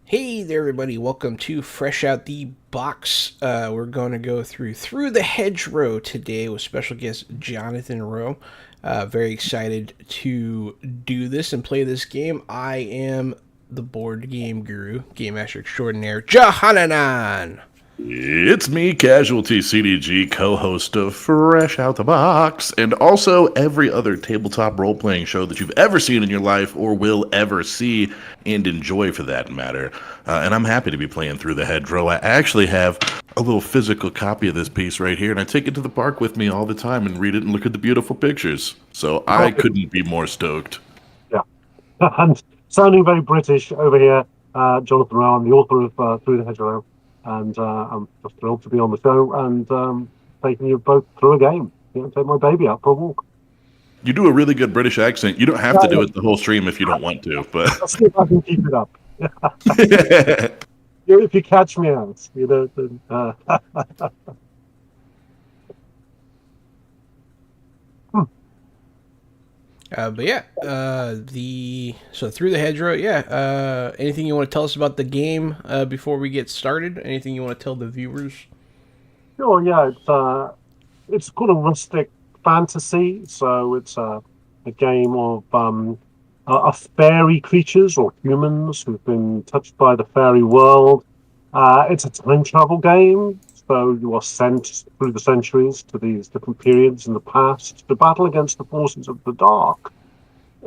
Hey there, everybody. Welcome to Fresh Out the Box. We're going to go through the Hedgerow today with special guest Jonathan Rowe. Very excited to do this and play this game. I am the board game guru, game master extraordinaire, Johannanan. It's me, Casualty CDG, co-host of Fresh Out the Box, and also every other tabletop role-playing show that you've ever seen in your life or will ever see and enjoy for that matter. And I'm happy to be playing Through the Hedgerow. I actually have a little physical copy of this piece right here, and I take it to the park with me all the time and read it and look at the beautiful pictures. So I couldn't be more stoked. Yeah. And sounding very British over here, Jonathan Rowe, I'm the author of Through the Hedgerow. And I'm just thrilled to be on the show and taking you both through a game. Take my baby out for a walk. You do a really good British accent. You don't have to do it the whole stream if you don't want to, but I'll see if I can keep it up. If you catch me out, then, So Through the Hedgerow, anything you want to tell us about the game before we get started? Anything you want to tell the viewers? Sure, yeah. It's called a rustic fantasy, so it's a game of fairy creatures or humans who've been touched by the fairy world. It's a time travel game, so you are sent through the centuries to these different periods in the past to battle against the forces of the dark.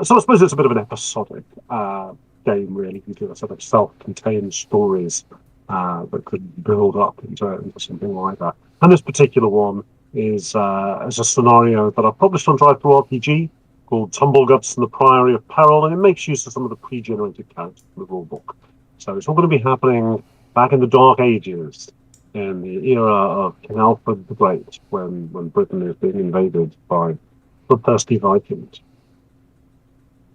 So I suppose it's a bit of an episodic game, really. You do a sort of self-contained stories that could build up into something like that. And this particular one is a scenario that I've published on Drive-Thru RPG called Tumbleguts and the Priory of Peril, and it makes use of some of the pre-generated characters in the rulebook. So it's all going to be happening back in the Dark Ages, in the era of King Alfred the Great, when Britain is being invaded by bloodthirsty Vikings.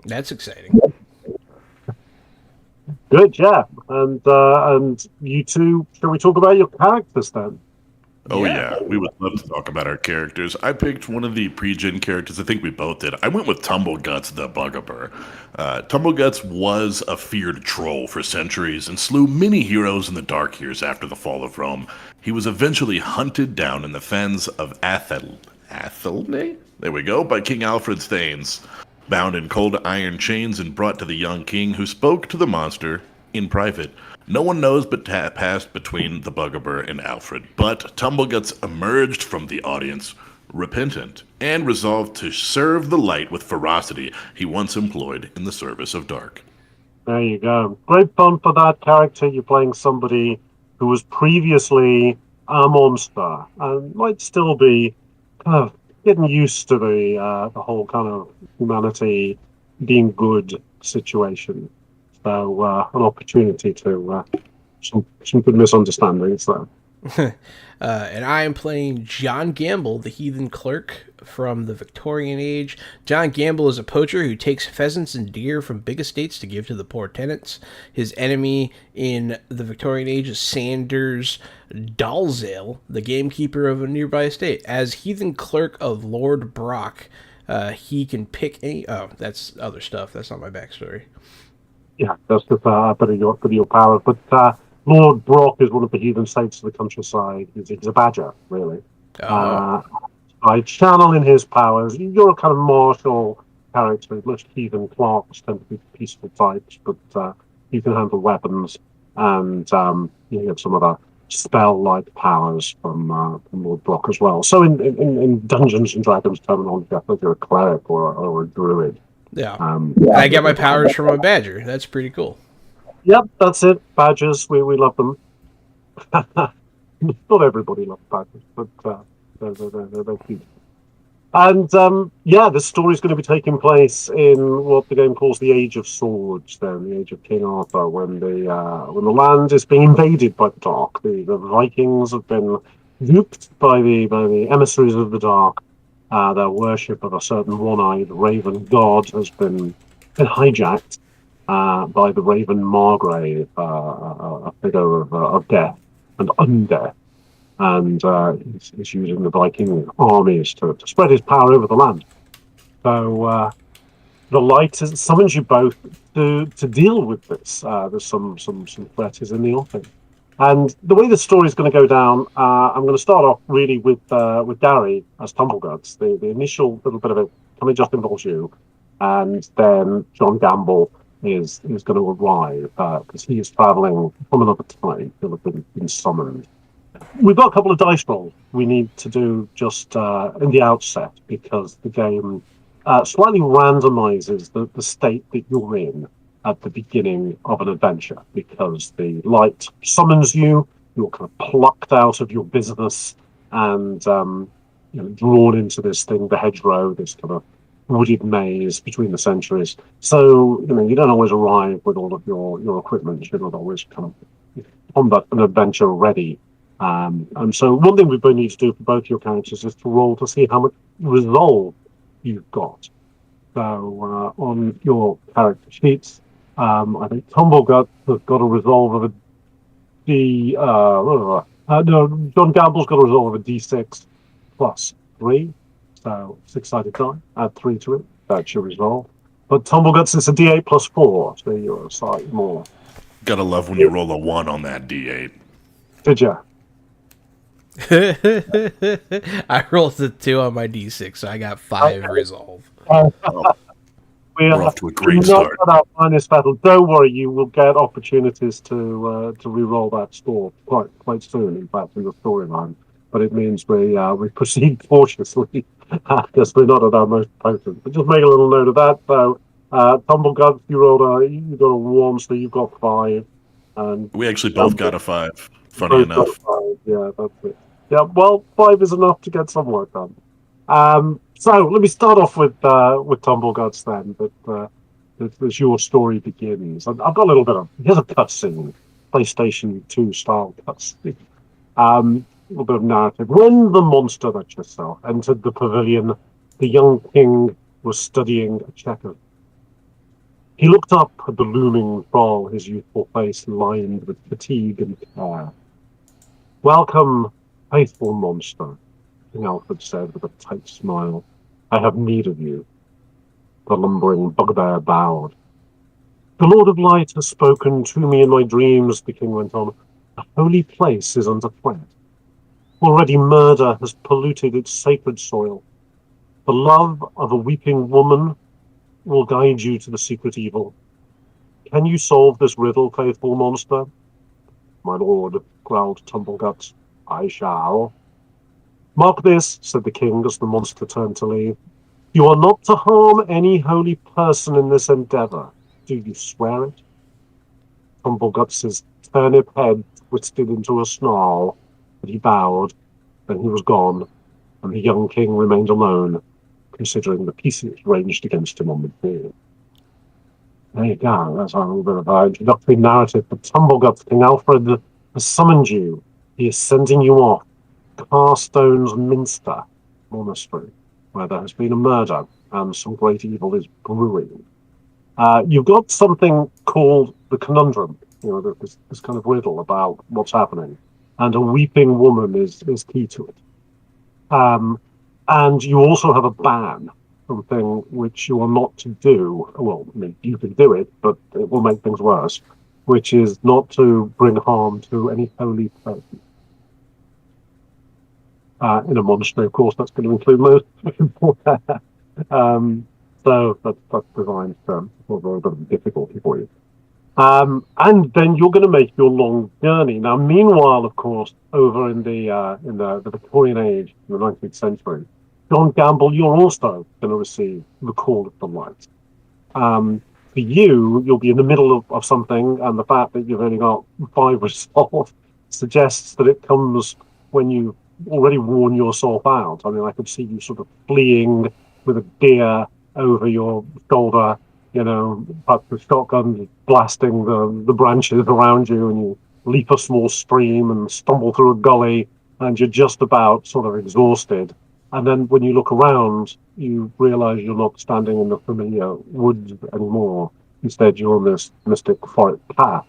That's exciting. Good, yeah. And you two, shall we talk about your characters then? Oh yeah, we would love to talk about our characters. I picked one of the pre-gen characters. I think we both did. I went with Tumbleguts the Bugabur. Tumbleguts was a feared troll for centuries and slew many heroes in the dark years after the fall of Rome. He was eventually hunted down in the fens of Athelney? There we go, by King Alfred's Thanes, bound in cold iron chains and brought to the young king, who spoke to the monster in private. No one knows but passed between the Bugabur and Alfred, but Tumbleguts emerged from the audience repentant and resolved to serve the light with ferocity he once employed in the service of dark. There you go. Great fun for that character. You're playing somebody who was previously a monster and might still be kind of getting used to the whole kind of humanity being good situation. So an opportunity to some good misunderstandings there. And I am playing John Gamble, the heathen clerk from the Victorian age. John Gamble is a poacher who takes pheasants and deer from big estates to give to the poor tenants. His enemy in the Victorian age is Sanders Dalzale, the gamekeeper of a nearby estate. As heathen clerk of Lord Brock, he can pick any... Oh, that's other stuff. That's not my backstory. Yeah, that's the bit of your power. But Lord Brock is one of the heathen states of the countryside. He's a badger, really. Oh. I channel in his powers. You're a kind of martial character. Most heathen clerks tend to be peaceful types, but you can handle weapons, and you get some of the spell-like powers from Lord Brock as well. So in Dungeons and Dragons terminology, I think you're a cleric or a druid. Yeah. I get my powers from a badger. That's pretty cool. Yep, that's it. Badgers, we love them. Not everybody loves badgers, but they're cute. And the story's going to be taking place in what the game calls the Age of Swords, then the Age of King Arthur, when the land is being invaded by the Dark. The Vikings have been duped by the emissaries of the Dark. Their worship of a certain one-eyed raven god has been hijacked by the Raven Margrave, a figure of death and undeath. And he's using the Viking armies to spread his power over the land. So the light summons you both to deal with this. There's some threat is in the offing. And the way the story is going to go down, I'm going to start off really with Gary as Tumbleguts. The initial little bit of it kind of just involves you, and then John Gamble is going to arrive because he is traveling from another time. He'll have been summoned. We've got a couple of dice rolls we need to do just in the outset because the game slightly randomizes the state that you're in at the beginning of an adventure because the light summons you, you're kind of plucked out of your business and drawn into this thing, the hedgerow, this kind of wooded maze between the centuries. So, you don't always arrive with all of your equipment. You're not always kind of conduct an adventure ready. And so one thing we both need to do for both your characters is to roll to see how much resolve you've got. So on your character sheets, I think Tumblegut has got a resolve of a no, John Gamble's got a resolve of a D6 plus 3. So 6-sided die, add 3 to it. That's your resolve. But Tumblegut's is a D8 plus 4, so you're slightly more. Gotta love when you roll a 1 on that D8. Did ya? I rolled a 2 on my D6, so I got 5 resolve. We're off to a great start. Not minus battle. Don't worry, you will get opportunities to re-roll that score quite soon. In fact, in the storyline, but it means we proceed cautiously because we're not at our most potent. But just make a little note of that. So, Tumbleguts, you got a 1, so you've got 5, and we actually both got a 5. Funny enough. 5. Yeah, that's it. Yeah, well, 5 is enough to get some work done. So let me start off with Tumbleguts then. But as your story begins, I've got a little bit of here's a cutscene, PlayStation 2 style cutscene. A little bit of narrative. When the monster that yourself entered the pavilion, the young king was studying a checker. He looked up at the looming troll, his youthful face lined with fatigue and care. "Welcome, faithful monster," King Alfred said with a tight smile. "I have need of you." The lumbering bugbear bowed. "The Lord of Light has spoken to me in my dreams," the king went on. "The holy place is under threat. Already murder has polluted its sacred soil. The love of a weeping woman will guide you to the secret evil. Can you solve this riddle, faithful monster?" "My lord," growled Tumbleguts, "I shall." "Mark this," said the king as the monster turned to leave. "You are not to harm any holy person in this endeavor. Do you swear it?" Tumbleguts' turnip head twisted into a snarl, but he bowed, then he was gone, and the young king remained alone, considering the pieces ranged against him on the board. There you go, that's a little bit of an introductory narrative for Tumbleguts. King Alfred has summoned you. He is sending you off Carstone's Minster Monastery, where there has been a murder and some great evil is brewing. You've got something called the conundrum, this kind of riddle about what's happening, and a weeping woman is key to it. And you also have a ban, something which you are not to do. Well, I mean, you can do it, but it will make things worse, which is not to bring harm to any holy person. In a monastery, of course, that's going to include most people. So that's designed for a bit of difficulty for you. And then you're going to make your long journey. Now, meanwhile, of course, over in the Victorian age, in the 19th century, John Gamble, you're also going to receive the call of the light. For you'll be in the middle of something, and the fact that you've only got 5 resolve suggests that it comes when you already worn yourself out. I mean, I could see you sort of fleeing with a deer over your shoulder, perhaps the shotgun blasting the branches around you, and you leap a small stream and stumble through a gully, and you're just about sort of exhausted. And then when you look around, you realize you're not standing in the familiar woods anymore. Instead, you're on this mystic forest path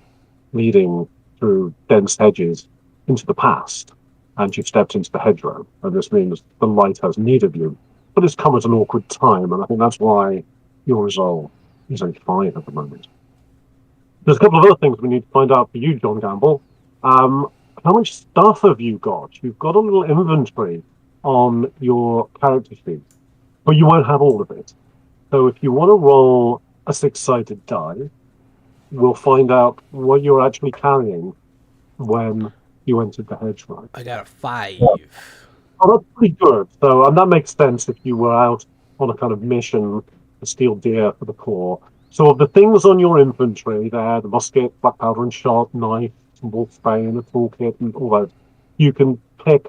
leading through dense hedges into the past, and you've stepped into the hedgerow. And this means the light has need of you, but it's come at an awkward time, and I think that's why your resolve is a 5 at the moment. There's a couple of other things we need to find out for you, John Gamble. How much stuff have you got? You've got a little inventory on your character sheet, but you won't have all of it. So if you want to roll a 6-sided die, we'll find out what you're actually carrying when you entered the hedgerow. I got a 5. Oh, that's pretty good. So, and that makes sense if you were out on a kind of mission to steal deer for the poor. So, of the things on your inventory there, the musket, black powder and shot, knife, some wolfsbane, a toolkit, and all that, you can pick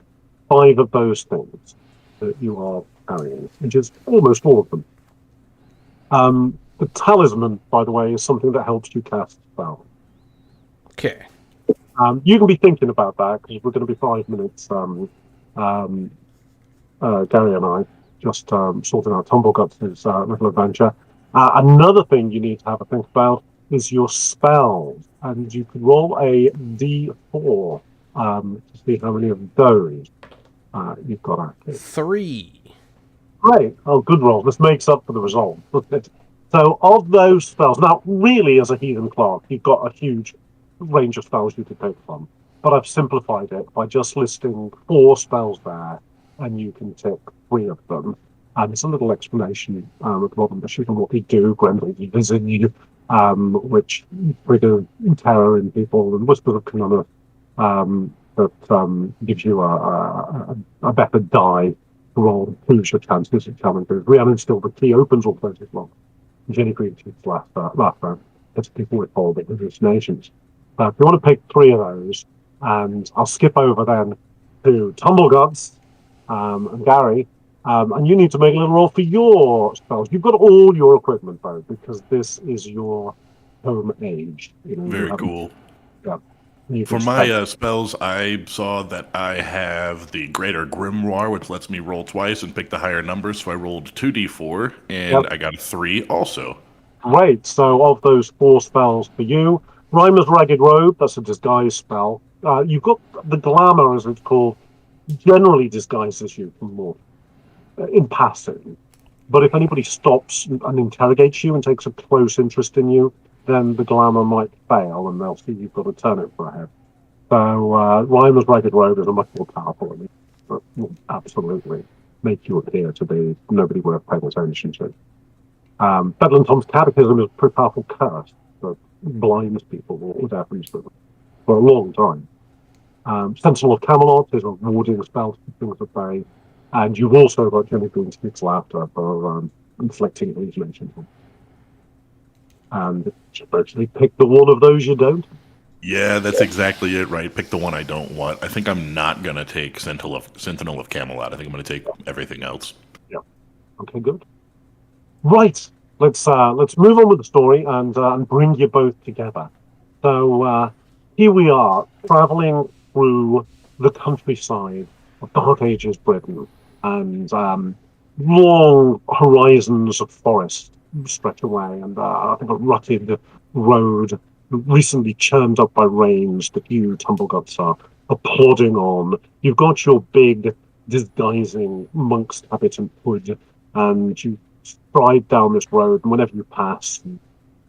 5 of those things that you are carrying, which is almost all of them. The talisman, by the way, is something that helps you cast spells. Okay. You can be thinking about that because we're going to be 5 minutes. Gary and I just sorting out Tumbleguts' little adventure. Another thing you need to have a think about is your spells, and you can roll a d4 to see how many of those you've got active. 3. Great. Oh, good roll. This makes up for the result, doesn't it? So, of those spells, now, really, as a heathen clerk, you've got a huge range of spells you could pick from. But I've simplified it by just listing 4 spells there, and you can tick 3 of them. And there's a little explanation at the bottom of what they do, Grendel Visage, which trigger terror in people, and Whispers of Canona that gives you a better die to roll to boost your chances of challenges. Rhiannon still the key opens or closes lock. Jenny Green last round. That's people with all the hallucinations. If you want to pick 3 of those, and I'll skip over then to Tumbleguts and Gary, and you need to make a little roll for your spells. You've got all your equipment though, because this is your home age. Very cool. Yeah. For my spells, I saw that I have the Greater Grimoire, which lets me roll twice and pick the higher numbers. So I rolled 2d4, and I got a 3 also. Great. So of those 4 spells for you, Rhymer's Ragged Robe, that's a disguise spell. You've got the Glamour, as it's called, generally disguises you from more in passing. But if anybody stops and interrogates you and takes a close interest in you, then the Glamour might fail and they'll see you've got to turn it for a head. So Rhymer's Ragged Robe is a much more powerful one, but will absolutely make you appear to be nobody worth paying attention to. Bedlam Tom's Catechism is a pretty powerful curse that blinds people without reason for a long time. Sentinel of Camelot is a warding spell to things at bay, and you've also got Jenny Green's Laughter for inflicting hallucinations. And just virtually pick the one of those you don't. Yeah, that's exactly it, right? Pick the one I don't want. I think I'm not going to take Sentinel of Camelot. I think I'm going to take everything else. Yeah. Okay, good. Right. Let's move on with the story and bring you both together. So here we are, traveling through the countryside of Dark Ages Britain, and long horizons of forest stretch away, and I think a rutted road recently churned up by rains that you Tumbleguts are plodding on. You've got your big disguising monk's habit and hood, and you stride down this road, and whenever you pass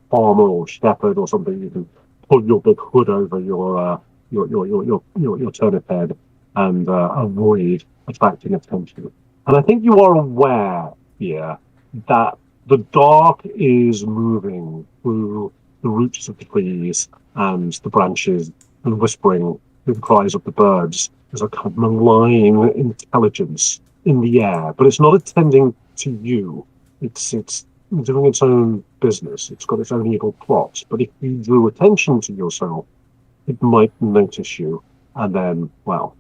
farmer or shepherd or something, you can pull your big hood over your turnip head and avoid attracting attention. And I think you are aware here that the dark is moving through the roots of the trees and the branches and whispering through the cries of the birds. There's a kind of malign intelligence in the air, but it's not attending to you. It's doing its own business. It's got its own evil plots. But if you drew attention to yourself, it might notice you, and then, well,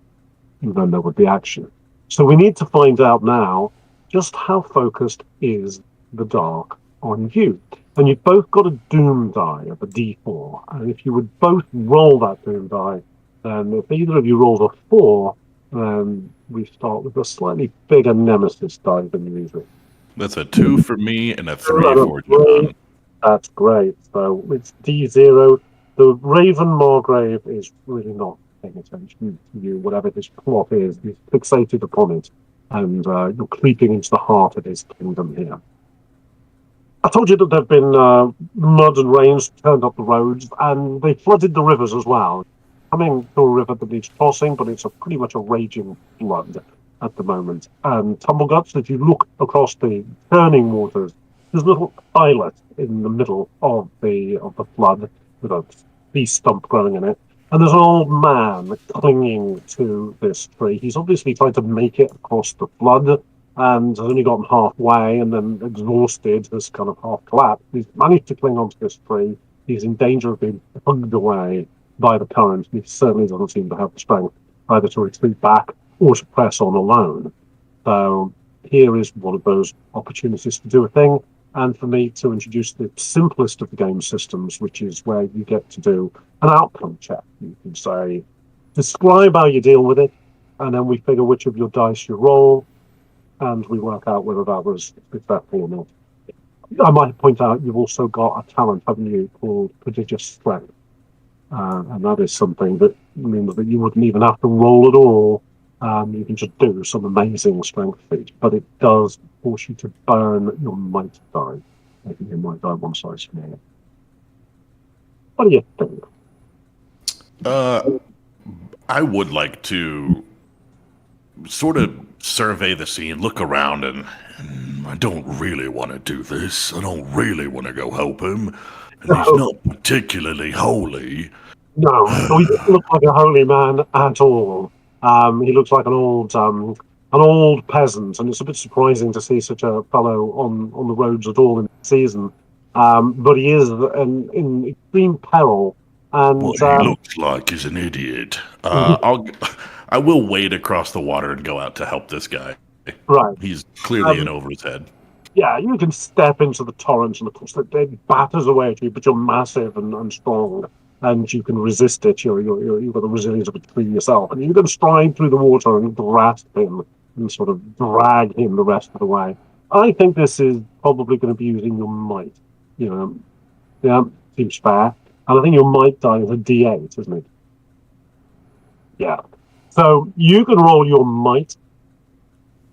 then there would be action. So we need to find out now just how focused is the dark on you. And you've both got a doom die of a d4. And if you would both roll that doom die, then if either of you rolls a 4, then we start with a slightly bigger nemesis die than usual. That's a 2 for me and a 3 for John. That's great. So it's D0. The Raven Margrave is really not paying attention to you. Whatever his plot is, he's fixated upon it. And you're creeping into the heart of his kingdom here. I told you that there've been mud and rains turned up the roads, and they flooded the rivers as well. Coming to a river that needs crossing, but it's pretty much a raging flood at the moment. And Tumbleguts, if you look across the turning waters, there's a little islet in the middle of the flood with a tree stump growing in it. And there's an old man clinging to this tree. He's obviously trying to make it across the flood and has only gotten halfway and then exhausted, has kind of half collapsed. He's managed to cling onto this tree. He's in danger of being hugged away by the current. He certainly doesn't seem to have the strength either to retreat back or to press on alone. So here is one of those opportunities to do a thing, and for me to introduce the simplest of the game systems, which is where you get to do an outcome check. You can say, describe how you deal with it, and then we figure which of your dice you roll, and we work out whether that was successful or not. I might point out you've also got a talent, haven't you, called Prodigious Strength. And that is something that means that you wouldn't even have to roll at all. You can just do some amazing strength feat, but it does force you to burn your might die, making your might die one size smaller. What do you think? I would like to sort of survey the scene, look around, and I don't really want to do this. I don't really want to go help him. And he's not particularly holy. No, he doesn't look like a holy man at all. He looks like an old peasant, and it's a bit surprising to see such a fellow on the roads at all in the season. But he is in extreme peril. And What he looks like is an idiot. I will wade across the water and go out to help this guy. right. He's clearly in over his head. Yeah, you can step into the torrent, and of course it batters away at you, but you're massive and strong, and you can resist it. You've got the resilience of a tree yourself, and you can stride through the water and grasp him and sort of drag him the rest of the way. I think this is probably going to be using your might. Yeah, seems fair. And I think your might die is a D8, isn't it? Yeah. So you can roll your might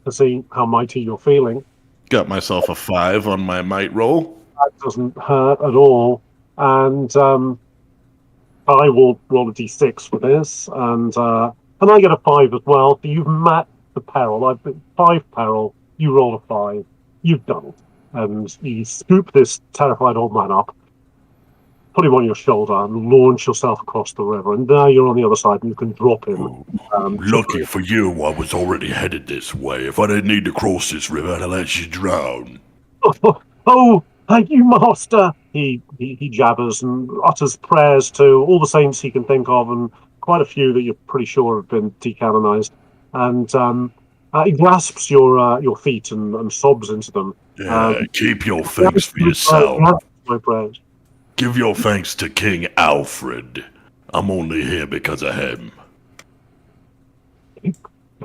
to see how mighty you're feeling. Got myself a 5 on my might roll. That doesn't hurt at all. And I will roll a d6 for this, and I get a 5 as well. So you've met the peril. I've been 5 peril. You roll a 5. You've done it. And you scoop this terrified old man up, put him on your shoulder, and launch yourself across the river. And now you're on the other side, and you can drop him. Lucky for you, I was already headed this way. If I didn't need to cross this river, I'd let you drown. Oh, thank you, master. He jabbers and utters prayers to all the saints he can think of, and quite a few that you're pretty sure have been decanonized. And he grasps your feet and sobs into them. Yeah, keep your thanks for yourself. My prayers. Give your thanks to King Alfred. I'm only here because of him.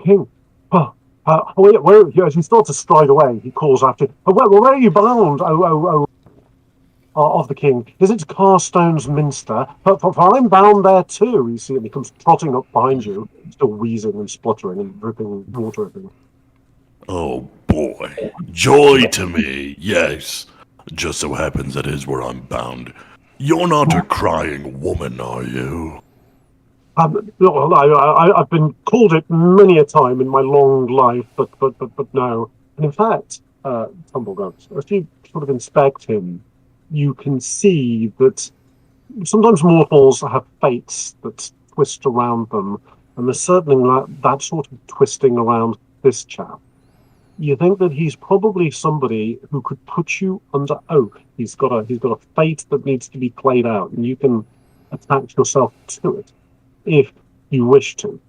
King, as you start to stride away, he calls after, where are you bound? Of the king. Is it Carstone's Minster? For I'm bound there too. You see, and he comes trotting up behind you, still wheezing and spluttering and dripping water at him. Oh boy. Joy to me, yes. Just so happens that is where I'm bound. You're not a crying woman, are you? I've been called it many a time in my long life, but no. And in fact, Tumbleguts, if you sort of inspect him, you can see that sometimes mortals have fates that twist around them, and there's certainly that sort of twisting around this chap. You think that he's probably somebody who could put you under oath. He's got a fate that needs to be played out, and you can attach yourself to it if you wish to.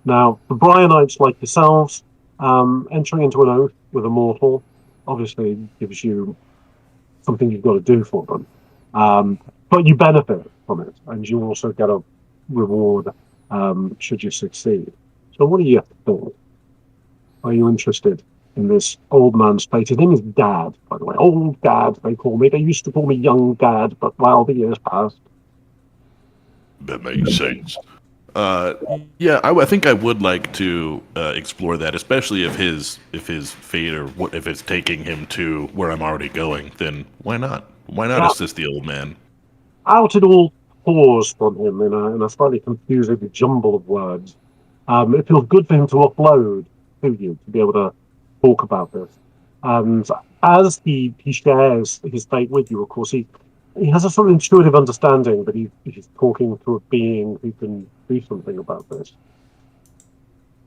Now, the Bryanites, like yourselves, entering into an oath with a mortal obviously gives you something you've got to do for them. But you benefit from it, and you also get a reward should you succeed. So what do you think? Are you interested in this old man's fate? His name is Dad, by the way. Old Dad, they call me. They used to call me Young Dad, but well, the years passed. That makes sense. Uh, yeah, I think I would like to explore that, especially if his fate or what if it's taking him to where I'm already going. Then why not? Why not Yeah, assist the old man? out it all pours from him in a slightly confusing jumble of words. It feels good for him to upload to you to be able to talk about this. And as he shares his fate with you, of course, he has a sort of intuitive understanding that he's talking to a being who can do something about this.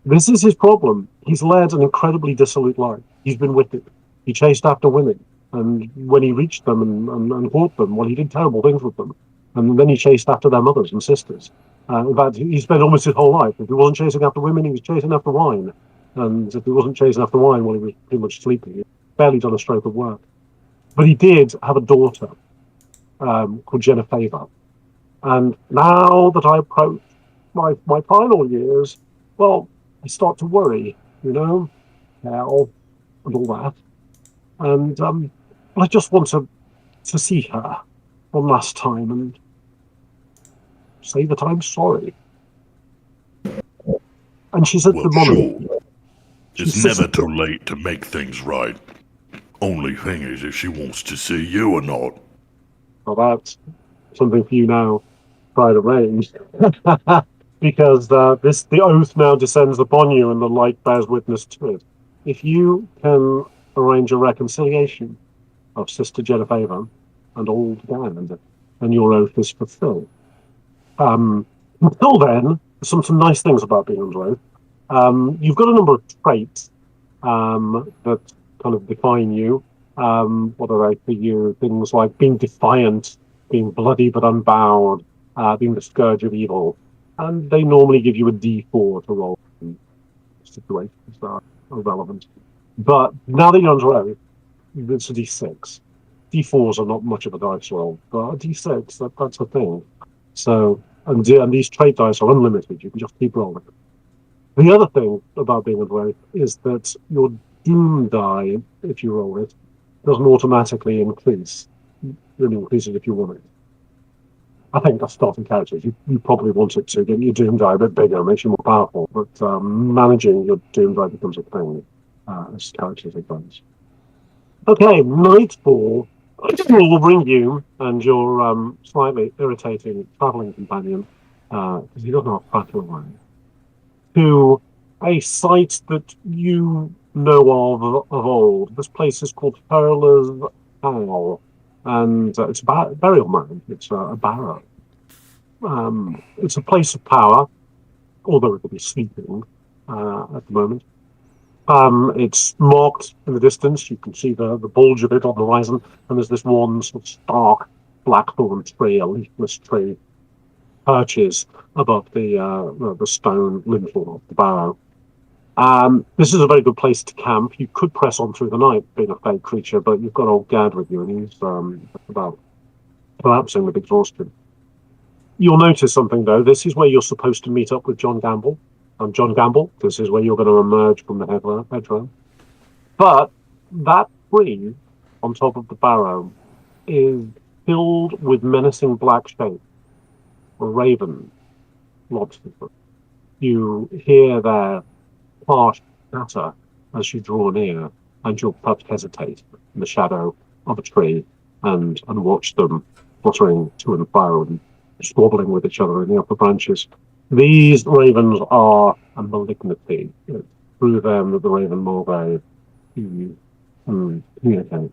This is his problem. He's led an incredibly dissolute life. He's been wicked. He chased after women, and when he reached them and caught them, well, he did terrible things with them. And then he chased after their mothers and sisters. In fact, he spent almost his whole life. If he wasn't chasing after women, he was chasing after wine. And if he wasn't chasing after wine, well, he was pretty much sleeping. He barely done a stroke of work. But he did have a daughter called Genevieve. And now that I approach my final years, well, I start to worry, hell and all that. And I just want to see her one last time and say that I'm sorry. And she's at Well, the sure. monument. She It's sits never at the, too late to make things right. Only thing is if she wants to see you or not. well, that's something for you now, private range. Because the oath now descends upon you and the light bears witness to it. If you can arrange a reconciliation of Sister Genevieve and old Dan, and your oath is fulfilled. Until then, some nice things about being under oath. You've got a number of traits that kind of define you. What are they for you? Things like being defiant, being bloody but unbowed, being the scourge of evil. And they normally give you a D4 to roll in situations that are relevant. But now that you're under oath, it's a D6. D4s are not much of a dice roll, but a D6, that's a thing. So, and these trait dice are unlimited. You can just keep rolling. The other thing about being under oath is that your doom die, if you roll it, doesn't automatically increase. It only increases if you want it. I think that's starting characters. You probably want it to get your doom die a bit bigger, makes you more powerful, but managing your doom die becomes a thing as characters advance. Okay, Nightfall will bring you and your slightly irritating traveling companion, because he doesn't have a path around, to a site that you know of old. This place is called Hurler's Hall, and it's a burial mound. It's a barrow. It's a place of power, although it will be sleeping at the moment. It's marked in the distance. You can see the bulge of it on the horizon, and there's this one sort of stark blackthorn tree, a leafless tree, perches above the stone lintel of the barrow. This is a very good place to camp. You could press on through the night, being a fey creature, but you've got old Gad with you, and he's about collapsing with exhaustion. You'll notice something though. This is where you're supposed to meet up with John Gamble. And John Gamble, this is where you're going to emerge from the hedgerow. But that tree on top of the barrow is filled with menacing black shapes, ravens, lobsters. You hear their harsh chatter as you draw near, and you'll perhaps hesitate in the shadow of a tree and watch them fluttering to and fro and squabbling with each other in the upper branches. These ravens are a malignity. It's through them that the raven mulvae communicate.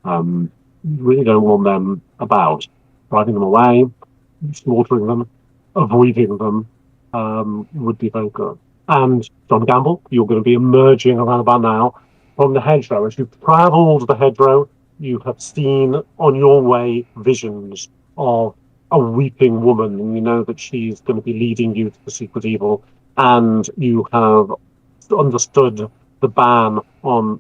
You really don't want them about. Driving them away, slaughtering them, avoiding them would be very good. And John Gamble, you're going to be emerging around about now from the hedgerow. As you've travelled the hedgerow, you have seen on your way visions of a weeping woman, and you know that she's going to be leading you to the secret evil, and you have understood the ban on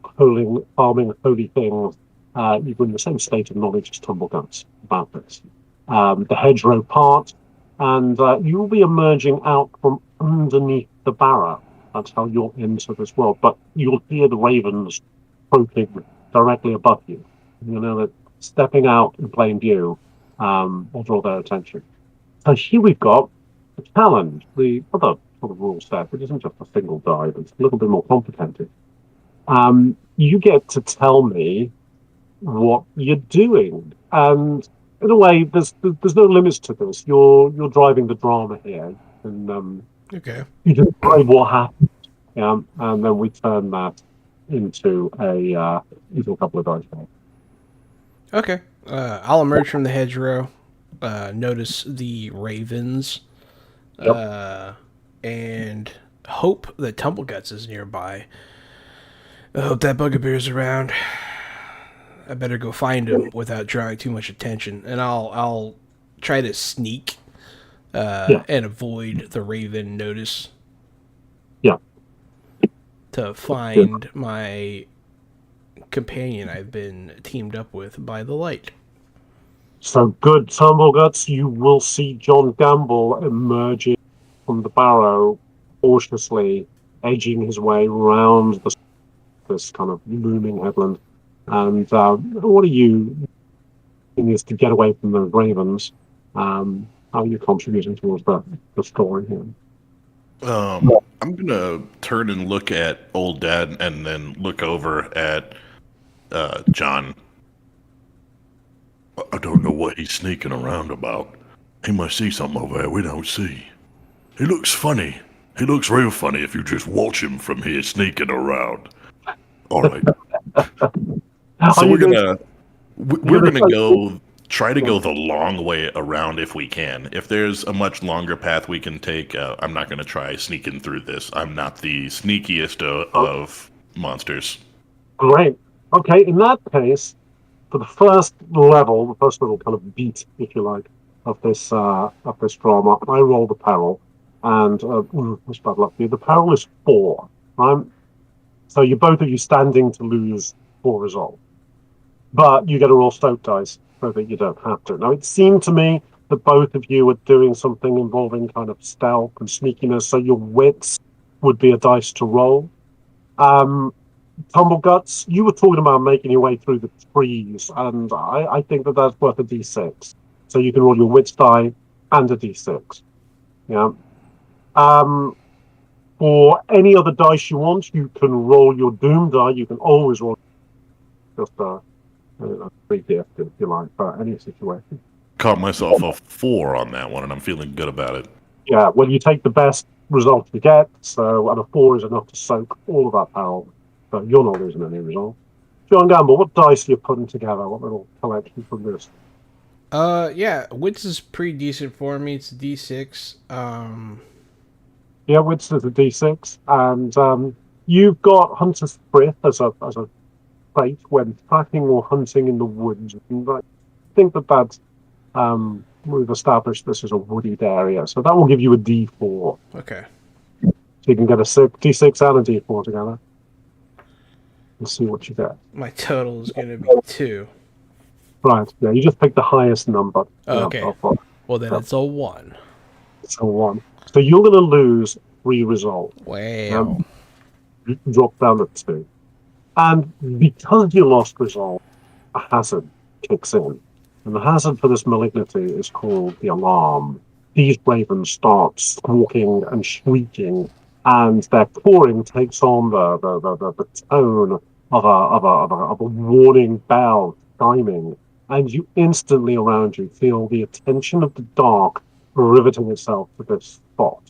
farming holy things. You're in the same state of knowledge as Tumbleguts about this. The hedgerow part, and you will be emerging out from underneath the barrow. That's how you'll enter this world. But you'll hear the ravens croaking directly above you. You know that stepping out in plain view will draw their attention. So here we've got the challenge, the other sort of rule set, which isn't just a single die, but it's a little bit more complicated. You get to tell me what you're doing, and in a way, there's no limits to this. You're driving the drama here, and Okay. you describe what happened, and then we turn that into a couple of dice rolls. Okay. I'll emerge from the hedgerow, notice the ravens, Yep. and hope that Tumbleguts is nearby. I hope that bugbear's around. I better go find him without drawing too much attention, and I'll try to sneak Yeah. and avoid the raven notice Yeah. to find my companion I've been teamed up with by the light. So good, Tumbleguts. You will see John Gamble emerging from the barrow, cautiously edging his way round this kind of looming headland. And what are you doing is to get away from the ravens? How are you contributing towards the story here? I'm gonna turn and look at old dad, and then look over at John. I don't know what he's sneaking around about. He must see something over there we don't see. He looks funny. He looks real funny if you just watch him from here sneaking around. All right. So Are you going we're gonna to go try to go the long way around if we can. If there's a much longer path we can take, I'm not gonna try sneaking through this. I'm not the sneakiest of monsters. Great. Okay, in that case, for the first level, the first little kind of beat, if you like, of this drama, I roll the peril, and that's bad luck for you. The peril is 4, right? So you both of you standing to lose 4 resolve, but you get to roll stoke dice so that you don't have to. Now, it seemed to me that both of you were doing something involving kind of stealth and sneakiness, so your wits would be a dice to roll. Tumbleguts, you were talking about making your way through the trees, and I think that that's worth a d6. So you can roll your wits die and a d6. Yeah. For any other dice you want, you can roll your doom die. You can always roll just a 3d if you like for any situation. Caught myself a 4 on that one, and I'm feeling good about it. Yeah, well, you take the best result you get, so and a 4 is enough to soak all of that power. So you're not losing any result. John Gamble, what dice are you putting together? What little collection from this? Yeah, wits is pretty decent for me. It's D6. Yeah, wits is a d6, and you've got Hunter's Frith as a trait when tracking or hunting in the woods. And I think that's we've established this as a wooded area, so that will give you a d4. Okay. So you can get a d6 and a d4 together. And see what you get. My total is going to be 2. Right, yeah, you just pick the highest number. Okay. Well, then it's a 1. It's a 1. So you're going to lose 3 resolve. Wow. You drop down to 2. And because you lost resolve, a hazard kicks in. And the hazard for this malignity is called the alarm. These ravens start squawking and shrieking, and their cawing takes on the tone of a warning bell chiming, and you instantly around you feel the attention of the dark riveting itself to this spot,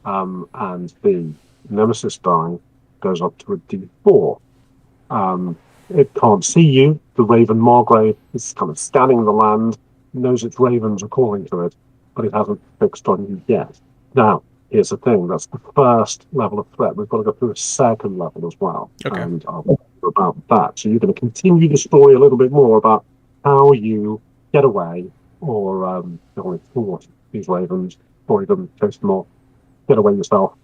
and the nemesis die goes up to a d4. It can't see you. The raven Margrave is kind of scanning the land, knows its ravens are calling to it, but it hasn't fixed on you yet. Now, here's the thing, that's the first level of threat. We've got to go through a second level as well. Okay. And I'll talk about that. So you're going to continue the story a little bit more about how you get away or thwart these ravens, or even chase them off, get away yourself.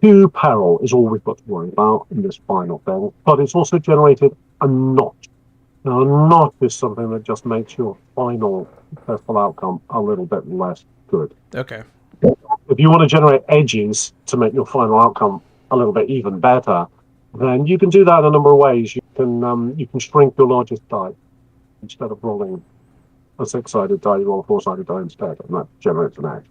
2 peril is all we've got to worry about in this final thing, but it's also generated a notch. Now, a notch is something that just makes your final successful outcome a little bit less good. Okay. If you want to generate edges to make your final outcome a little bit even better, then you can do that in a number of ways. You can shrink your largest die. Instead of rolling a 6-sided die, you roll a 4-sided die instead, and that generates an edge.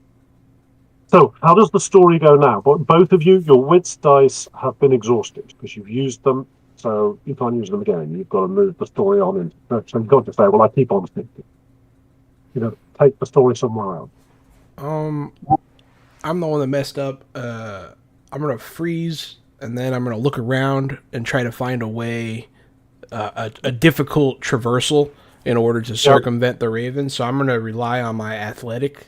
So, how does the story go now? But both of you, your wits dice have been exhausted because you've used them, so you can't use them again. You've got to move the story on into. So you've got to say, well, I keep on thinking. Take the story somewhere else. I'm the one that messed up. I'm gonna freeze, and then I'm gonna look around and try to find a way, a difficult traversal in order to circumvent the ravens. So I'm gonna rely on my athletic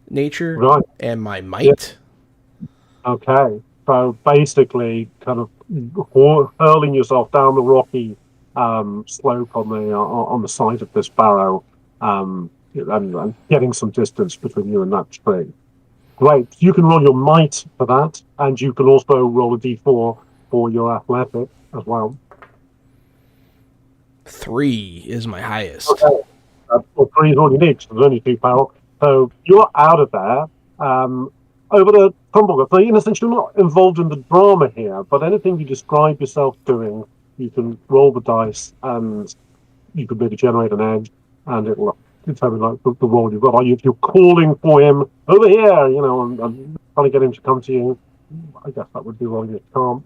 nature and my might. Okay, so basically, kind of hurling yourself down the rocky slope on the side of this barrow, and getting some distance between you and that tree. Great. You can roll your might for that, and you can also roll a d4 for your athletic as well. 3 is my highest. Okay. Well, 3 is all you need, so there's only 2 power. So you're out of there. Over to Tumblegut. So in a sense, you're not involved in the drama here, but anything you describe yourself doing, you can roll the dice, and you can maybe generate an edge, and it'll determine like the role you've got. Are you, if you're calling for him over here, and trying to get him to come to you, I guess that would be rolling your charm.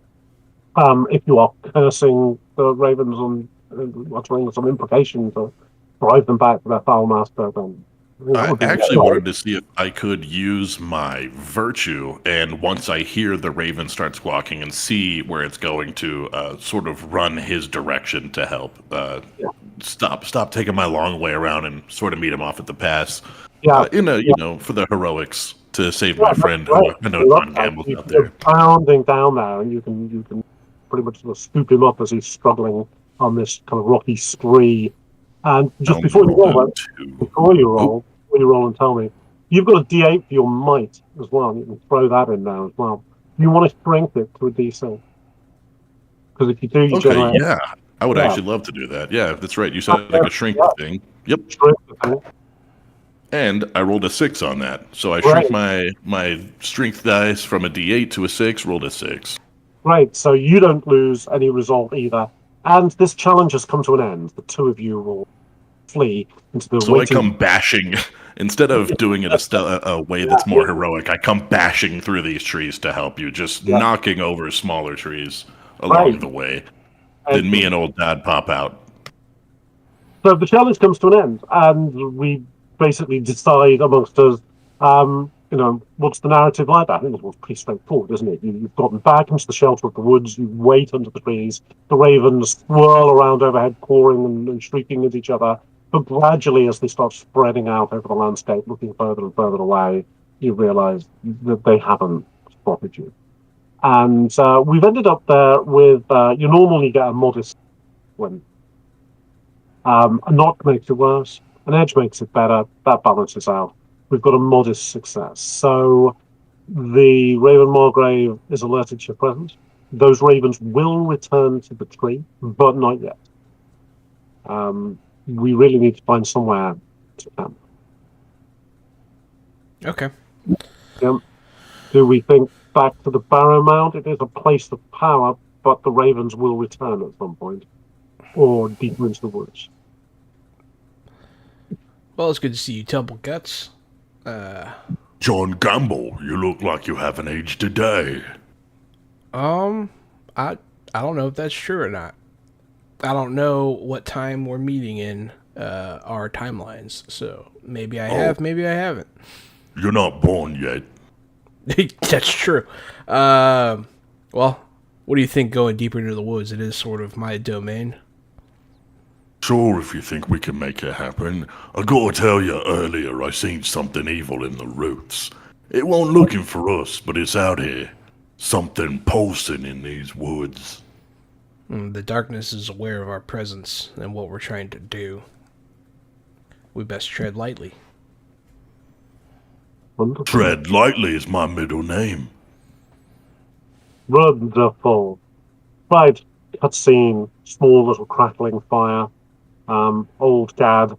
If you are cursing the ravens and uttering some imprecation to drive them back to their foul master, then I actually wanted to see if I could use my virtue, and once I hear the raven start squawking and see where it's going to, sort of run his direction to help. Stop taking my long way around and sort of meet him off at the pass. For the heroics to save my friend. Right. I know John Gamble's out there. You're bounding down there, and you can pretty much sort of scoop him up as he's struggling on this kind of rocky scree. And just before you roll and tell me, you've got a D8 for your might as well. You can throw that in there as well. You want to strength it to a D6. Because if you do, you generate... Yeah. I would actually love to do that. Yeah, that's right. You said like a shrink thing. Yep. And I rolled a 6 on that. So I shrink my strength dice from a D8 to a 6, rolled a 6. Right, so you don't lose any result either. And this challenge has come to an end. The two of you will flee into the So I come bashing, instead of doing it a way that's more heroic, I come bashing through these trees to help you, just knocking over smaller trees along the way. Then me and old Dad pop out. So the challenge comes to an end, and we basically decide amongst us, what's the narrative like? I think it's pretty straightforward, isn't it? You've gotten back into the shelter of the woods, you wait under the trees, the ravens swirl around overhead, cawing and shrieking at each other, but gradually as they start spreading out over the landscape, looking further and further away, you realise that they haven't spotted you. And we've ended up there with, you normally get a modest win. A knock makes it worse, an edge makes it better, that balances out. We've got a modest success. So the Raven Margrave is alerted to your presence. Those ravens will return to the tree, but not yet. We really need to find somewhere to camp. Okay. Do we think back to the Barrow Mound? It is a place of power, but the ravens will return at some point. Or deeper into the woods. Well, it's good to see you, Temple Guts. John Gamble, you look like you haven't aged a day. I don't know if that's true or not. I don't know what time we're meeting in our timelines, so maybe I have, maybe I haven't. You're not born yet. That's true. Well, what do you think going deeper into the woods? It is sort of my domain. Sure, if you think we can make it happen. I gotta tell you, earlier I seen something evil in the roots. It won't looking for us, but it's out here. Something pulsing in these woods. The darkness is aware of our presence and what we're trying to do. We best tread lightly. Wonderful. Tread lightly is my middle name. Wonderful. Right, cutscene, small little crackling fire. Old Dad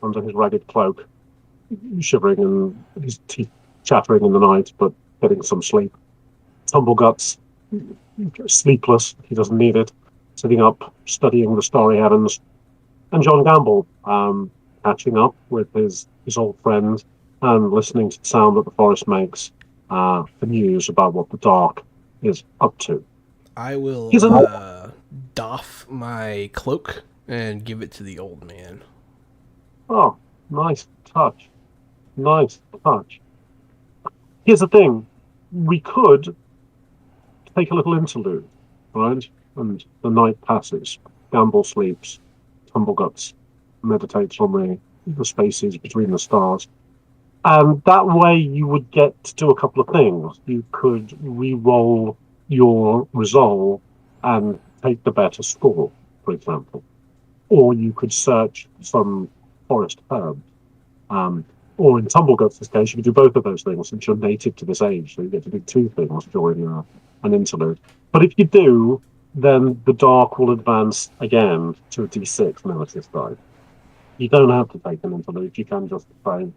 under his ragged cloak, shivering and his teeth chattering in the night, but getting some sleep. Tumbleguts, sleepless, he doesn't need it, sitting up, studying the starry heavens. And John Gamble, catching up with his old friend and listening to the sound that the forest makes. the news about what the dark is up to. I will Here's another. doff my cloak and give it to the old man. Oh, nice touch. Nice touch. Here's the thing. We could take a little interlude, right? And the night passes. Gamble sleeps. Tumbleguts meditates on the spaces between the stars. And that way you would get to do a couple of things. You could re-roll your resolve and take the better score, for example. Or you could search some forest herbs. Or in Tumbleguts' case, you could do both of those things since you're native to this age, so you get to do two things during an interlude. But if you do, then the dark will advance again to a d6 nemesis die. You don't have to take an interlude, you can just say,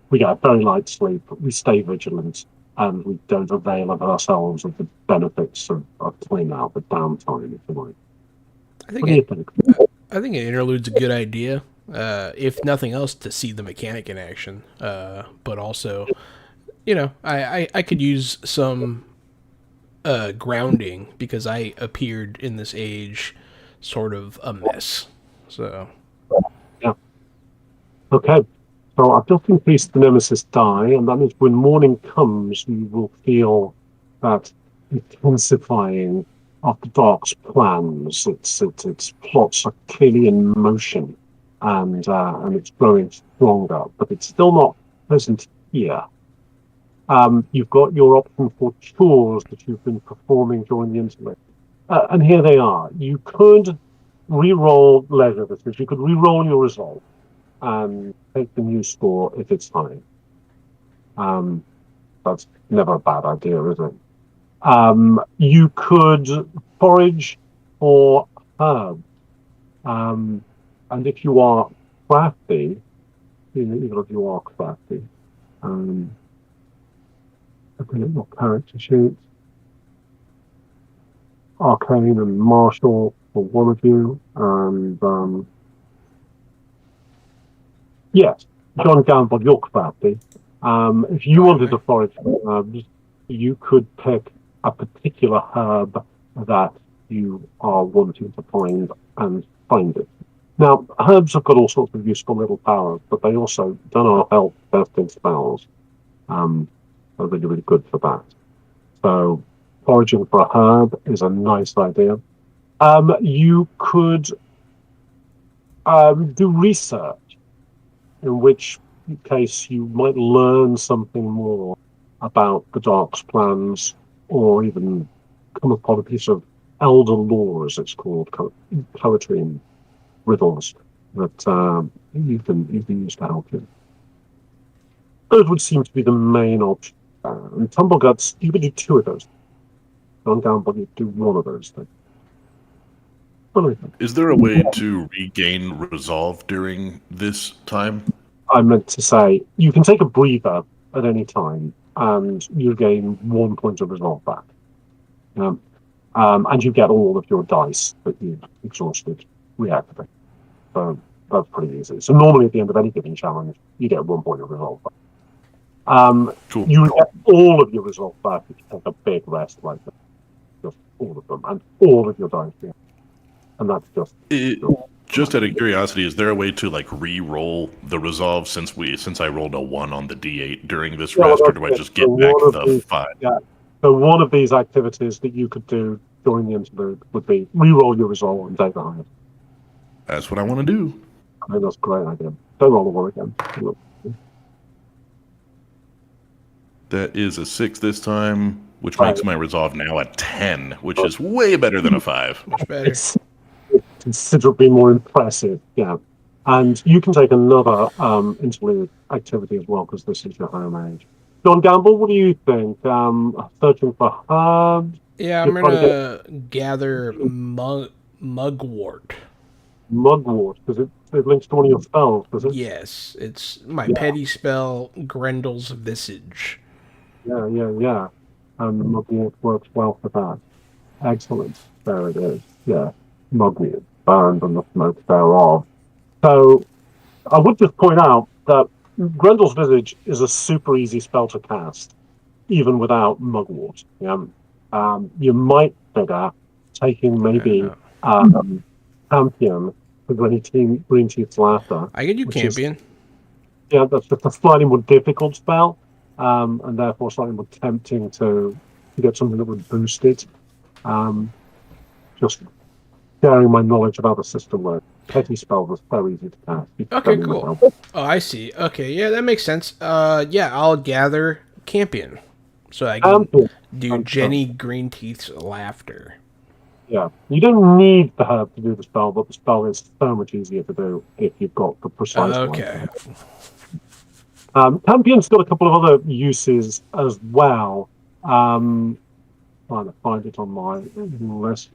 we get a very light sleep, we stay vigilant, and we don't avail of ourselves of the benefits of playing out the downtime, if you like. I What do you think think? I think an interlude's a good idea. If nothing else, to see the mechanic in action. But also, I could use some grounding because I appeared in this age sort of a mess. So Yeah. Okay. So I've just increased the nemesis die, and that means when morning comes, you will feel that intensifying of the dark's plans. Its plots are clearly in motion, and it's growing stronger, but it's still not present here. You've got your option for chores that you've been performing during the interlude. And here they are. You could re-roll leisure because you could re-roll your resolve and take the new score if it's high. That's never a bad idea, is it? You could forage for herbs. And if you are crafty, even if you are crafty, looking at your character sheet, arcane and martial for one of you, and yes, John Gamble, you're crafty. If you wanted to forage for herbs, you could pick a particular herb that you are wanting to find and find it. Now, herbs have got all sorts of useful little powers, but they also don't help casting spells. They're really, really good for that. So, foraging for a herb is a nice idea. You could do research, in which case you might learn something more about the Dark's plans, or even come upon a piece of elder lore, as it's called, poetry and riddles that you can use to help you. Those would seem to be the main option. And Tumbleguts, you could do two of those. John Gamble, you do one of those things. What do you think? Is there a way to regain resolve during this time? I meant to say, you can take a breather at any time, and you gain 1 point of resolve back. And you get all of your dice that you've exhausted reactivate. So that's pretty easy. So normally at the end of any given challenge, you get 1 point of resolve back. Cool. You get all of your resolve back if you take a big rest like that. Just all of them, and all of your dice. Yeah. And that's Just out of curiosity, is there a way to re-roll the resolve since I rolled a 1 on the D8 during this rest, or do I just get back the 5? Yeah. So one of these activities that you could do during the interlude would be re-roll your resolve and take the highest. That's what I want to do. I think that's a great idea. Don't roll the 1 again. That is a 6 this time, which makes my resolve now a 10, which is way better than a 5. much better. It's considerably more impressive, yeah. And you can take another interlude activity as well, because this is your home age. John Gamble, what do you think? Searching for herbs? Yeah, I'm gonna gather mugwort. Mugwort, because it links to one of your spells, does it? Yes, it's my petty spell, Grendel's Visage. Yeah. And the mugwort works well for that. Excellent. There it is. Yeah. Mugwort, burned and the smoke thereof. So, I would just point out that Grendel's Visage is a super easy spell to cast. even without mugwort. You might figure taking maybe Campion for Green Teeth's Laughter, I could do which is Campion. that's just a slightly more difficult spell, and therefore slightly more tempting to get something that would boost it. Just sharing my knowledge about the system where petty spells are so easy to cast. You Okay, don't need cool. help. Oh, I see. Okay, yeah, that makes sense. Yeah, I'll gather Campion so I can Campion. do Jenny Greenteeth's Laughter. Yeah, you don't need the herb to do the spell, but the spell is so much easier to do if you've got the precise one. Okay. Campion's got a couple of other uses as well. Trying to find it on my list.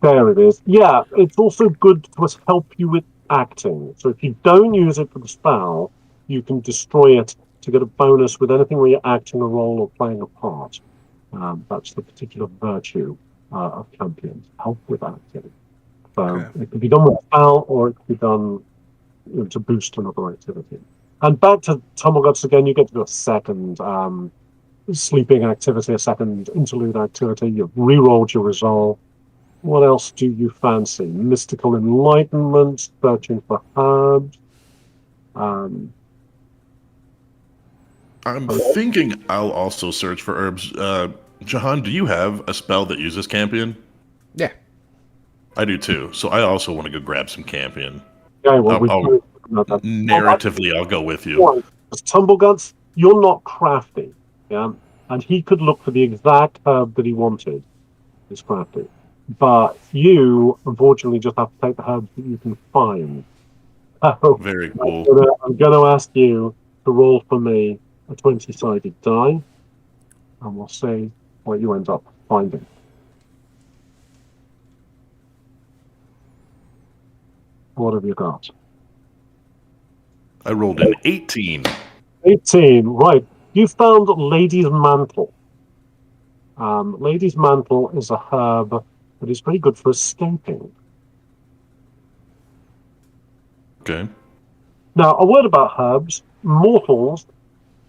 There it is. Yeah, it's also good to help you with acting. So if you don't use it for the spell, you can destroy it to get a bonus with anything where you're acting a role or playing a part. That's the particular virtue of Champions, help with acting. So it can be done with a spell, or it can be done to boost another activity. And back to Tumbleguts again, you get to do a second sleeping activity, a second interlude activity. You've re-rolled your resolve. What else do you fancy? Mystical Enlightenment, searching for herbs. I'm thinking I'll also search for herbs. Jahan, do you have a spell that uses Campion? Yeah. I do too. So I also want to go grab some Campion. Yeah, well, narratively, I'll go with you. As Tumbleguts, you're not crafty, yeah, and he could look for the exact herb that he wanted. It's crafty, but you unfortunately just have to take the herbs that you can find. So very cool. I'm going to ask you to roll for me a 20-sided die, and we'll see what you end up finding. What have you got? I rolled an 18. 18, right. You found Lady's Mantle. Lady's Mantle is a herb that is pretty good for escaping. Okay. Now, a word about herbs. Mortals,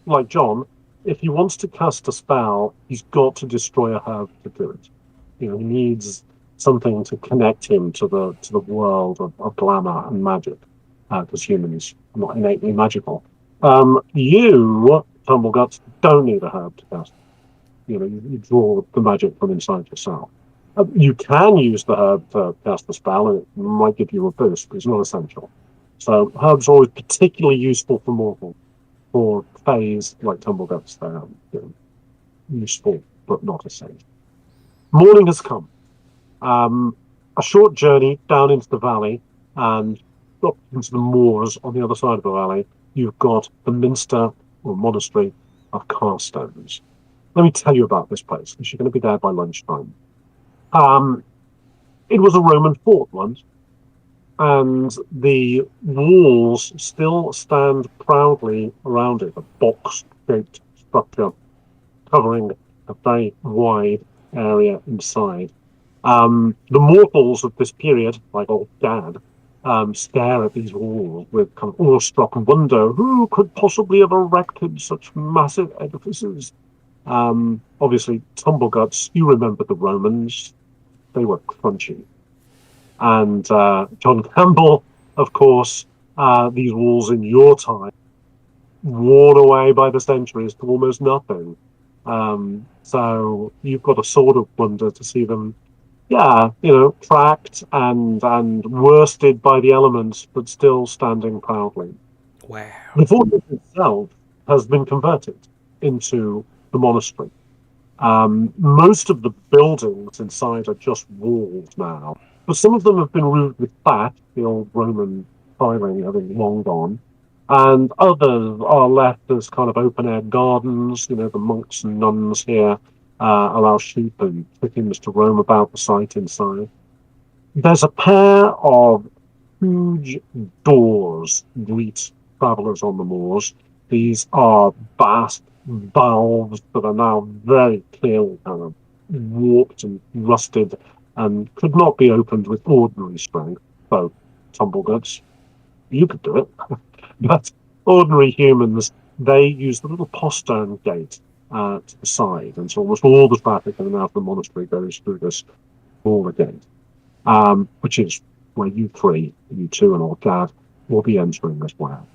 like John, if he wants to cast a spell, he's got to destroy a herb to do it. He needs something to connect him to the world of glamour and magic, because humans are not innately magical. You, Tumbleguts, don't need a herb to cast. You draw the magic from inside yourself. You can use the herb to cast the spell, and it might give you a boost, but it's not essential. So herbs are always particularly useful for mortals. For fays like Tumbleguts, they're useful but not essential. Morning has come. A short journey down into the valley and up into the moors on the other side of the valley. You've got the minster or monastery of Carstones. Let me tell you about this place, because you're going to be there by lunchtime. It was a Roman fort once, and the walls still stand proudly around it, a box-shaped structure covering a very wide area inside. The mortals of this period, like old Dad, stare at these walls with kind of awestruck wonder. Who could possibly have erected such massive edifices? Obviously, Tumbleguts, you remember the Romans. They were crunchy. And John Campbell, of course, these walls in your time, worn away by the centuries to almost nothing. So you've got a sort of wonder to see them, cracked and worsted by the elements, but still standing proudly. Wow. The fortress itself has been converted into the monastery. Most of the buildings inside are just walls now, but some of them have been roofed with thatch, the old Roman tiling having long gone, and others are left as kind of open-air gardens. The monks and nuns here allow sheep and chickens to roam about the site inside. There's a pair of huge doors greet travelers on the moors. These are vast valves that are now very clearly kind of warped and rusted and could not be opened with ordinary strength. So, Tumbleguts, you could do it. But ordinary humans they use the little postern gate to the side, and so almost all the traffic in and out of the monastery goes through this smaller gate, which is where you three, you two, and old Dad will be entering as well.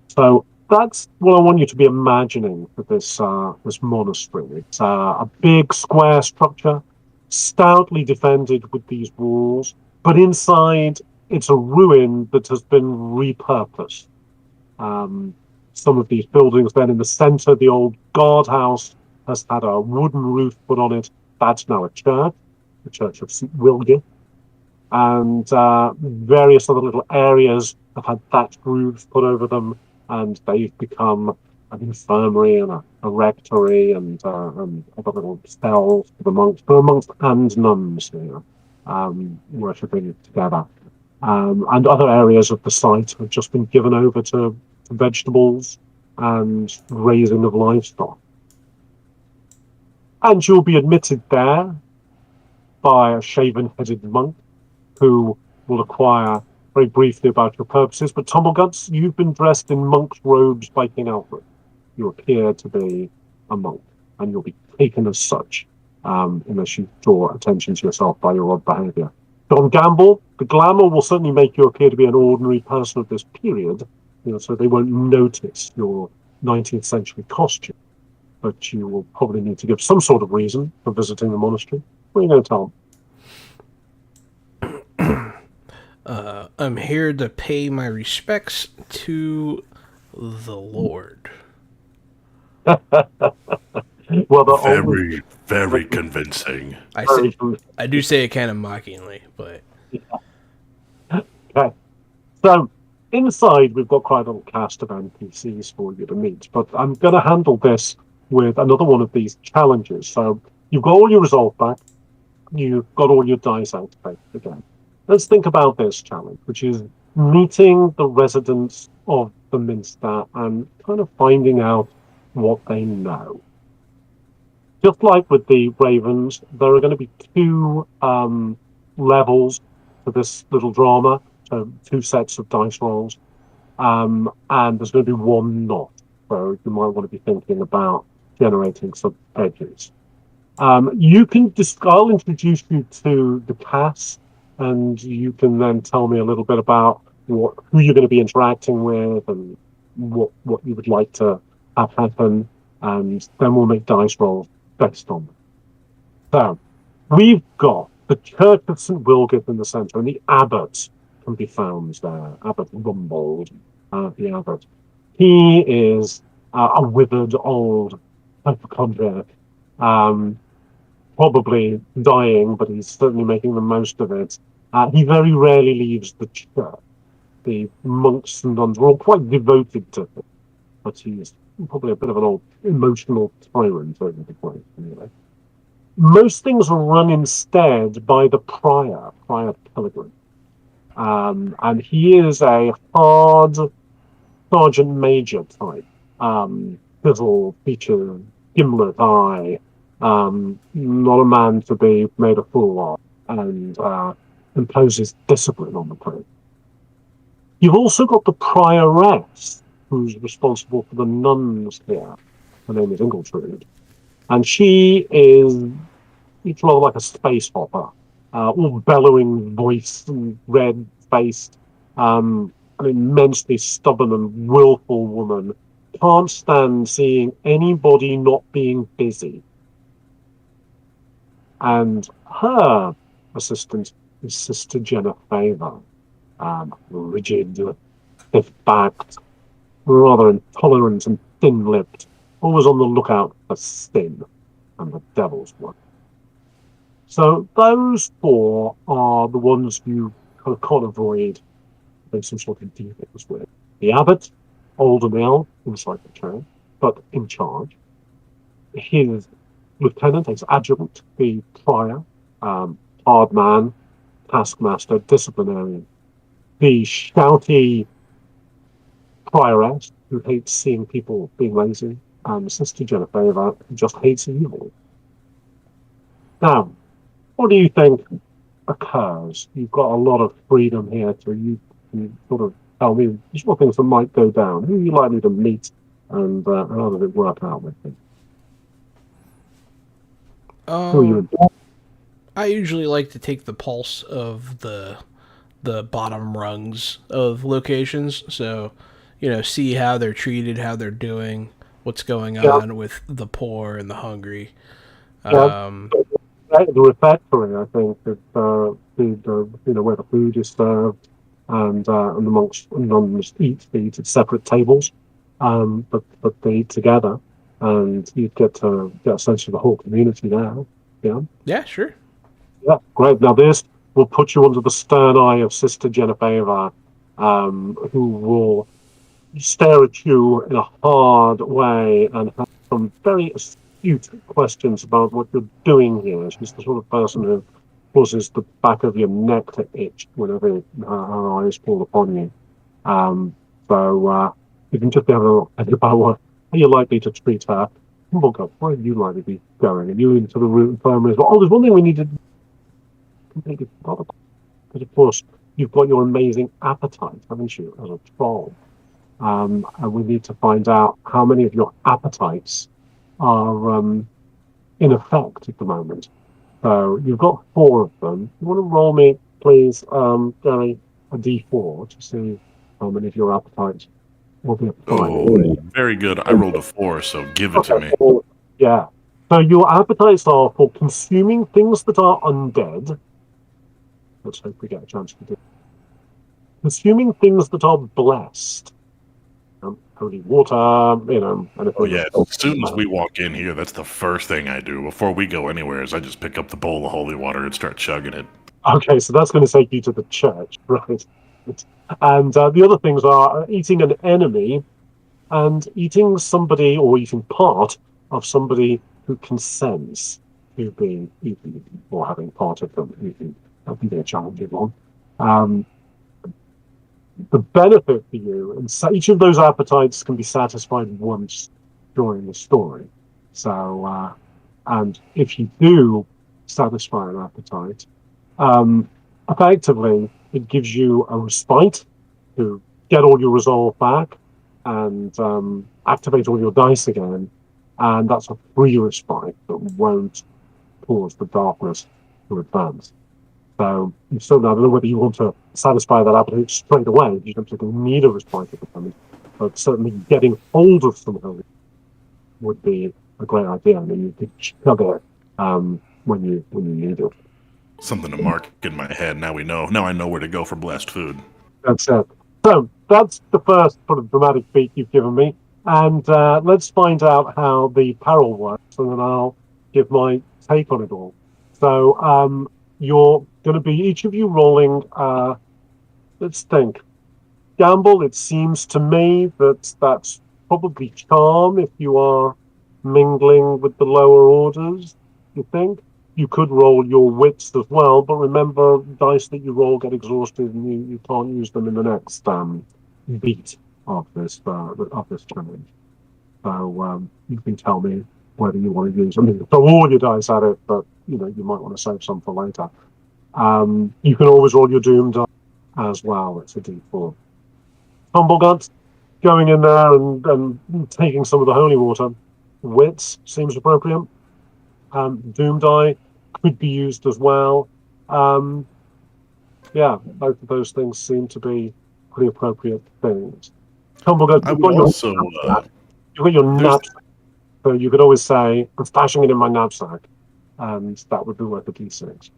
So that's what I want you to be imagining for this monastery. It's a big square structure, stoutly defended with these walls, but inside it's a ruin that has been repurposed. Um, some of these buildings, then in the center, the old guardhouse has had a wooden roof put on it. That's now a church, the Church of St. Wilgith, and various other little areas have had thatched roofs put over them, and they've become an infirmary and a rectory and other little cells for the monks, for monks and nuns here, worshipping together. And other areas of the site have just been given over to vegetables and raising of livestock. And you'll be admitted there by a shaven-headed monk who will inquire very briefly about your purposes. But Tumbleguts, you've been dressed in monk's robes by King Alfred. You appear to be a monk, and you'll be taken as such, unless you draw attention to yourself by your odd behaviour. John Gamble, the glamour will certainly make you appear to be an ordinary person of this period, so they won't notice your 19th century costume. But you will probably need to give some sort of reason for visiting the monastery. What are you going to tell them? I'm here to pay my respects to the Lord. Well, very, very convincing. I do say it kind of mockingly, but... Okay. So, inside, we've got quite a little cast of NPCs for you to meet, but I'm going to handle this with another one of these challenges. So, you've got all your resolve back, you've got all your dice activated again. Let's think about this challenge, which is meeting the residents of the Minster and kind of finding out what they know. Just like with the Ravens, there are going to be two levels for this little drama, so two sets of dice rolls, and there's going to be one knot, so you might want to be thinking about generating some edges. I'll introduce you to the cast, and you can then tell me a little bit about who you're going to be interacting with and what you would like to have happen, and then we'll make dice rolls based on them. So, we've got the Church of St. Wilgith in the centre, and the abbot can be found there, Abbot Rumbold, the abbot. He is a withered old hypochondriac, probably dying, but he's certainly making the most of it. He very rarely leaves the church. The monks and nuns are all quite devoted to him, but he's probably a bit of an old emotional tyrant over the place, anyway. Most things are run instead by the prior Pilgrim. And he is a hard sergeant major type. Chisel features, gimlet eye, not a man to be made a fool of, and imposes discipline on the place. You've also got the prioress, who's responsible for the nuns here. Her name is Ingletrude. And she's rather like a space hopper, all bellowing voice and red-faced, an immensely stubborn and willful woman. Can't stand seeing anybody not being busy. And her assistant is Sister Jenna Favor, rigid, stiff-backed, rather intolerant and thin-lipped, always on the lookout for sin and the devil's work. So those four are the ones you can't avoid having some sort of dealings with. The abbot, old and ill, inside the church, but in charge. His lieutenant, his adjutant, the prior, hard man, taskmaster, disciplinarian. The shouty prioress, who hates seeing people being lazy, and Sister Jennifer, who just hates evil. Now, what do you think occurs? You've got a lot of freedom here, so you can sort of tell me what things that might go down. Who are you likely to meet and how does it work out with them? Who are Um, you? I usually like to take the pulse of the bottom rungs of locations. So, see how they're treated, how they're doing, what's going Yeah, on with the poor and the hungry. yeah. Um, The refectory, I think, is where the food is served, and amongst anonymous eat at separate tables, but they eat together, and you get a sense of the whole community there. Yeah, yeah, sure. yeah, great. Now this will put you under the stern eye of Sister Genevieve, who will stare at you in a hard way and have some very astute questions about what you're doing here. She's the sort of person who causes the back of your neck to itch whenever her eyes fall upon you. So you can just have a little think about how you're likely to treat her. Oh God, where are you likely to be going? Are you into the root infirmary as well? Oh, there's one thing we need to completely forgot, because of course you've got your amazing appetite, haven't you, as a troll? And we need to find out how many of your appetites are in effect at the moment. So you've got 4 of them. You want to roll me, please, Gary, a d4 to see how many of your appetites will be applied. Oh, very good. I rolled a 4, so give it to Okay, me. so, yeah. So your appetites are for consuming things that are undead. Let's hope we get a chance to do. Consuming things that are blessed. Holy water, Oh anything yeah, that's as soon as we walk in here, that's the first thing I do before we go anywhere. Is I just pick up the bowl of holy water and start chugging it. okay, so that's going to take you to the church, right? And the other things are eating an enemy and eating somebody or eating part of somebody who consents to being eaten or having part of them eaten. That can be a challenging one. Um, the benefit for you, and so each of those appetites can be satisfied once during the story. So, and if you do satisfy an appetite, um, effectively, it gives you a respite to get all your resolve back and activate all your dice again. And that's a free respite that won't cause the darkness to advance. So you still, I don't know whether you want to satisfy that appetite straight away. You don't particularly need a respite at the moment, but certainly getting hold of some holy would be a great idea. I mean, you could chug it when you need it. Something to mark in my head. Now we know. Now I know where to go for blessed food. That's it. So that's the first sort of dramatic beat you've given me, and let's find out how the peril works, and then I'll give my take on it all. So you're going to be each of you rolling. Let's think. Gamble. It seems to me that that's probably charm if you are mingling with the lower orders. You think you could roll your wits as well, but remember, dice that you roll get exhausted, and you can't use them in the next beat of this challenge. So you can tell me whether you want to use. I mean, throw all your dice at it, but you might want to save some for later. You can always roll your doom die as well. It's a d4. Tumbleguts going in there and taking some of the holy water. Wits seems appropriate. Doom die could be used as well. Um, yeah, both of those things seem to be pretty appropriate things. Tumbleguts, I would also. you've got your There's knapsack, so you could always say, "I'm stashing it in my knapsack," and that would be worth a d6.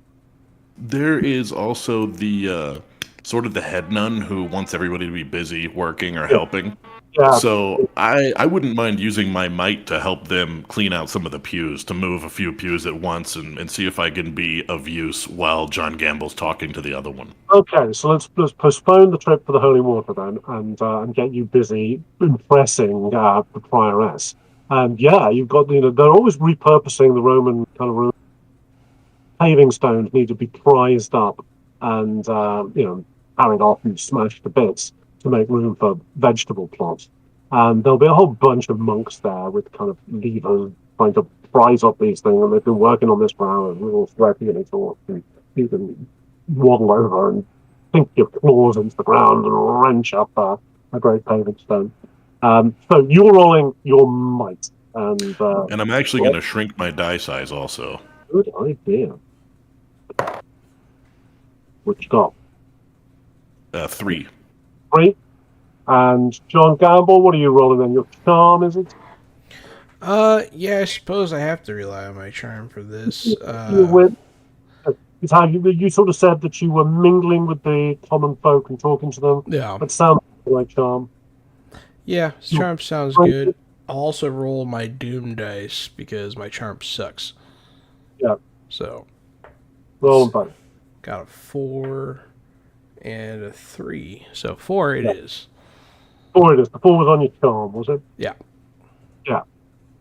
There is also the sort of the head nun who wants everybody to be busy working or Yeah, helping. yeah, So I wouldn't mind using my might to help them clean out some of the pews, to move a few pews at once and see if I can be of use while John Gamble's talking to the other one. okay, so let's postpone the trip for the holy water then, and get you busy impressing the prioress. And yeah, you've got they're always repurposing the Roman kind of paving stones need to be prized up and carried off and smashed to bits to make room for vegetable plots. And there'll be a whole bunch of monks there with kind of levers trying to prize up these things, and they've been working on this for hours. We're all sweaty and exhausted. You can waddle over and sink your claws into the ground and wrench up a great paving stone. So you're rolling your might, and And I'm actually going to shrink my die size also. good idea. What you got? 3. 3. And John Gamble, what are you rolling then? Your charm, is it? Yeah, I suppose I have to rely on my charm for this. You win. It's how you sort of said that you were mingling with the common folk and talking to them. Yeah. That sounds like charm. Yeah, charm sounds good. I'll also roll my doom dice because my charm sucks. Yeah. So. Roll them both. Got a 4 and a 3. So 4 it is. 4 it is. The 4 was on your charm, was it? Yeah. Yeah.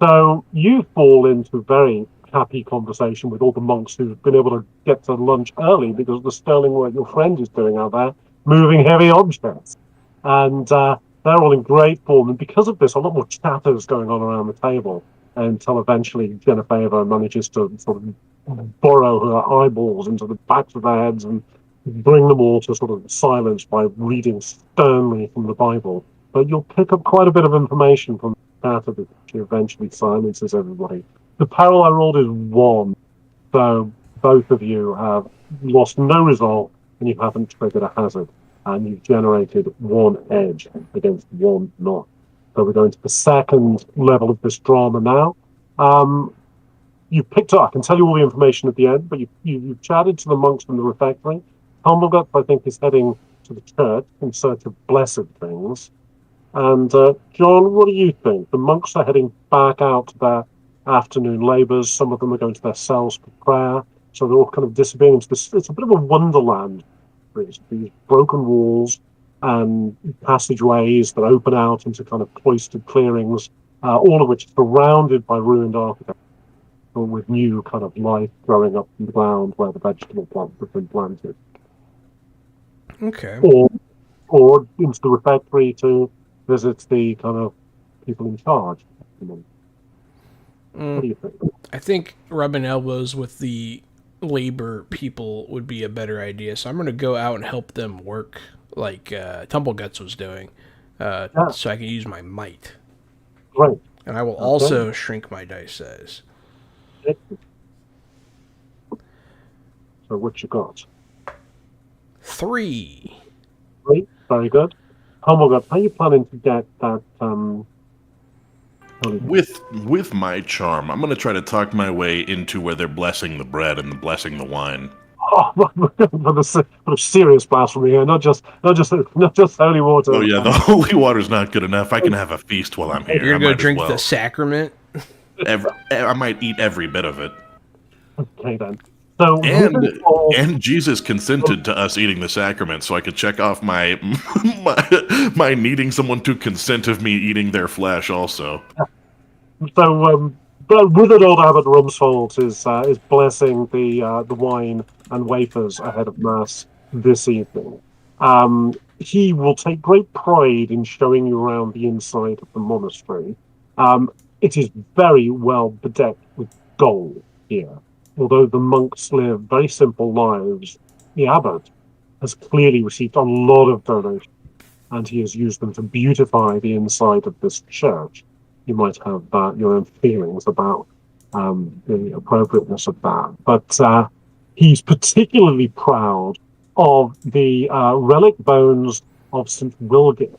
So you fall into very happy conversation with all the monks who've been able to get to lunch early because of the sterling work your friend is doing out there, moving heavy objects. And they're all in great form. And because of this, a lot more chatters going on around the table until eventually Genevieve manages to sort of burrow her eyeballs into the backs of their heads and bring them all to sort of silence by reading sternly from the Bible. But you'll pick up quite a bit of information from chatter that she eventually silences everybody. The peril I rolled is 1, so both of you have lost no resolve and you haven't triggered a hazard, and you've generated 1 edge against 1 not. So we're going to the second level of this drama now. You picked up, I can tell you all the information at the end, but you've chatted to the monks from the refectory. Humblegut, I think, is heading to the church in search of blessed things. And John, what do you think? The monks are heading back out to their afternoon labours. Some of them are going to their cells for prayer. So they're all kind of disappearing into this. It's a bit of a wonderland. These broken walls and passageways that open out into kind of cloistered clearings, all of which are surrounded by ruined architecture with new kind of life growing up from the ground where the vegetable plants have been planted. Okay. Or into the refectory to visit the kind of people in charge. What do you think? I think rubbing elbows with the labor people would be a better idea. So I'm going to go out and help them work like Tumbleguts was doing so I can use my might. Right. And I will also shrink my dice size. So what you got? 3. Right. Very good. Tumbleguts, how are you planning to get that With my charm, I'm going to try to talk my way into where they're blessing the bread and blessing the wine. Oh, what a serious blasphemy here! Not just holy water. Oh yeah, the holy water's not good enough. I can have a feast while I'm here. You're going to drink the sacrament? I might eat every bit of it. Okay then. So and Jesus consented to us eating the sacrament, so I could check off my my needing someone to consent of me eating their flesh also. So withered old Abbot Rumsfeld is blessing the wine and wafers ahead of Mass this evening. He will take great pride in showing you around the inside of the monastery. It is very well bedecked with gold here. Although the monks live very simple lives, the abbot has clearly received a lot of donations, and he has used them to beautify the inside of this church. You might have your own feelings about the appropriateness of that. But he's particularly proud of the relic bones of St. Wilgit.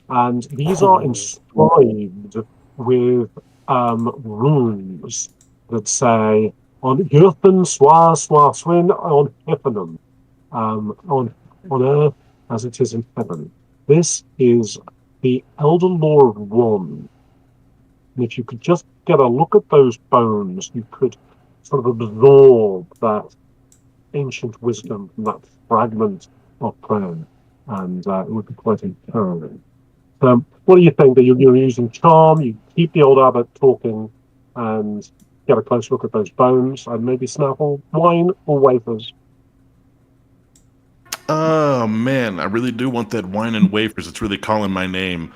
And these are inscribed with runes that say, on Earthen Swin on Hipponum, on earth as it is in heaven. This is the elder law of one. And if you could just get a look at those bones, you could sort of absorb that ancient wisdom from that fragment of prayer, and it would be quite empowering. What do you think? That you're using charm, you keep the old abbot talking, and get a close look at those bones, and maybe snaffle wine or wafers. Oh man, I really do want that wine and wafers. It's really calling my name.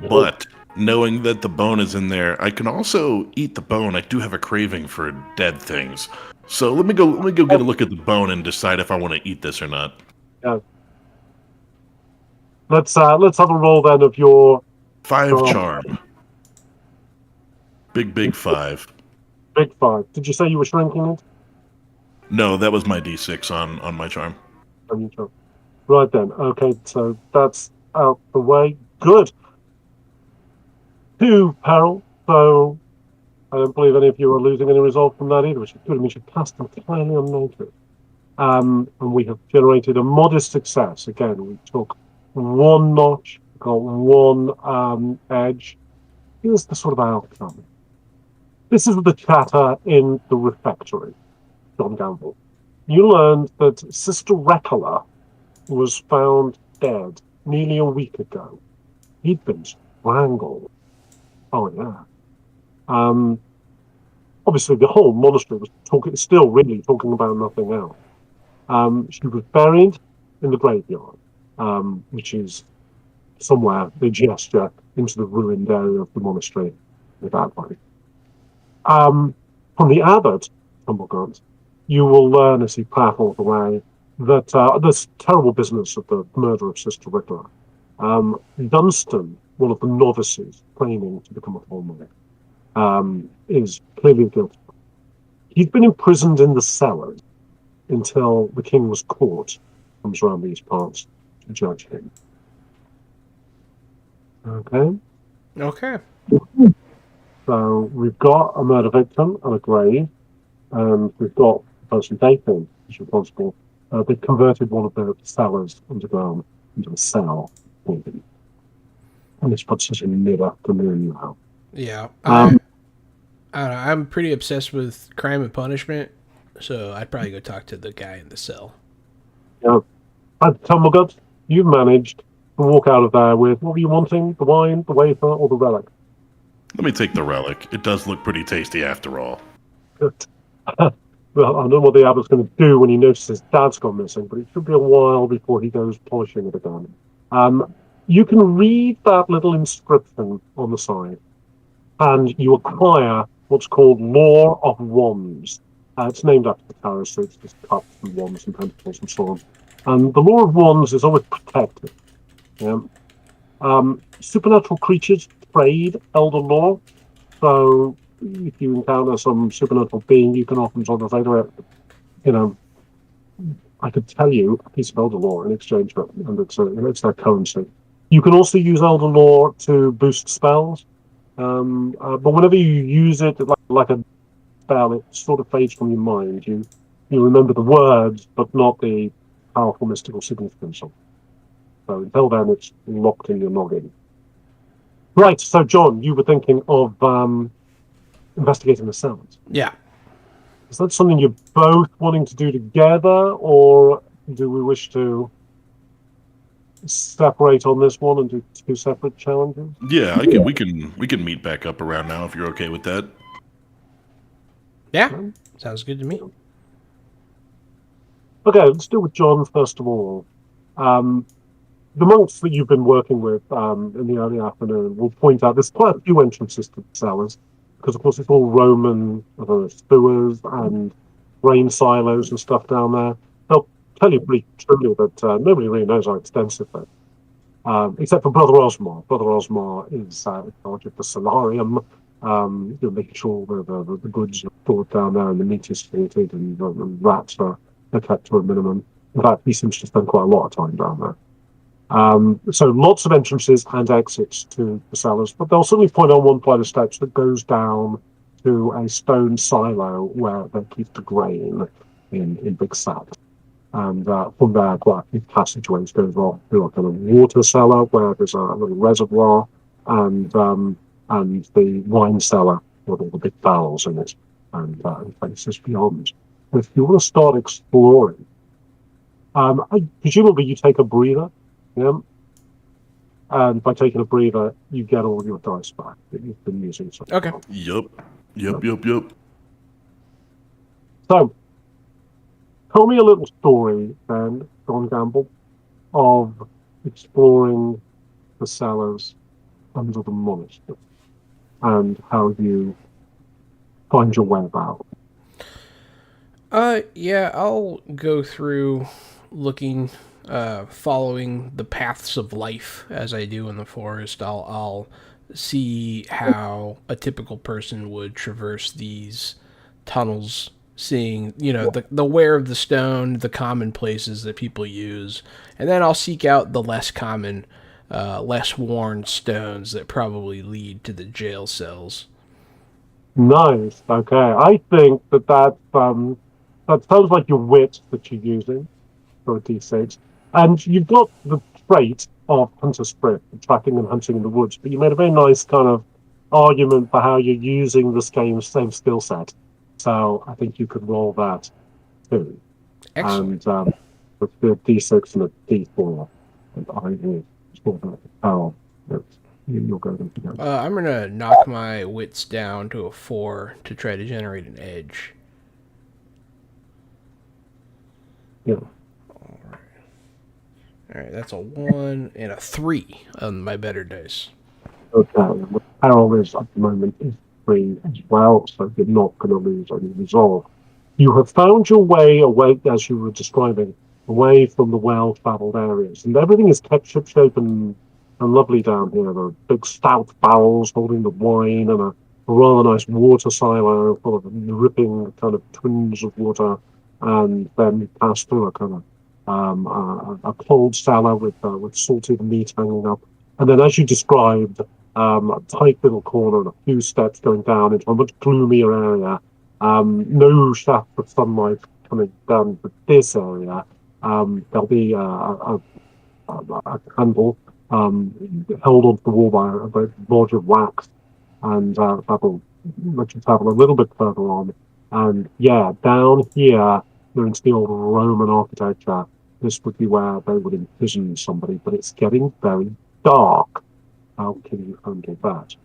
But knowing that the bone is in there, I can also eat the bone. I do have a craving for dead things. So let me go get a look at the bone and decide if I want to eat this or not. Yeah. Let's have a roll then of your 5 charm. Big 5. Big 5. Did you say you were shrinking it? No, that was my D6 on my charm. Right then. Okay, so that's out the way. Good. 2 peril. So I don't believe any of you are losing any resolve from that either, which is good. It means you passed entirely unnoticed. And we have generated a modest success. Again, we took 1 notch, got 1 edge. Here's the sort of outcome. This is the chatter in the refectory, John Gamble. You learned that Sister Recola was found dead nearly a week ago. He'd been strangled. Oh, yeah. Obviously, the whole monastery was still really talking about nothing else. She was buried in the graveyard, which is somewhere they gesture into the ruined area of the monastery with that way. From the abbot, Tumblegaunt, you will learn as he prattles away that this terrible business of the murder of Sister Rickler, Dunstan, one of the novices training to become a former, is clearly guilty. He's been imprisoned in the cellars until the king was caught, comes around these parts to judge him. Okay. Okay. So we've got a murder victim and a grave, and we've got the person Dathan is responsible. They've converted one of the cellars underground into a cell for him. And this puts us in mid-afternoon now. Yeah. I don't know, I'm pretty obsessed with Crime and Punishment, so I'd probably go talk to the guy in the cell. Yeah. Tumblegut, you've managed to walk out of there with, what were you wanting? The wine, the wafer, or the relic? Let me take the relic. It does look pretty tasty after all. Good. Well, I don't know what the abbot's going to do when he notices his dad's gone missing, but it should be a while before he goes polishing it again. You can read that little inscription on the side, and you acquire what's called Law of Wands. It's named after the tarot, so it's just cups and wands and pentacles and so on. And the Law of Wands is always protected. Yeah. Supernatural creatures trade Elder Law, so if you encounter some supernatural being, you can often sort of say to it, I could tell you a piece of Elder Law in exchange for it, and it's their currency. You can also use Elder Law to boost spells, but whenever you use it like a spell, it sort of fades from your mind. You remember the words, but not the powerful mystical significance of it. So until then, it's locked in your noggin. Right, so John, you were thinking of investigating the cells. Yeah. Is that something you're both wanting to do together, or do we wish to separate on this one and do 2 separate challenges? Yeah, we can meet back up around now if you're okay with that. Yeah. Sounds good to me. Okay, let's do with John first of all. The monks that you've been working with in the early afternoon will point out there's quite a few entrances to the cellars, because of course it's all Roman sewers and grain silos and stuff down there. They'll tell you pretty truly that nobody really knows how extensive they are, except for Brother Osmar. Brother Osmar is in charge of the solarium, making sure the goods are stored down there and the meat is treated and rats are kept to a minimum. In fact, he seems to spend quite a lot of time down there. So lots of entrances and exits to the cellars, but they'll certainly point out one flight of steps that goes down to a stone silo where they keep the grain in big sacks. And from there, quite a few passageways goes off to a kind of water cellar where there's a little reservoir, and the wine cellar with all the big barrels in it, and places beyond. If you want to start exploring, presumably you take a breather. Yeah. And by taking a breather, you get all your dice back that you've been using. Okay. Yep. So, tell me a little story then, John Gamble, of exploring the cellars under the monastery and how you find your way about. Yeah, I'll go through looking, following the paths of life as I do in the forest. I'll see how a typical person would traverse these tunnels, seeing, the wear of the stone, the common places that people use, and then I'll seek out the less common, less worn stones that probably lead to the jail cells. Nice. Okay. I think that sounds like your wit that you're using for a D6. And you've got the trait of hunter spirit, tracking and hunting in the woods, but you made a very nice kind of argument for how you're using this game's same skill set. So I think you could roll that too. Excellent. And with the D6 and a D4, and I will sort of power. You'll go them together. I'm gonna knock my wits down to a 4 to try to generate an edge. Yeah. All right, that's a 1 and a 3 on my better dice. Okay. What Harold is at the moment is 3 as well, so you're not going to lose any resolve. You have found your way away, as you were describing, away from the well-travelled areas, and everything is kept ship-shape and lovely down here. There are big stout barrels holding the wine and a rather nice water silo full of dripping kind of twins of water, and then you pass through a kind of a cold cellar with salted meat hanging up. And then, as you described, a tight little corner and a few steps going down into a much gloomier area. No shaft of sunlight coming down to this area. There'll be a candle held onto the wall by a bodge of wax, and that'll let you travel a little bit further on. And yeah, down here, you're into the old Roman architecture. This would be where they would imprison somebody, but it's getting very dark. How can you handle that?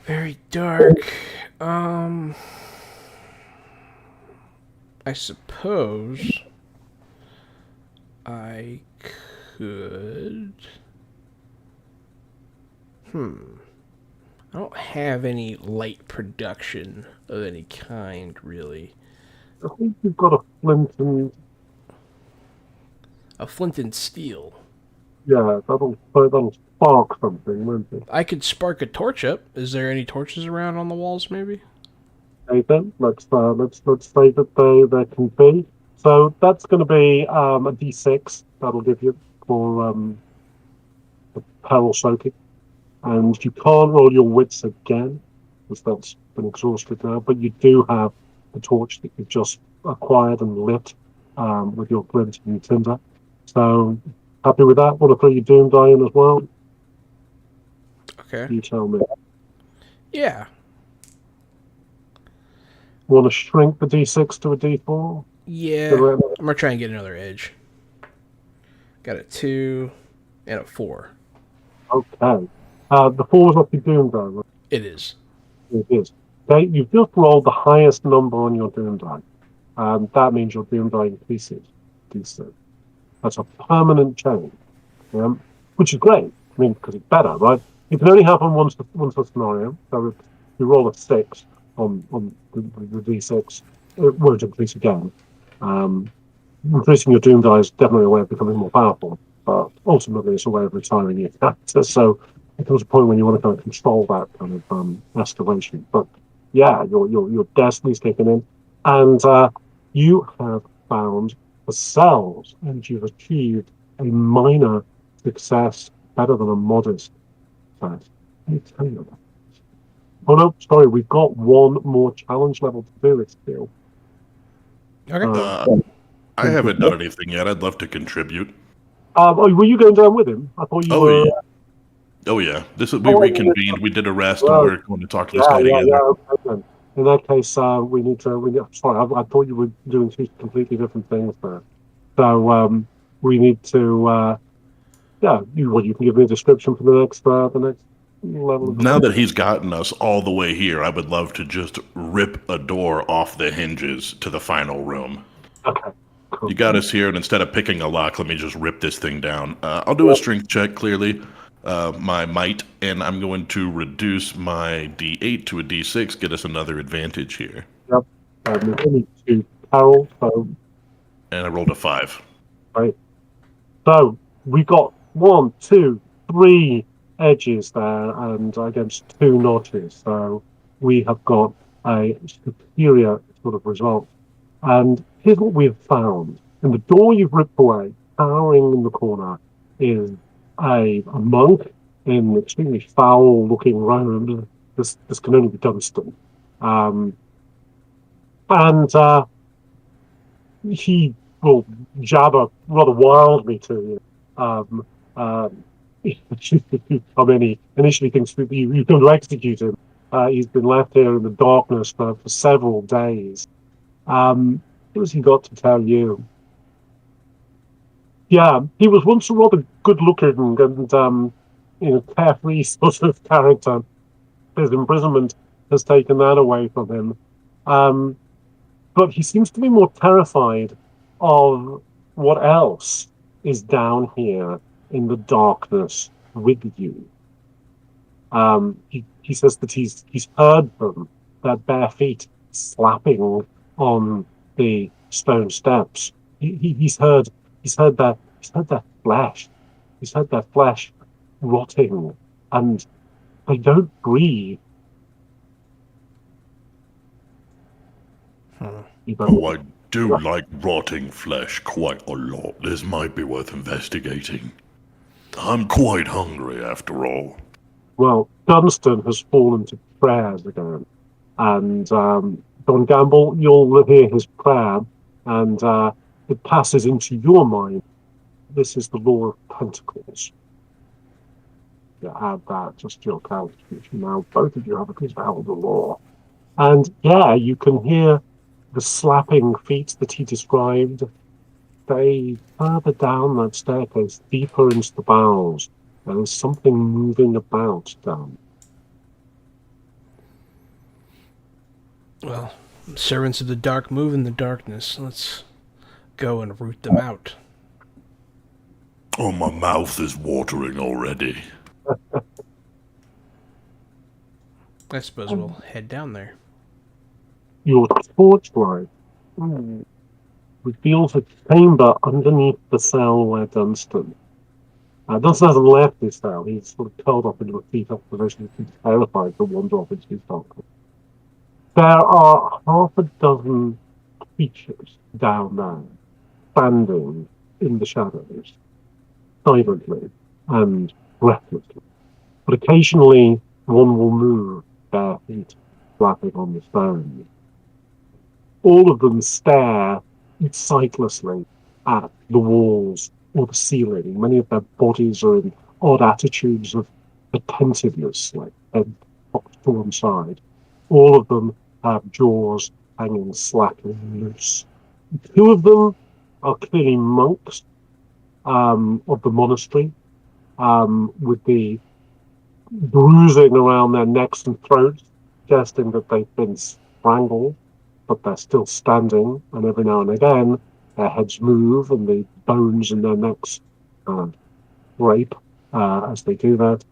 Very dark. I suppose I could. I don't have any light production of any kind, really. I think you've got a flint and A flint and steel. yeah, that'll spark something, won't it? I could spark a torch up. Is there any torches around on the walls, maybe? Okay, then let's say that there can be. So that's going to be a D6. That'll give you for the peril soaking, and you can't roll your wits again because that's been exhausted now. But you do have the torch that you've just acquired and lit with your flint and tinder. So happy with that? Want to throw your doom die in as well? Okay. You tell me. Yeah. Want to shrink the D6 to a D4? Yeah. Go ahead. I'm gonna try and get another edge. Got a 2 and a 4. Okay. The 4 is off your doom die, right? It is. It is. Okay, you've just rolled the highest number on your doom die. That means your doom die increases. D6. That's a permanent change, which is great. I mean, because it's better, right? It can only happen once a scenario. So if you roll a 6 on the D6, it won't increase again. Increasing your doom die is definitely a way of becoming more powerful, but ultimately it's a way of retiring your character. So it comes a point when you want to kind of control that kind of escalation. But yeah, your destiny's kicking in, and you have found the cells, and you've achieved a minor success, better than a modest success. Let me tell you that. Oh no, sorry, we've got one more challenge level to do. It's still. Okay. I haven't done anything yet. I'd love to contribute. Were you going down with him? I thought you were. Yeah. Oh yeah. We reconvened. We did a rest, and we're going to talk to this guy together. Yeah. Okay, then. In that case, we need to. Sorry, I thought you were doing two completely different things there. So we need to. You can give me a description for the next level. Now that he's gotten us all the way here, I would love to just rip a door off the hinges to the final room. Okay. Cool. You got us here, and instead of picking a lock, let me just rip this thing down. I'll do a strength check, clearly. My might, and I'm going to reduce my D8 to a D6, get us another advantage here. Yep. We need to Carol, so. And I rolled a 5. Right. So we got 1, 2, 3 edges there, and against 2 notches. So we have got a superior sort of result. And here's what we have found. In the door you've ripped away, towering in the corner, is a monk in extremely foul-looking robes. This can only be Dunstan. Um, and he will jabber rather wildly to you. Um, I mean, he initially thinks that you've come to execute him. He's been left here in the darkness for several days. What has he got to tell you? Yeah, he was once a rather good-looking and carefree sort of character. His imprisonment has taken that away from him. Um, but he seems to be more terrified of what else is down here in the darkness with you. He says that he's heard them, their bare feet slapping on the stone steps. He's heard their flesh. He's heard their flesh rotting, and they don't breathe. Oh, I do like rotting flesh quite a lot. This might be worth investigating. I'm quite hungry after all. Well, Dunstan has fallen to prayers again, and Don Gamble, you'll hear his prayer, and it passes into your mind. This is the law of pentacles. You add that just to your constitution. Now, both of you have a piece of the law. And yeah, you can hear the slapping feet that he described. They further down that staircase, deeper into the bowels. There is something moving about down. Well, servants of the dark move in the darkness. Let's go and root them out. Oh, my mouth is watering already. I suppose we'll head down there. Your torchlight reveals a chamber underneath the cell where Dunstan. Dunstan hasn't left his cell. He's sort of curled up into a fetal position. He's terrified to wander off into his darkness. There are half a dozen creatures down there, standing in the shadows, silently and breathlessly. But occasionally one will move, bare feet flapping on the stones. All of them stare sightlessly at the walls or the ceiling. Many of their bodies are in odd attitudes of attentiveness, like head cocked to one side. All of them have jaws hanging slackly loose. 2 of them are clearly monks of the monastery, with the bruising around their necks and throats, suggesting that they've been strangled, but they're still standing, and every now and again their heads move and the bones in their necks break as they do that.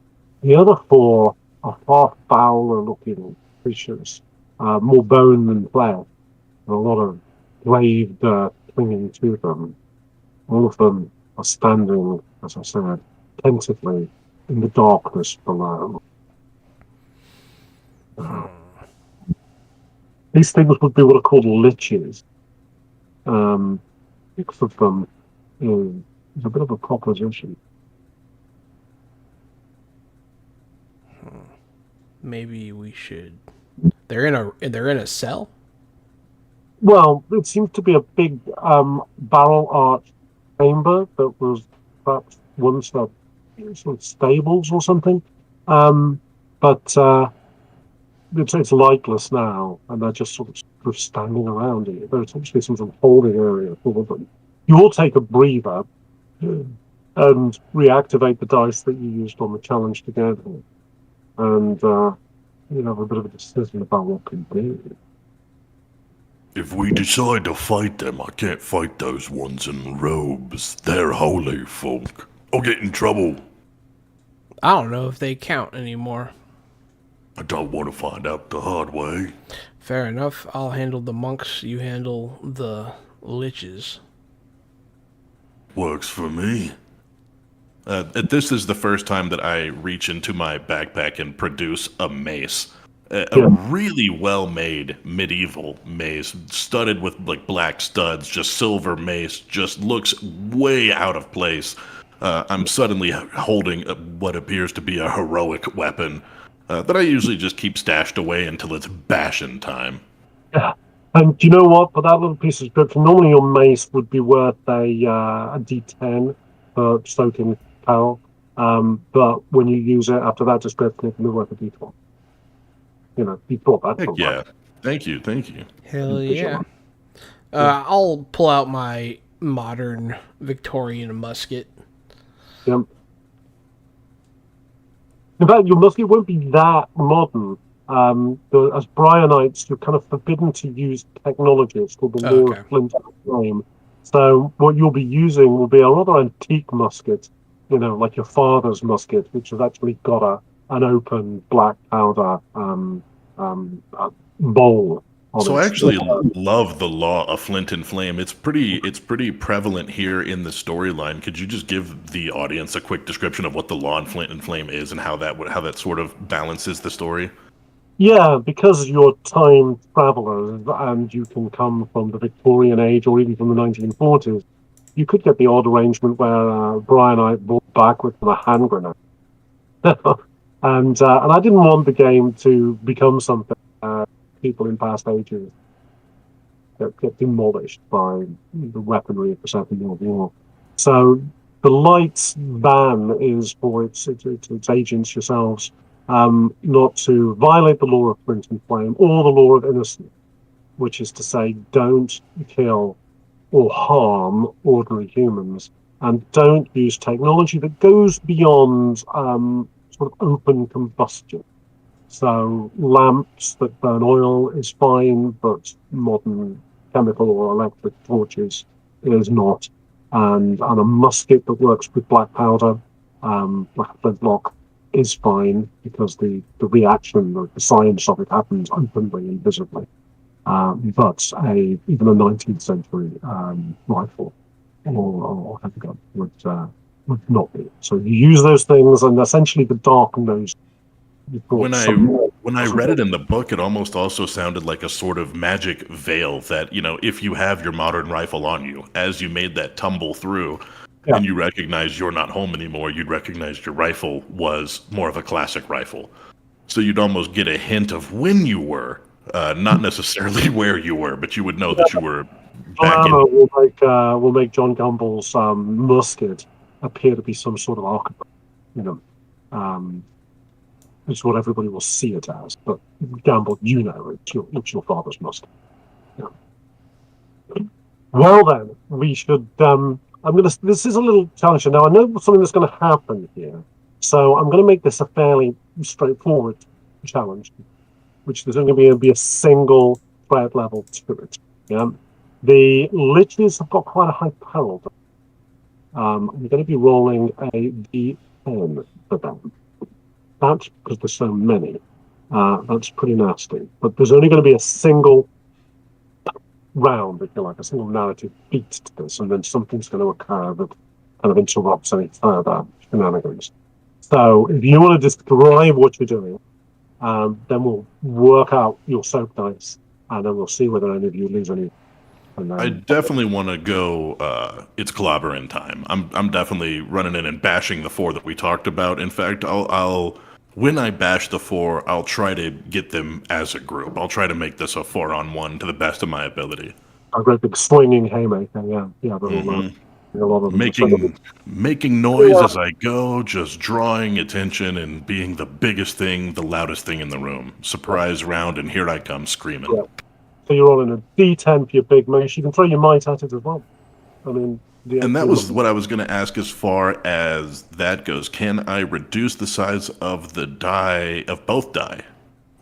The other 4 are far fouler looking creatures, more bone than flesh, and a lot of grave dirt clinging to them. All of them are standing, as I said, attentively in the darkness below. These things would be what are called liches. 6 of them is a bit of a proposition. Maybe we should. They're in a cell. Well, it seems to be a big barrel arch chamber that was perhaps once a sort of stables or something. But it's lightless now, and they're just sort of standing around it. There's obviously some sort of holding area for them. You all take a breather and reactivate the dice that you used on the challenge together, and you have a bit of a decision about what can do. If we decide to fight them, I can't fight those ones in robes. They're holy folk. I'll get in trouble. I don't know if they count anymore. I don't want to find out the hard way. Fair enough. I'll handle the monks. You handle the liches. Works for me. This is the first time that I reach into my backpack and produce a mace. A Yeah. really well-made medieval mace, studded with like black studs, just silver mace, just looks way out of place. I'm suddenly holding what appears to be a heroic weapon that I usually just keep stashed away until it's bashing time. Yeah. And do you know what? For that little piece of scripture, normally your mace would be worth a D10 for soaking peril. But when you use it after that description, it can be worth a D12. You thought that Heck from yeah. Thank you, thank you. Hell yeah. I'll pull out my modern Victorian musket. Yeah. In fact, your musket won't be that modern. As Bryanites, you're kind of forbidden to use technology. It's called the Law Okay. of Flint and Flame. So what you'll be using will be a rather antique musket, like your father's musket, which has actually got an open black powder bowl on So I it. actually love the law of Flint and Flame. It's pretty prevalent here in the storyline. Could you just give the audience a quick description of what the law of Flint and Flame is and how that sort of balances the story? Yeah, because you're time travelers and you can come from the Victorian age or even from the 1940s, you could get the odd arrangement where Brian and I brought back with a hand grenade. And I didn't want the game to become something people in past ages get demolished by the weaponry of the Second World War. So the light ban is for its agents yourselves not to violate the law of Flint and Flame or the law of innocence, which is to say, don't kill or harm ordinary humans, and don't use technology that goes beyond sort of open combustion. So lamps that burn oil is fine, but modern chemical or electric torches is not. And a musket that works with black powder, like a flintlock, is fine because the reaction, the science of it happens openly and visibly. But even a 19th century rifle or handgun would not be. So you use those things, and essentially the dark knows. When I read it in the book, it almost also sounded like a sort of magic veil that, if you have your modern rifle on you, as you made that tumble through, Yeah. and you recognize you're not home anymore, you'd recognize your rifle was more of a classic rifle. So you'd almost get a hint of when you were, not necessarily where you were, but you would know that you were back in. Will make John Gamble's musket appear to be some sort of archetype. It's what everybody will see it as. But Gamble, it's your father's musket. Yeah. Well then, we should. This is a little challenging. Now I know something that's going to happen here, so I'm going to make this a fairly straightforward challenge, which there's only going to be a single threat level to it. Yeah. The liches have got quite a high peril. I'm going to be rolling a D10 for them. That's because there's so many. That's pretty nasty. But there's only going to be a single round, if you like, a single narrative beat to this, and then something's going to occur that kind of interrupts any further shenanigans. So if you want to describe what you're doing, then we'll work out your soap dice, and then we'll see whether any of you lose any. I definitely want to go. It's clobbering time. I'm definitely running in and bashing the 4 that we talked about. In fact, I'll when I bash the 4, I'll try to get them as a group. I'll try to make this a 4-on-1 to the best of my ability. A great big swinging haymaker, yeah. A lot of them. Making noise as I go, just drawing attention and being the biggest thing, the loudest thing in the room. Surprise round, and here I come screaming. Yeah. So you're rolling a D10 for your big mace. You can throw your might at it as well. I mean, and that was what I was going to ask as far as that goes. Can I reduce the size of the die, of both die?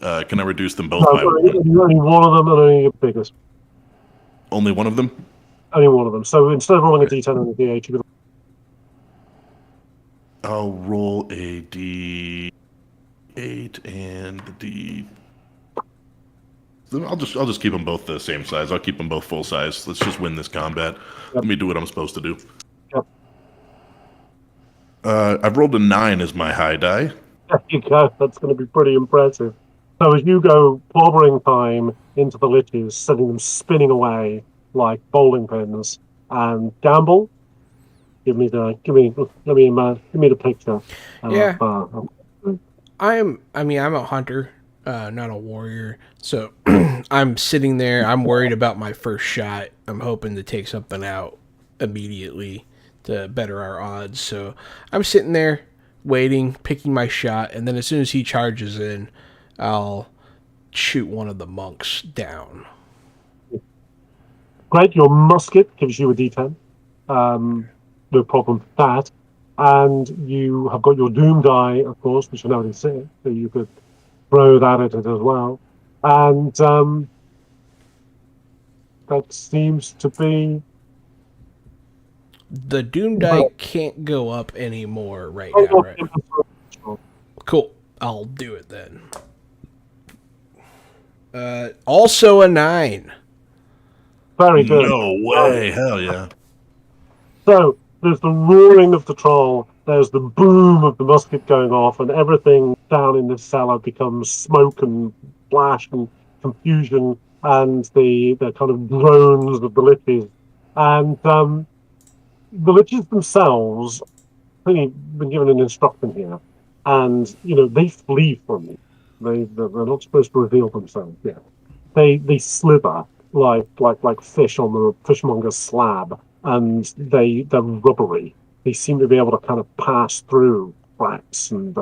Can I reduce them both by one? Only one of them and only your biggest. Only one of them? Only one of them. So instead of rolling a D10 and a D8, you can... I'll roll a D8 and the D... I'll just keep them both the same size. I'll keep them both full size. Let's just win this combat. Yep. Let me do what I'm supposed to do. Yep. I've rolled a 9 as my high die. There you go. That's going to be pretty impressive. So as you go clobbering time into the liches, sending them spinning away like bowling pins, and Gamble, give me the picture. Yeah, Of, I'm a hunter, not a warrior. So I'm sitting there. I'm worried about my first shot. I'm hoping to take something out immediately to better our odds. So I'm sitting there waiting, picking my shot, and then as soon as he charges in, I'll shoot one of the monks down. great, your musket gives you a D10. No problem with that. And you have got your Doom die, of course, which I know is it, so you could throw that at it as well. And that seems to be. The Doom die can't go up anymore right Oh, now, right? no, Cool. I'll do it then. Also a 9. very good. No way. Hell yeah. So there's the roaring of the troll, there's the boom of the musket going off, and everything down in this cellar becomes smoke and flash and confusion, and the kind of groans of the liches. And the liches themselves, I think you've been given an instruction here, and they flee from you. They're not supposed to reveal themselves yet. They slither like fish on the fishmonger's slab, and they're rubbery. They seem to be able to kind of pass through cracks and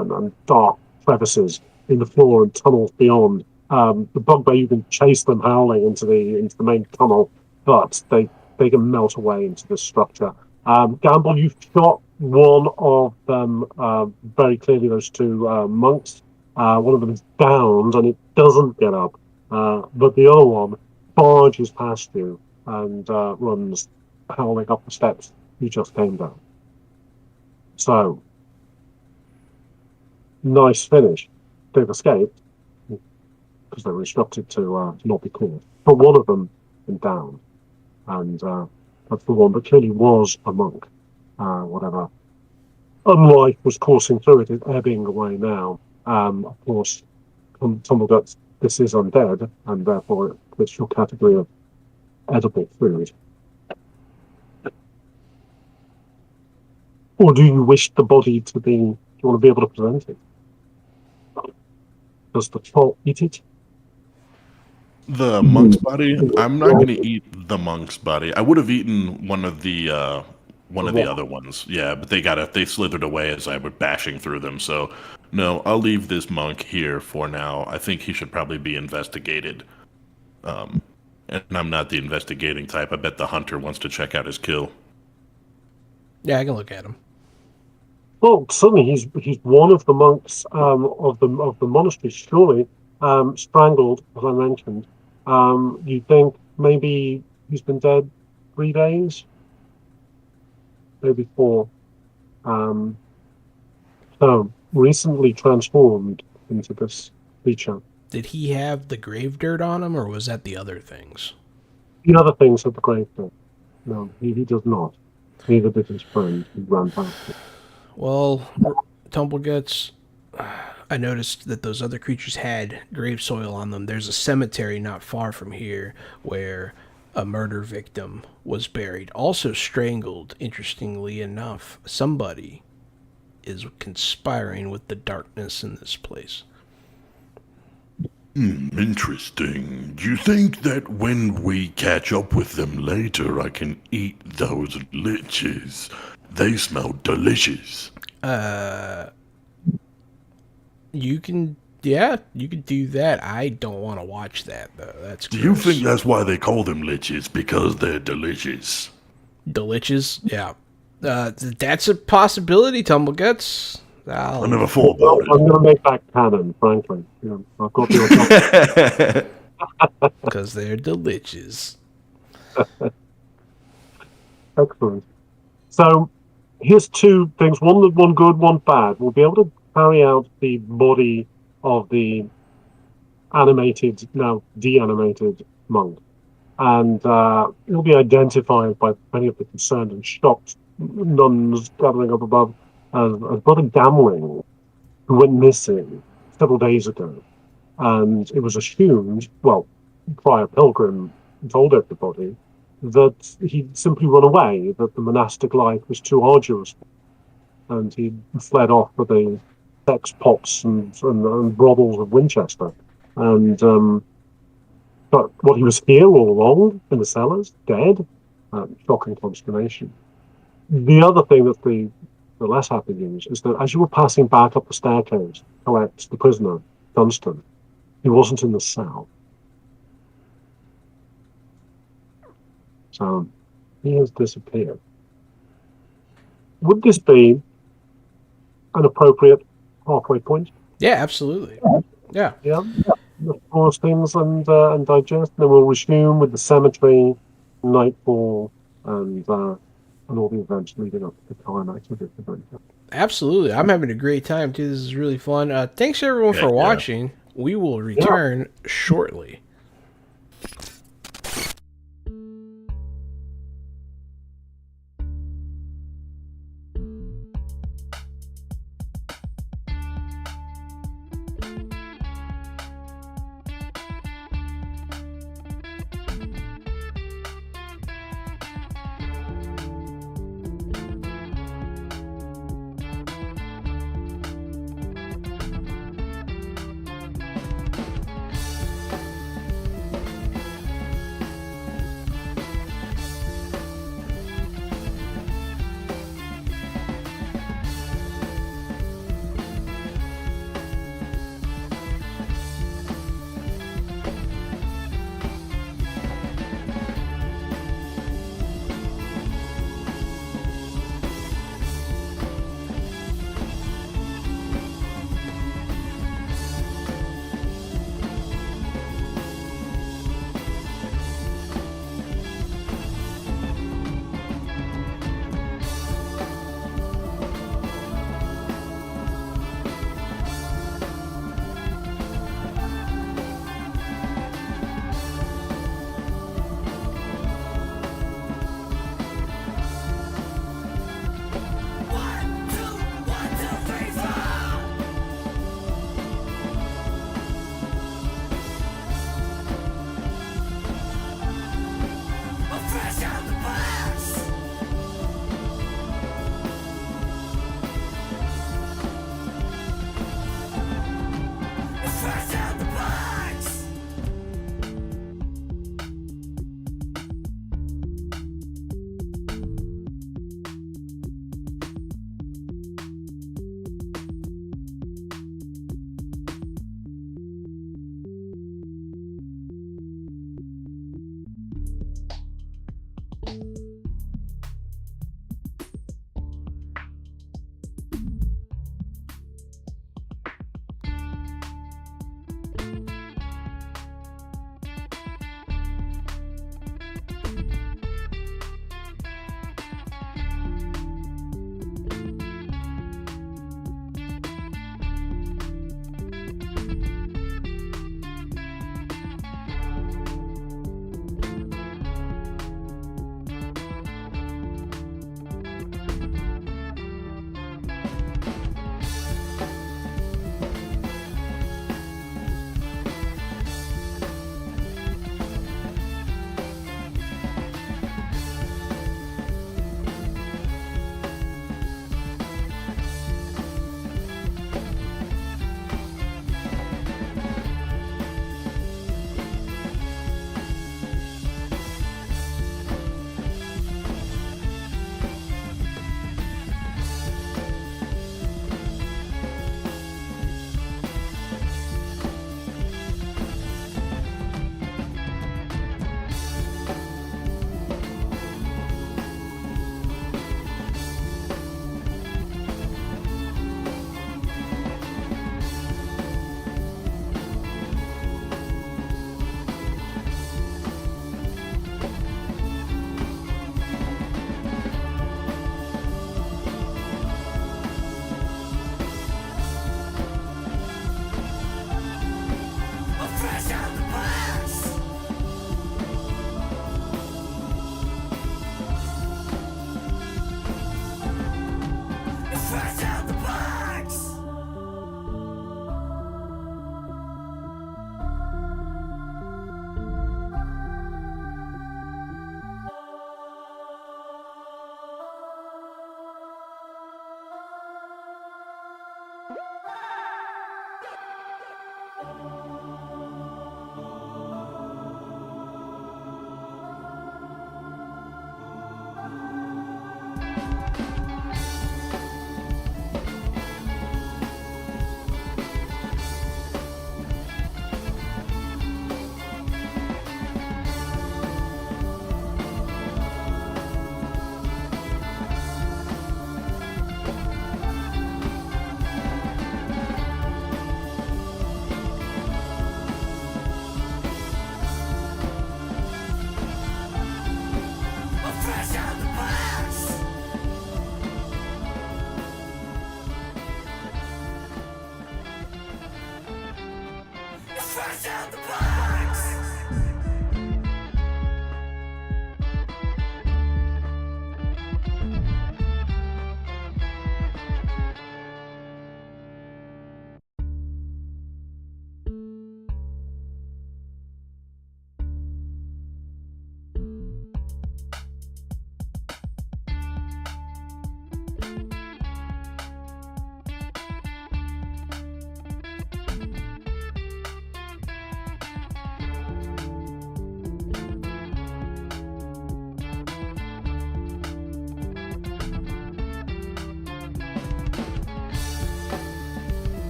dark crevices in the floor and tunnels beyond. The bugbear, you can chase them howling into the main tunnel, but they can melt away into the structure. Gamble, you've shot one of them very clearly. Those two monks. One of them is downed and it doesn't get up, but the other one barges past you and runs howling up the steps you just came down. So, nice finish. They've escaped because they were instructed to not be caught. But one of them been downed, and that's the one that clearly was a monk. Whatever unlife was coursing through it is ebbing away now. Of course, Tumbleguts, this is undead, and therefore it fits your category of edible food. Or do you wish the body to be? Do you want to be able to present it? Does the troll eat it? The monk's body? I'm not going to eat the monk's body. I would have eaten one of the other ones. Yeah, but they slithered away as I was bashing through them. So, no, I'll leave this monk here for now. I think he should probably be investigated. And I'm not the investigating type. I bet the hunter wants to check out his kill. Yeah, I can look at him. Well, certainly he's one of the monks of the monastery. Surely strangled, as I mentioned. You think maybe he's been dead 3 days, maybe 4. So recently transformed into this creature. Did he have the grave dirt on him, or was that the other things? The other things at the grave pit. No, he does not. Neither did his friend who ran past him. Well, Tumbleguts, I noticed that those other creatures had grave soil on them. There's a cemetery not far from here where a murder victim was buried, also strangled, interestingly enough. Somebody is conspiring with the darkness in this place. Interesting. Do you think that when we catch up with them later, I can eat those liches? They smell delicious. You can do that. I don't want to watch that, though. That's Do you gross. think that's why they call them liches? Because they're delicious. Delicious? Yeah. That's a possibility, Tumbleguts. I never thought about I'm going to make that canon, frankly. I've got the because they're delicious. excellent. So here's 2 things: one good, one bad. We'll be able to carry out the body of the animated, now de-animated monk, and it'll be identified by many of the concerned and shocked nuns gathering up above. a brother gambling who went missing several days ago, and it was assumed, well, Prior Pilgrim told everybody that he'd simply run away, that the monastic life was too arduous, and he'd fled off with the sex pots and brothels of Winchester. And but what he was here all along in the cellars, dead. Shocking consternation. The other thing that the less happy news is that as you were passing back up the staircase to collect the prisoner, Dunstan, he wasn't in the cell. So he has disappeared. Would this be an appropriate halfway point? Yeah, absolutely. Yeah. Yeah. Pause things and digest. Then we'll resume with the cemetery, nightfall, and all the events leading up to the climax of this adventure. Absolutely. I'm having a great time too. This is really fun. Thanks everyone for Yeah. watching. We will return shortly.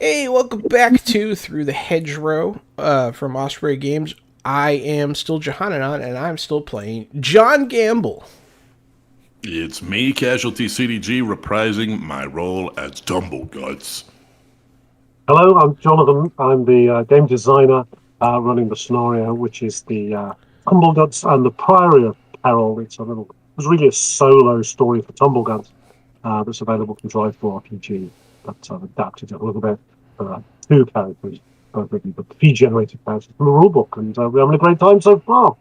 Hey, welcome back to Through the Hedgerow from Osprey Games. I am still Johannanon, and I'm still playing John Gamble. It's me, Casualty CDG, reprising my role as Tumbleguts. Hello, I'm Jonathan. I'm the game designer running the scenario, which is the Tumbleguts and the Priory of Peril. It's really a solo story for Tumbleguts that's available to Drive for RPG, but I've adapted it a little bit for two characters, both written but pre-generated characters from the rulebook, and we're having a great time so far.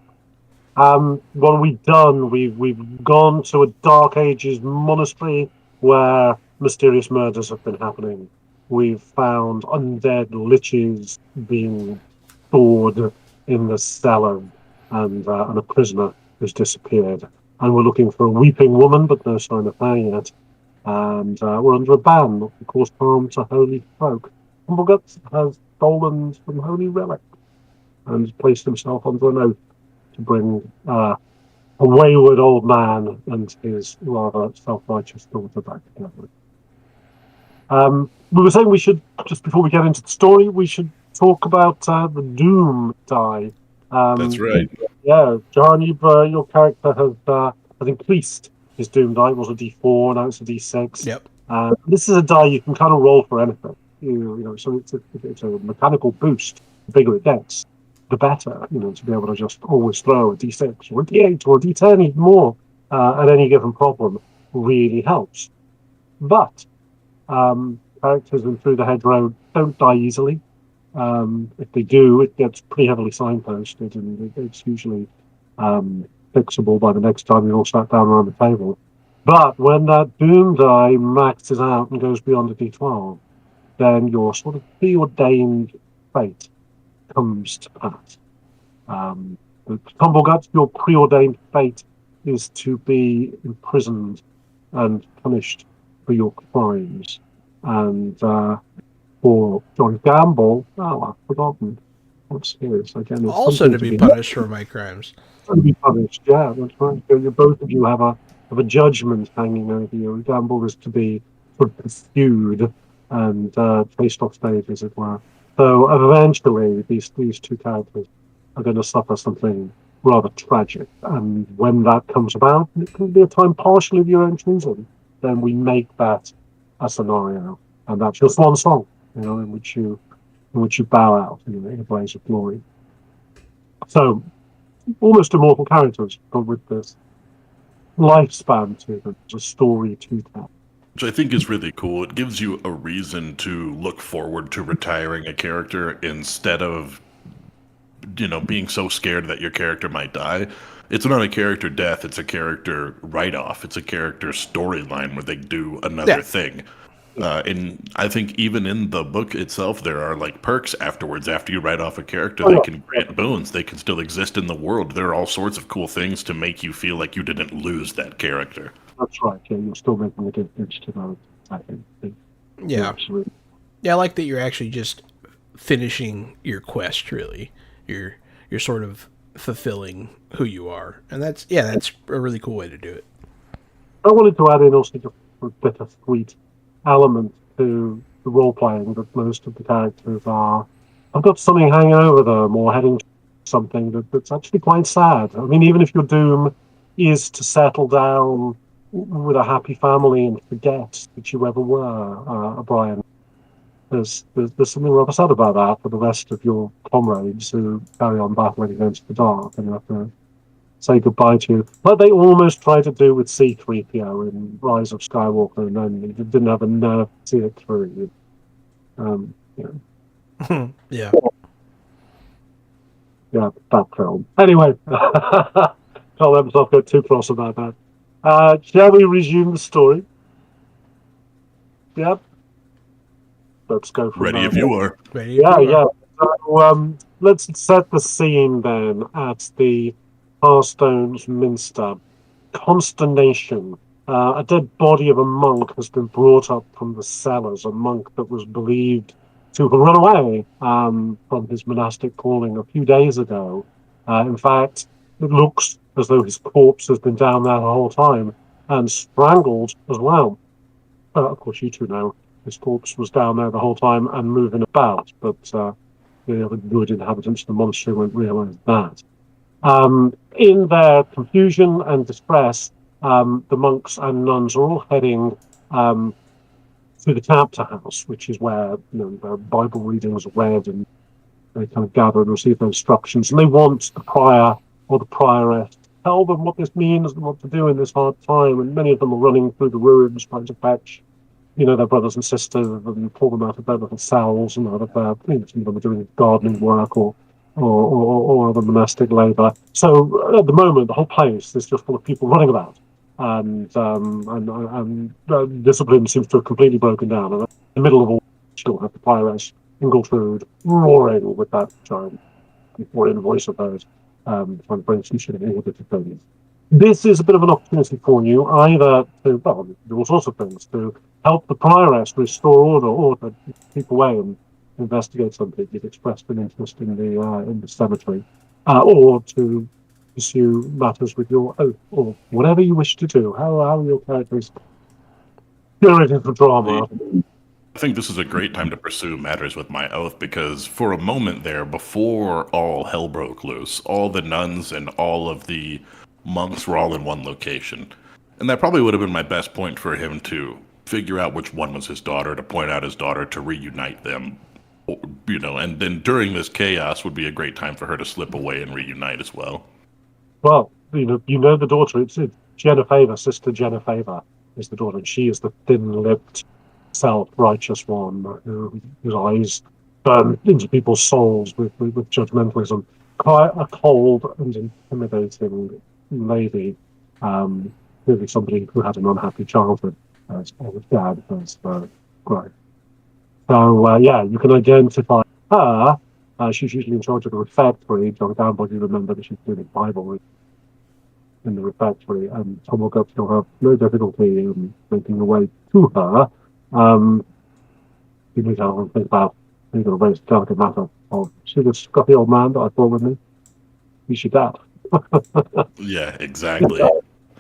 What have we done? We've gone to a Dark Ages monastery where mysterious murders have been happening. We've found undead liches being stored in the cellar, and a prisoner has disappeared. And we're looking for a weeping woman, but no sign of her yet. And we're under a ban not to cause harm to holy folk. Tumbleguts has stolen some holy relic and placed himself under an oath to bring a wayward old man and his rather self-righteous daughter back together. We were saying we should, just before we get into the story, we should talk about the Doom die. That's right. Yeah, John, your character has increased his Doom die. It was a D4, now it's a D6. Yep. This is a die you can kind of roll for anything. So it's a mechanical boost. The bigger it gets, the better. To be able to just always throw a D6 or a D8 or a D10 even more at any given problem really helps. But characters in Through the Hedgerow don't die easily. If they do, it gets pretty heavily signposted, and it's usually fixable by the next time you're all sat down around the table. But when that Doom die maxes out and goes beyond a D12, then your sort of preordained fate comes to pass. The Tumbleguts, your preordained fate is to be imprisoned and punished for your crimes. And for John Gamble, I've forgotten what's his. Again, it's Also to be punished for my crimes. To be punished, yeah, that's right. Both of you have a judgment hanging over you. Gamble is to be sort of pursued and chased off stage, as it were. So eventually, these two characters are going to suffer something rather tragic. And when that comes about, and it can be a time partially of your own choosing, then we make that a scenario, and that's your swan song, in which you bow out, in a blaze of glory. So, almost immortal characters, but with this lifespan to them, a story to tell. Which I think is really cool. It gives you a reason to look forward to retiring a character instead of, being so scared that your character might die. It's not a character death, it's a character write-off. It's a character storyline where they do another thing. And I think even in the book itself, there are perks afterwards. After you write off a character, they can grant boons. They can still exist in the world. There are all sorts of cool things to make you feel like you didn't lose that character. That's right. Yeah, you're still making a difference to those. I think. Yeah. Absolutely. Yeah, I like that you're actually just finishing your quest. Really, you're sort of fulfilling who you are, and that's a really cool way to do it. I wanted to add in also just a bittersweet element to the role playing that most of the characters are. I've got something hanging over them or heading to something that's actually quite sad. I mean, even if your doom is to settle down with a happy family and forget that you ever were Brian, there's something rather sad about that for the rest of your comrades who carry on battling against the dark, and you have to say goodbye to, like they almost tried to do with C-3PO in Rise of Skywalker, and then they didn't have a nerve to see it through. Yeah. Yeah, that film. Anyway, can't let myself go too cross about that. Shall we resume the story? Yep. Let's go from Ready there. if you are. Ready if you are. Yeah. So, let's set the scene then at the Hearthstone's Minster. Consternation. A dead body of a monk has been brought up from the cellars, a monk that was believed to have run away from his monastic calling a few days ago. In fact, it looks as though his corpse has been down there the whole time and strangled as well. Of course, you two know his corpse was down there the whole time and moving about, but the other good inhabitants of the monastery won't realise that. In their confusion and distress, the monks and nuns are all heading to the chapter house, which is where their Bible readings are read, and they kind of gather and receive their instructions. And they want the prior or the prioress to tell them what this means and what to do in this hard time. And many of them are running through the ruins trying to fetch their brothers and sisters and pull them out of their little cells and out of their, some of them are doing gardening work or other monastic labour. So at the moment, the whole place is just full of people running about, and discipline seems to have completely broken down. And in the middle of all, you still have the prioress Ingletrud roaring with that giant foreign voice of hers, trying to bring some shit in order to things. This is a bit of an opportunity for you, either to do all sorts of things, to help the prioress restore order, or to keep away and investigate something you've expressed an interest in the cemetery, or to pursue matters with your oath, or whatever you wish to do. How are your characters generating for drama? I think this is a great time to pursue matters with my oath, because for a moment there, before all hell broke loose, all the nuns and all of the monks were all in one location. And that probably would have been my best point for him to figure out which one was his daughter, to point out his daughter, to reunite them. And then during this chaos would be a great time for her to slip away and reunite as well. Well, the daughter, it's Genevieve, Sister Genevieve is the daughter, and she is the thin-lipped, self-righteous one whose eyes burn into people's souls with judgmentalism. Quite a cold and intimidating lady, really somebody who had an unhappy childhood, as his dad was great. So, you can identify her. She's usually in charge of the refectory. John Gamble, you remember that she's doing the Bible in the refectory, and Tom will have no difficulty in making your way to her. You need to think about a very delicate matter of, see this scruffy old man that I brought with me? He's your dad. Yeah, exactly.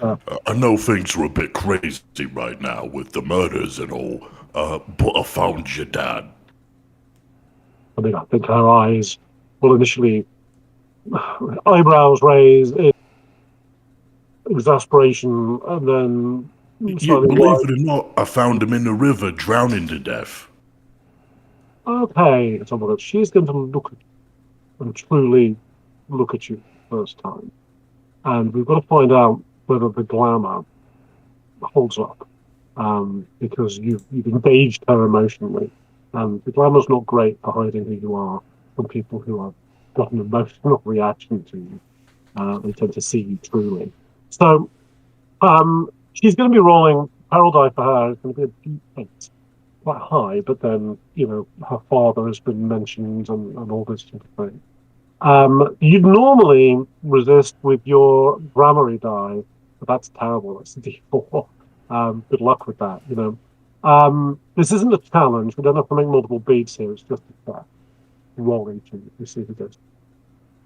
I know things are a bit crazy right now with the murders and all, but I found your dad. I mean, I think her eyes will initially, eyebrows raised in exasperation, and then Believe it or not, I found him in the river, drowning to death. Okay, she's going to look at you and truly look at you first time. And we've got to find out whether the glamour holds up, because you've engaged her emotionally. And the glamour's not great for hiding who you are from people who have got an emotional reaction to you. They tend to see you truly. So she's going to be rolling. Peril die for her is going to be a D8, quite high, but then her father has been mentioned and all this sort of thing. You'd normally resist with your grammary die, but that's terrible. It's a D4. Good luck with that. This isn't a challenge. We don't have to make multiple beats here. It's just a rolling to see who goes.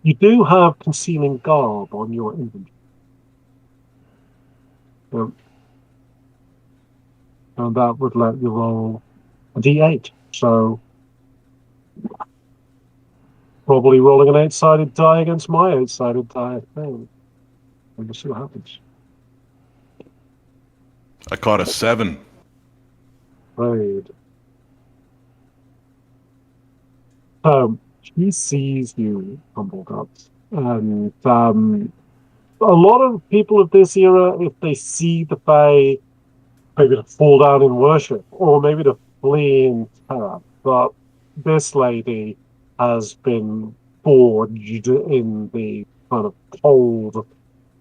You do have concealing garb on your inventory. And that would let you roll a D8. So probably rolling an 8-sided die against my 8-sided die. And we'll see what happens. I caught a 7. Right. So she sees you, Humbleguts, and a lot of people of this era, if they see the Fae, maybe to fall down in worship, or maybe to flee in terror. But this lady has been forged in the kind of cold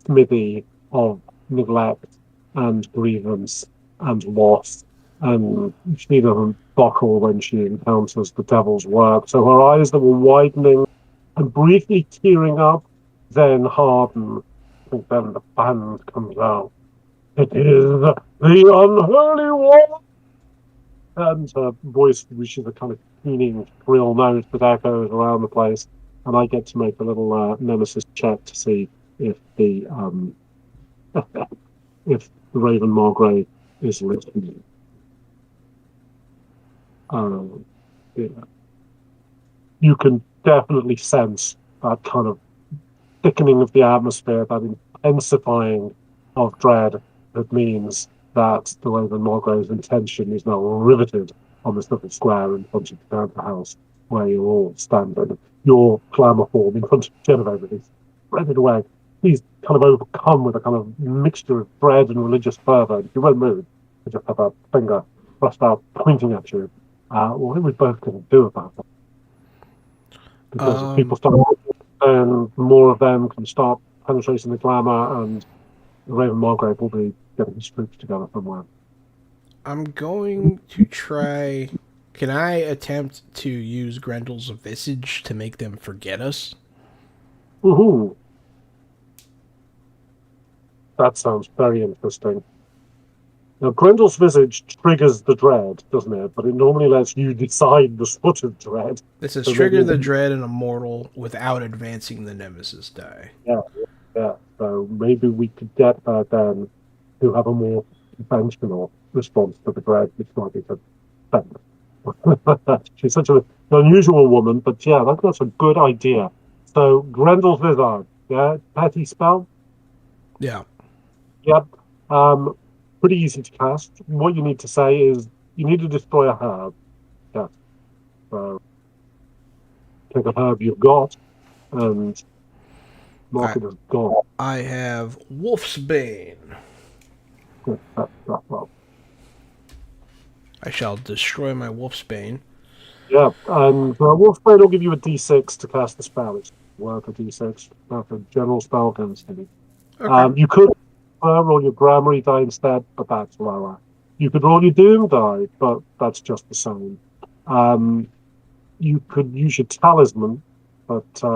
smithy of neglect and grievance and loss, and she doesn't buckle when she encounters the devil's work. So her eyes that were widening and briefly tearing up then harden, and then the band comes out. It is the unholy one! And her voice reaches a kind of keening, shrill note that echoes around the place, and I get to make a little nemesis check to see if the if the Raven Margrave is listening. Yeah. You can definitely sense that kind of thickening of the atmosphere, that intensifying of dread that means that the Raven Margrave's intention is now riveted on this little square in front of the house where you're all standing. Your glamour form in front of Genevieve is spreaded away. He's kind of overcome with a kind of mixture of dread and religious fervor. If you won't move, you just have a finger thrust out pointing at you. What are we both going to do about that? Because if people start then more of them can start penetrating the glamour, and Raven Margrave will be getting his troops together somewhere. I'm going to try. Can I attempt to use Grendel's visage to make them forget us? Woohoo! That sounds very interesting. Now, Grendel's visage triggers the dread, doesn't it? But it normally lets you decide the sort of dread. This says So trigger maybe, the dread in a mortal without advancing the nemesis die. yeah. So maybe we could get her then to have a more conventional response to the dread, which might be to She's such an unusual woman, but yeah, that's a good idea. So Grendel's visage, yeah, petty spell. Yeah. Yep. Um, Pretty easy to cast. What you need to say is you need to destroy a herb. Yeah. So take a herb you've got and mark it as gone. I have Wolf's Bane. Well, I shall destroy my Wolf's Bane. yeah, and Wolfbane will give you a D6 to cast the spell. It's worth a D6. Not a general spell against him. Okay. You could roll your Gramarye die instead, but that's lower. You could roll your Doom die, but that's just the same. You could use your Talisman, but I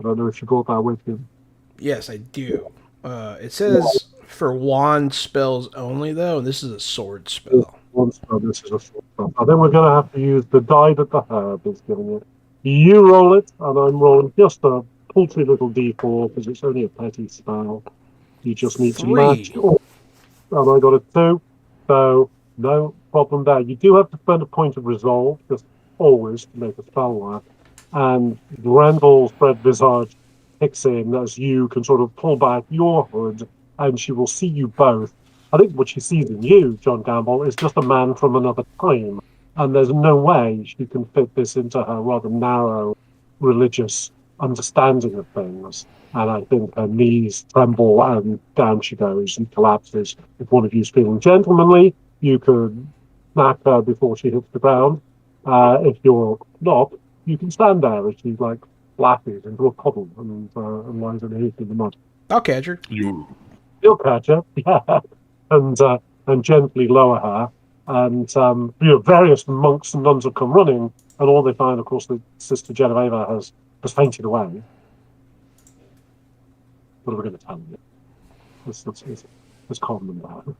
don't know if you brought that with you. Yes, I do. It says for wand spells only, though, and this is a sword spell. One spell, this is a short spell. I think we're going to have to use the die that the herb is giving you. You roll it, and I'm rolling just a paltry little d4 because it's only a petty spell. You just need to match. Oh, and I got a 2, so no problem there. You do have to spend a point of resolve, just always to make a spell work. And Grendel's red visage kicks in as you can sort of pull back your hood, and she will see you both. I think what she sees in you, John Gamble, is just a man from another time. And there's no way she can fit this into her rather narrow religious understanding of things. And I think her knees tremble and down she goes and collapses. If one of you is feeling gentlemanly, you could smack her before she hits the ground. If you're not, you can stand there as she like flashes into a puddle and lies underneath in the mud. I'll catch her. You'll catch her, yeah, and gently lower her. And various monks and nuns have come running, and all they find, of course, that Sister Genevieve has fainted away. What are we going to tell you? Let's calm them down.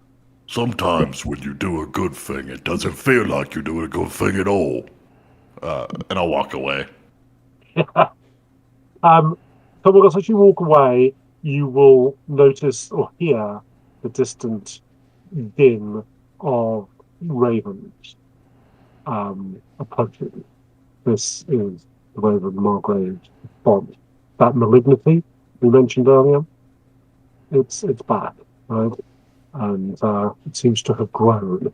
Sometimes when you do a good thing, it doesn't feel like you're doing a good thing at all. And I'll walk away. So as you walk away, you will notice or hear the distant din of ravens approaching. This is the Raven Margrave's response. That malignity we mentioned earlier, it's back, right? And it seems to have grown.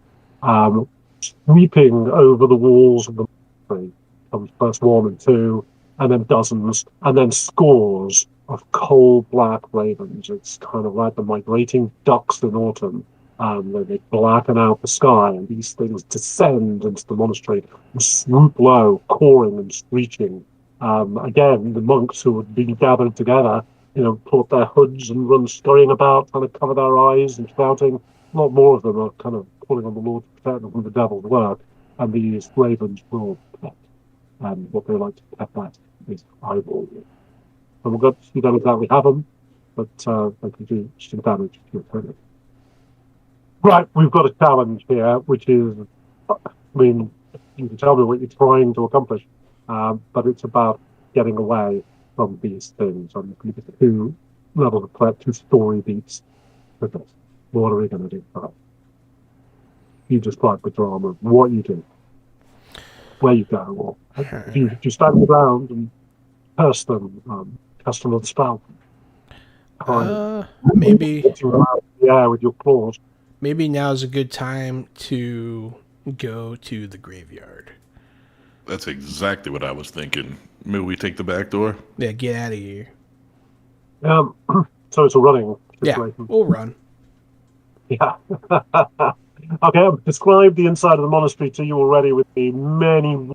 Sweeping over the walls of the monastery comes first 1 and 2, and then dozens, and then scores of coal black ravens. It's kind of like the migrating ducks in autumn. They blacken out the sky, and these things descend into the monastery and swoop low, cawing and screeching. Again, the monks who had been gathered together, pull up their hoods and run scurrying about, trying to cover their eyes and shouting. A lot more of them are kind of calling on the Lord to protect them from the devil's work, and these ravens will pet. And what they like to pet at is eyeball. And you don't exactly have them, but they can do some damage to your opponent. Right, we've got a challenge here, which is, you can tell me what you're trying to accomplish, but it's about getting away from these things. I'm going to get 2 levels of threat, 2 story beats with this. What are we going to do for that? you describe the drama, what you do, where you go, or do you stand around and curse them, cast another spell, Maybe hit you around the air with your claws. maybe now's a good time to go to the graveyard. That's exactly what I was thinking. Maybe we take the back door? Yeah, get out of here. So it's a running Yeah, situation. we'll run. Yeah. Okay, I've described the inside of the monastery to you already with the many,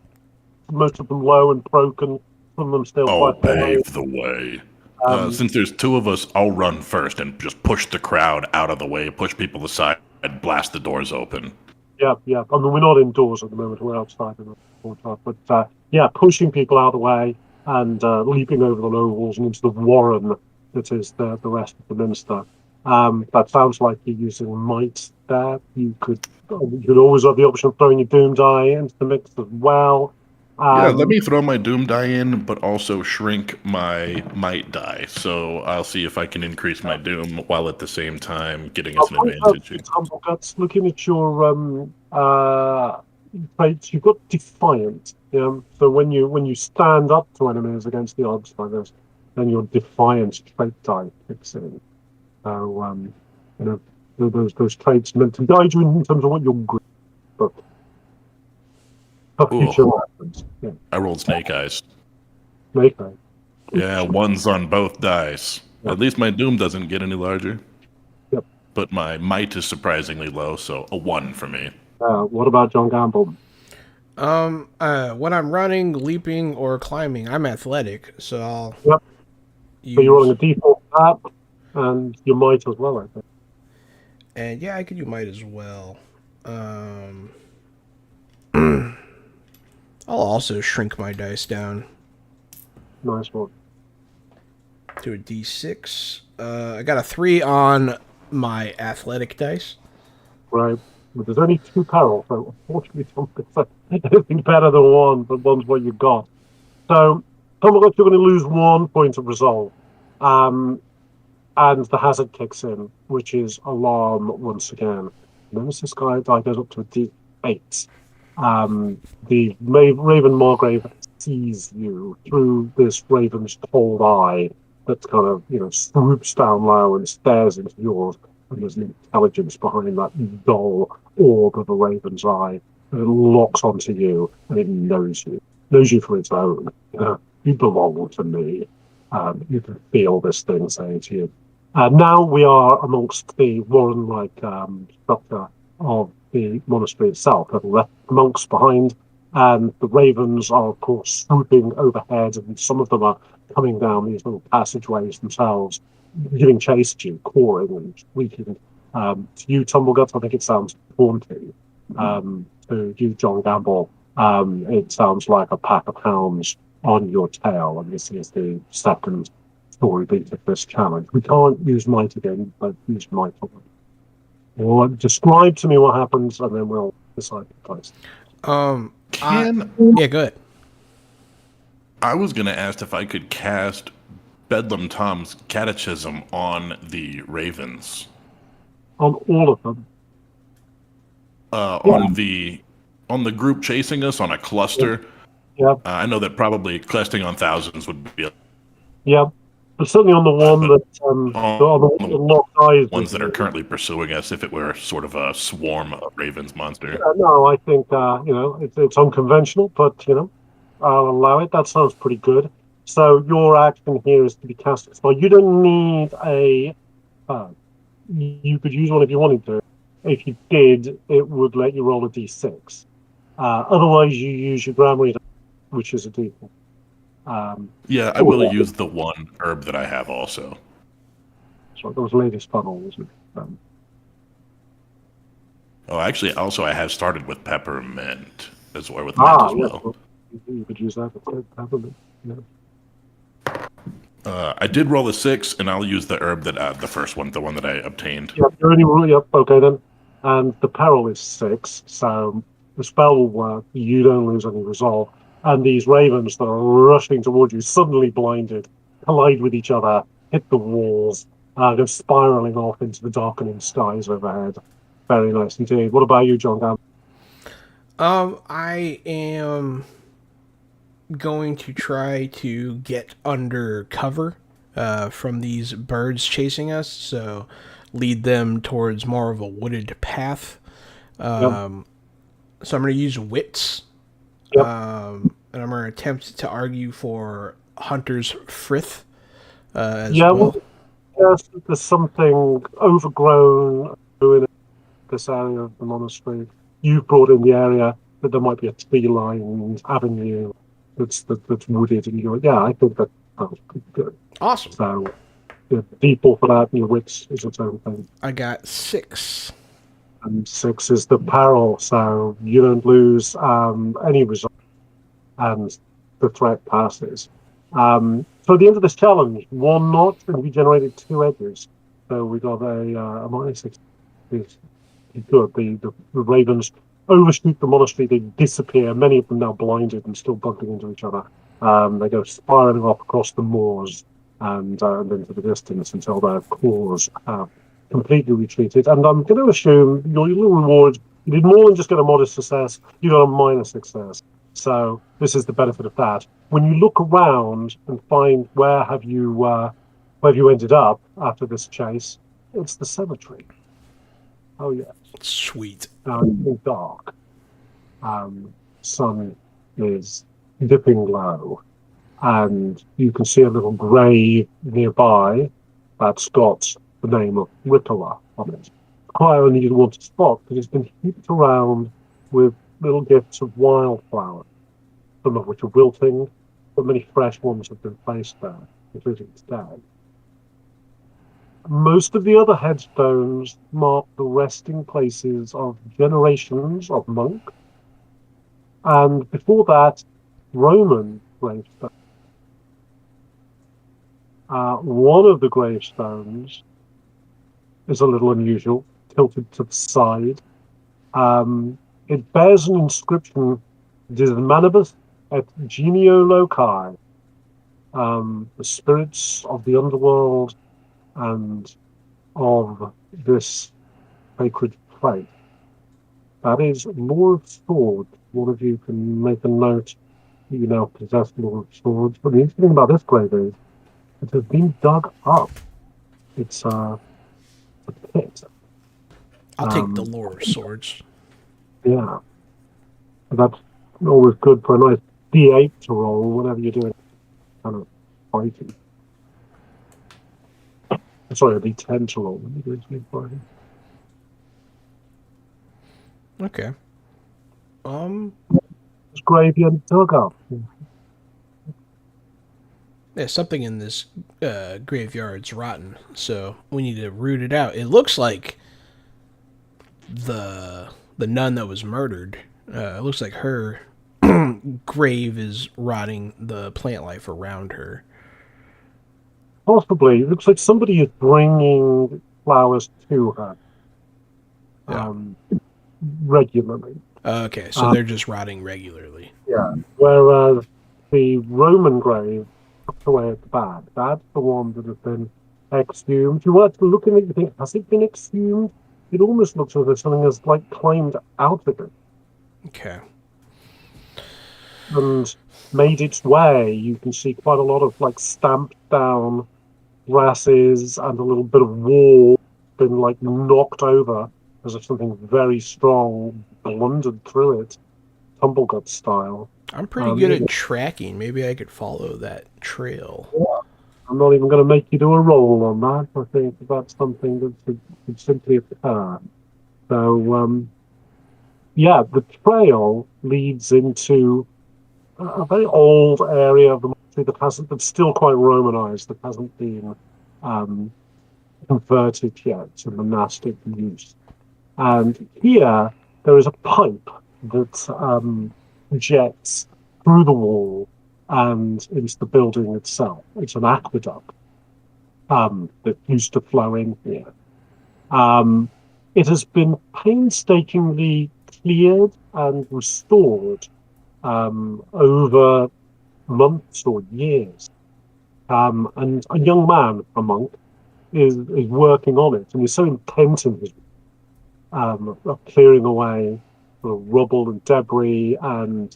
most of them low and broken, some of them still Oh, quite alive. pave the way. Um, Since there's two of us, I'll run first and just push the crowd out of the way, push people aside, and blast the doors open. Yeah. I mean, we're not indoors at the moment; we're outside in the courtyard. But yeah, pushing people out of the way and leaping over the low walls and into the warren that is the rest of the minster. That sounds like you're using might there. You could always have the option of throwing your doom die into the mix as well. Yeah, let me throw my Doom die in, but also shrink my Might die. So I'll see if I can increase my Doom while at the same time getting us an advantage. Humble Guts, looking at your traits, you've got Defiant. Yeah. So when you stand up to enemies against the odds like this, then your Defiance trait die kicks in. So those traits meant to guide you in terms of what you're good for future weapons. Yeah. I rolled Snake Eyes. Snake Eye. Yeah, ones on both dice. Yep. At least my Doom doesn't get any larger. Yep. But my Might is surprisingly low, so a 1 for me. What about John Gamble? When I'm running, leaping, or climbing, I'm athletic, so I'll. Yep. Use... So you're rolling a default app, and your might as well, I think. And yeah, I could do might as well. I'll also shrink my dice down. Nice one. To a d6. I got a 3 on my athletic dice. Right. But there's only 2 perils, so unfortunately, anything better than 1, but 1's what you got. So, Tomogot, you're going to lose 1 point of resolve. And the hazard kicks in, which is alarm once again. Notice this guy goes up to a d8. The Raven Margrave sees you through this raven's cold eye that kind of, swoops down low and stares into yours. And there's an intelligence behind that dull orb of a raven's eye. And it locks onto you, and it knows you for its own. You belong to me. You can feel this thing saying to you. Now we are amongst the warren-like structure of the monastery itself. Have left monks behind, and the ravens are, of course, swooping overhead, and some of them are coming down these little passageways themselves, giving chase to you, cawing and squeaking. To you, Tumbleguts, I think it sounds haunting. To you, John Gamble, it sounds like a pack of hounds on your tail, and this is the second story beat of this challenge. We can't use might again, but use might. Well, describe to me what happens, and then we'll decide the place. Yeah, good. I was going to ask if I could cast Bedlam Tom's Catechism on the ravens. On all of them? On the group chasing us, on a cluster. Yeah. I know that probably casting on thousands would be. Yeah. But certainly on the one that the locked eyes ones that are currently pursuing us, if it were sort of a swarm of ravens monster. No, I think it's unconventional, but I'll allow it. That sounds pretty good. So your action here is to be cast a spell. You don't need a. You could use one if you wanted to. If you did, it would let you roll a d6. Otherwise, you use your Grand Reader, which is a d4. Yeah, I will use the one herb that I have also. So that was Lady's Funnel, wasn't it? Oh, actually, also I have started with peppermint as well. With mint as well. You could use that for peppermint. Yeah. I did roll a 6, and I'll use the herb that the first one, the one that I obtained. Yeah, you're only really up. Okay then, and the peril is 6, so the spell will work. You don't lose any resolve. And these ravens that are rushing towards you, suddenly blinded, collide with each other, hit the walls, go spiraling off into the darkening skies overhead. Very nice indeed. What about you, John Gamble? I am going to try to get under cover from these birds chasing us, so lead them towards more of a wooded path. Yep. So I'm going to use wits, Yep. and I'm going to attempt to argue for Hunter's Frith as Yeah, well. well, yes, there's something overgrown in this area of the monastery. You've brought in the area that there might be a tree-lined avenue that's wooded, and you're yeah, I think that's pretty good. Awesome. So the people for that, and your wits is its own thing. I got 6. And 6 is the peril, so you don't lose any result, and the threat passes. So at the end of this challenge, 1 notch, and we generated 2 edges. So we got a -6. Is good. The ravens overshoot the monastery, they disappear, many of them now blinded and still bumping into each other. They go spiraling off across the moors and into the distance until their claws have completely retreated. And I'm going to assume your little reward, you did more than just get a modest success, you got a minor success. So this is the benefit of that. When you look around and find where have you ended up after this chase, it's the cemetery. Oh yeah. Sweet. Now it's dark. Sun is dipping low, and you can see a little grave nearby that's got the name of Ricola on it. Quite only you'd want to spot because it's been heaped around with little gifts of wildflowers, some of which are wilting, but many fresh ones have been placed there, including today. Most of the other headstones mark the resting places of generations of monks, and before that, Roman gravestones. One of the gravestones is a little unusual, tilted to the side. It bears an inscription, Dismanibus et Genio Loci, the spirits of the underworld and of this sacred place. That is Lord of Swords. One of you can make a note that you now possess Lord of Swords. But the interesting thing about this grave is it has been dug up. It's a pit. I'll take the Lore of Swords. Yeah. That's always good for a nice D8 to roll whenever you're doing kind of fighting. Sorry, a D10 to roll when you're doing fighting. Okay. This graveyard dug up. Yeah, something in this graveyard's rotten, so we need to root it out. It looks like the nun that was murdered. It looks like her grave is rotting the plant life around her. Possibly. It looks like somebody is bringing flowers to her regularly. Okay, so they're just rotting regularly. Yeah. Whereas the Roman grave tucked away at the back, that's the one that has been exhumed. You were actually looking at it, you think, has it been exhumed? It almost looks as if something has like climbed out of it Okay. and made its way. You can see quite a lot of like stamped down grasses and a little bit of wall been like knocked over as if something very strong blundered through it, tumblegut style. I'm pretty good at tracking. Maybe I could follow that trail. I'm not even going to make you do a roll on that. I think that's something that could simply occur. So, yeah, the trail leads into a very old area of the monastery that's still quite Romanized, that hasn't been converted yet to monastic use. And here there is a pipe that jets through the wall and into the building itself. It's an aqueduct that used to flow in here. It has been painstakingly cleared and restored over months or years. And a young man, a monk, is working on it, and he's so intent in his of clearing away the rubble and debris and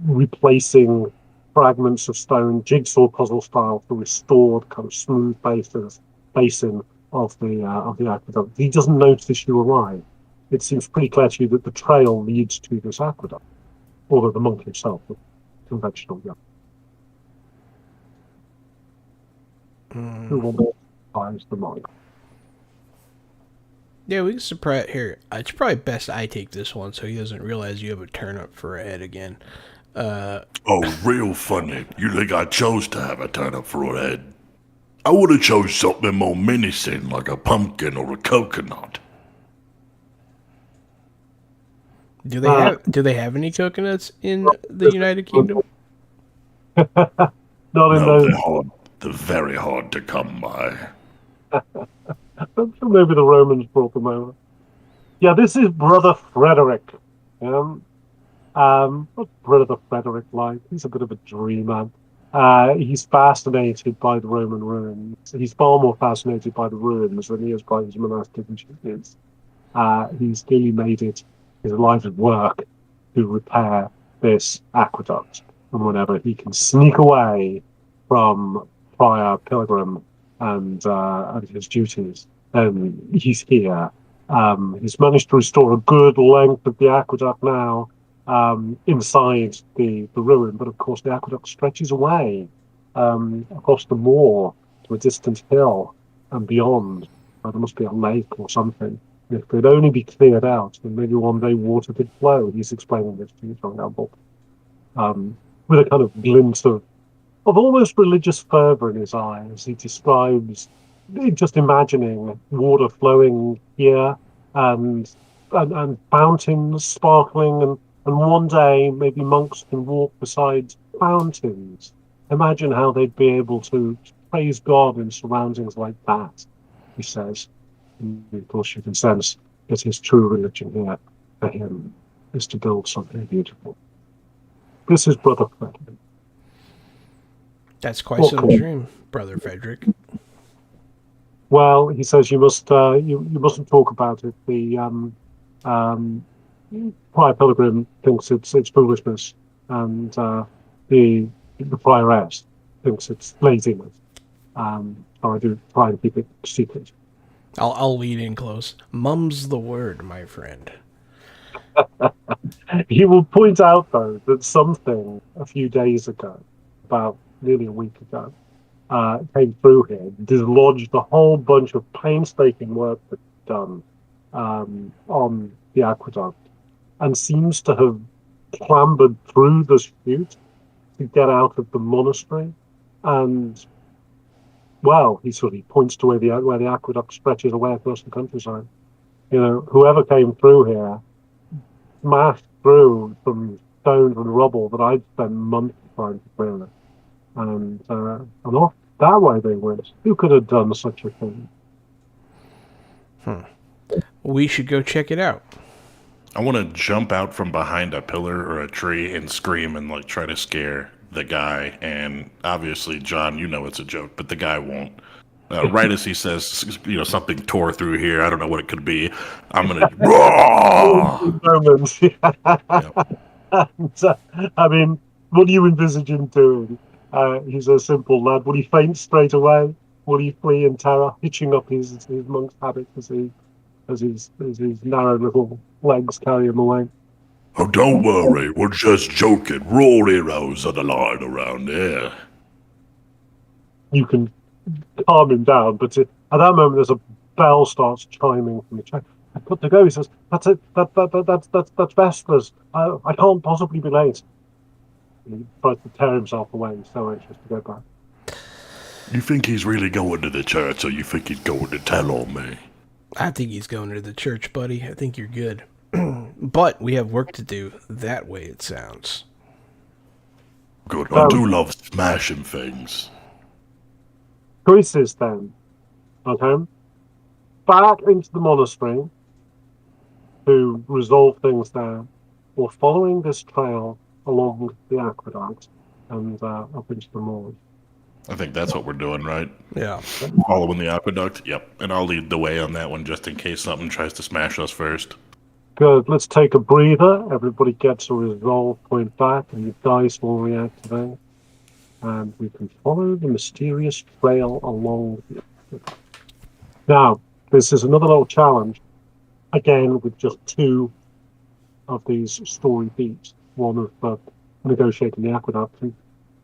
replacing fragments of stone, jigsaw puzzle style, to restore the kind of smooth basin of the aqueduct. He doesn't notice you arrive. It seems pretty clear to you that the trail leads to this aqueduct, although the monk himself was conventional. Yeah. Who will advise the monk? Yeah, we can surprise here. It's probably best I take this one so he doesn't realize you have a turnip for a head again. Oh, real funny. You think I chose to have a turnip for a head? I would have chose something more menacing like a pumpkin or a coconut. Do they have any coconuts in the United Kingdom? Not in No, those. they're very hard to come by. Maybe the Romans brought them over. Yeah, this is Brother Frederick. What's Brother Frederick like? He's a bit of a dreamer. He's fascinated by the Roman ruins. He's far more fascinated by the ruins than he is by his monastic achievements. He's clearly made it his life's work to repair this aqueduct. And whenever he can sneak away from Prior Pilgrim and his duties, then he's here. He's managed to restore a good length of the aqueduct now inside the ruin, but of course the aqueduct stretches away across the moor to a distant hill and beyond. There must be a lake or something. If it could only be cleared out, then maybe one day water could flow. He's explaining this to you, John Gamble, with a kind of glint of almost religious fervor in his eyes. He describes just imagining water flowing here and fountains sparkling, and one day maybe monks can walk beside fountains. Imagine how they'd be able to praise God in surroundings like that, he says. And of course, you can sense that his true religion here for him is to build something beautiful. This is Brother Frederick. That's quite some dream, Brother Frederick. Well, he says you mustn't talk about it. The Prior Pilgrim thinks it's foolishness, and the prioress thinks it's laziness. So I do try and keep it secret. I'll lead in close. Mum's the word, my friend. He will point out, though, that something a few days ago, about nearly a week ago, came through here, dislodged a whole bunch of painstaking work that's done on the aqueduct, and seems to have clambered through the chute to get out of the monastery. And well, he points to where the aqueduct stretches away across the countryside. Whoever came through here smashed through some stones and rubble that I'd spent months trying to clear it. And off that way they went. Who could have done such a thing? We should go check it out. I want to jump out from behind a pillar or a tree and scream and try to scare the guy. And obviously, John, you know it's a joke, but the guy won't. Right as he says, something tore through here. I don't know what it could be. I'm gonna moments. I mean, what do you envisage him doing? He's a simple lad. Would he faint straight away? Would he flee in terror, hitching up his monk's habit as his narrow little legs carry him away? Oh, don't worry. We're just joking. We're all heroes of the line around here. You can calm him down, but at that moment, there's a bell starts chiming from the church. I put to go. He says, "That's it. That's Vespers. I can't possibly be late." He tries to tear himself away. He's so anxious to go back. You think he's really going to the church, or you think he's going to tell on me? I think he's going to the church, buddy. I think you're good. But we have work to do. That way it sounds. Good. I do love smashing things. Choices then. Okay. Back into the monastery to resolve things there, or following this trail along the aqueduct and up into the moors. I think that's what we're doing, right? Yeah. Following the aqueduct? Yep. And I'll lead the way on that one just in case something tries to smash us first. Good. Let's take a breather. Everybody gets a resolve point back, and your dice will reactivate. And we can follow the mysterious trail along. Now, this is another little challenge. Again, with just two of these story beats. One of negotiating the aqueduct, and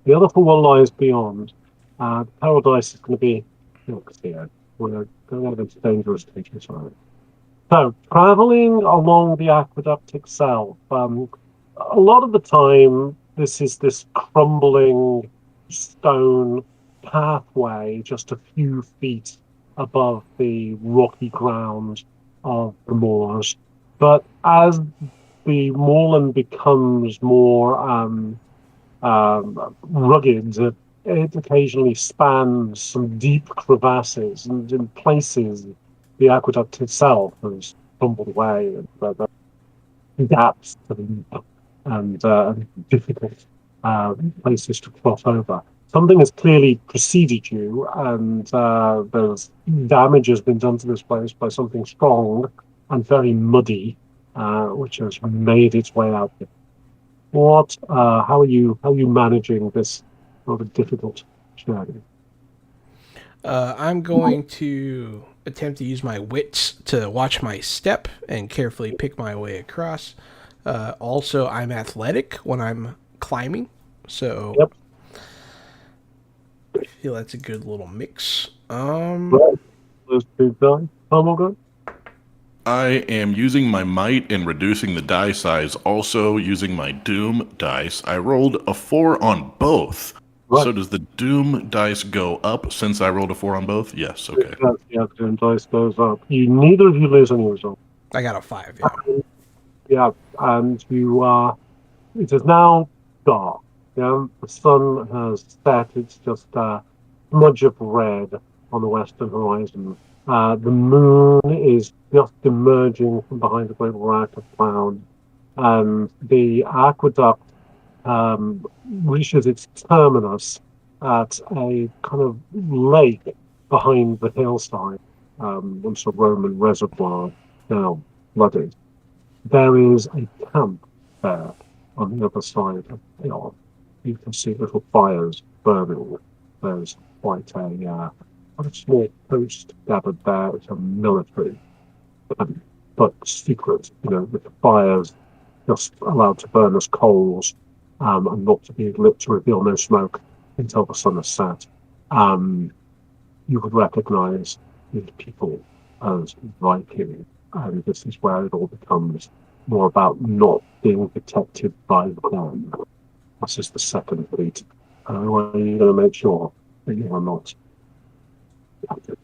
the other for what lies beyond. Paradise is going to be, we're going into dangerous territory. So, traveling along the aqueduct itself, a lot of the time, this is this crumbling stone pathway just a few feet above the rocky ground of the moors. But as the moorland becomes more rugged, it occasionally spans some deep crevasses, and in places, the aqueduct itself has tumbled away, and gaps to the leap, and difficult places to cross over. Something has clearly preceded you, and there's damage has been done to this place by something strong and very muddy, which has made its way out. How are you managing this rather difficult journey? I'm going to attempt to use my wits to watch my step and carefully pick my way across. Also, I'm athletic when I'm climbing, so Yep. I feel that's a good little mix. Right. Those two guys. Go. I am using my might and reducing the die size, also using my Doom dice. I rolled a 4 on both. Right. So does the Doom dice go up since I rolled a 4 on both? Yes, okay. Yeah, the dice goes up. Neither of you lose any result. I got a 5, yeah. Yeah, and you it is now dark. Yeah, the sun has set. It's just a smudge of red on the western horizon. The moon is just emerging from behind a great rack of cloud, and the aqueduct reaches its terminus at a kind of lake behind the hillside, once a Roman reservoir now flooded. There is a camp there on the other side of the hill. You can see little fires burning. There's quite a small post gathered there. It's a military, but secret, with the fires just allowed to burn as coals, and not to be lit to reveal no smoke until the sun has set. You would recognize these people as Vikings, and this is where it all becomes more about not being detected by them. This is the second fleet. Are you going to make sure that you are not detected?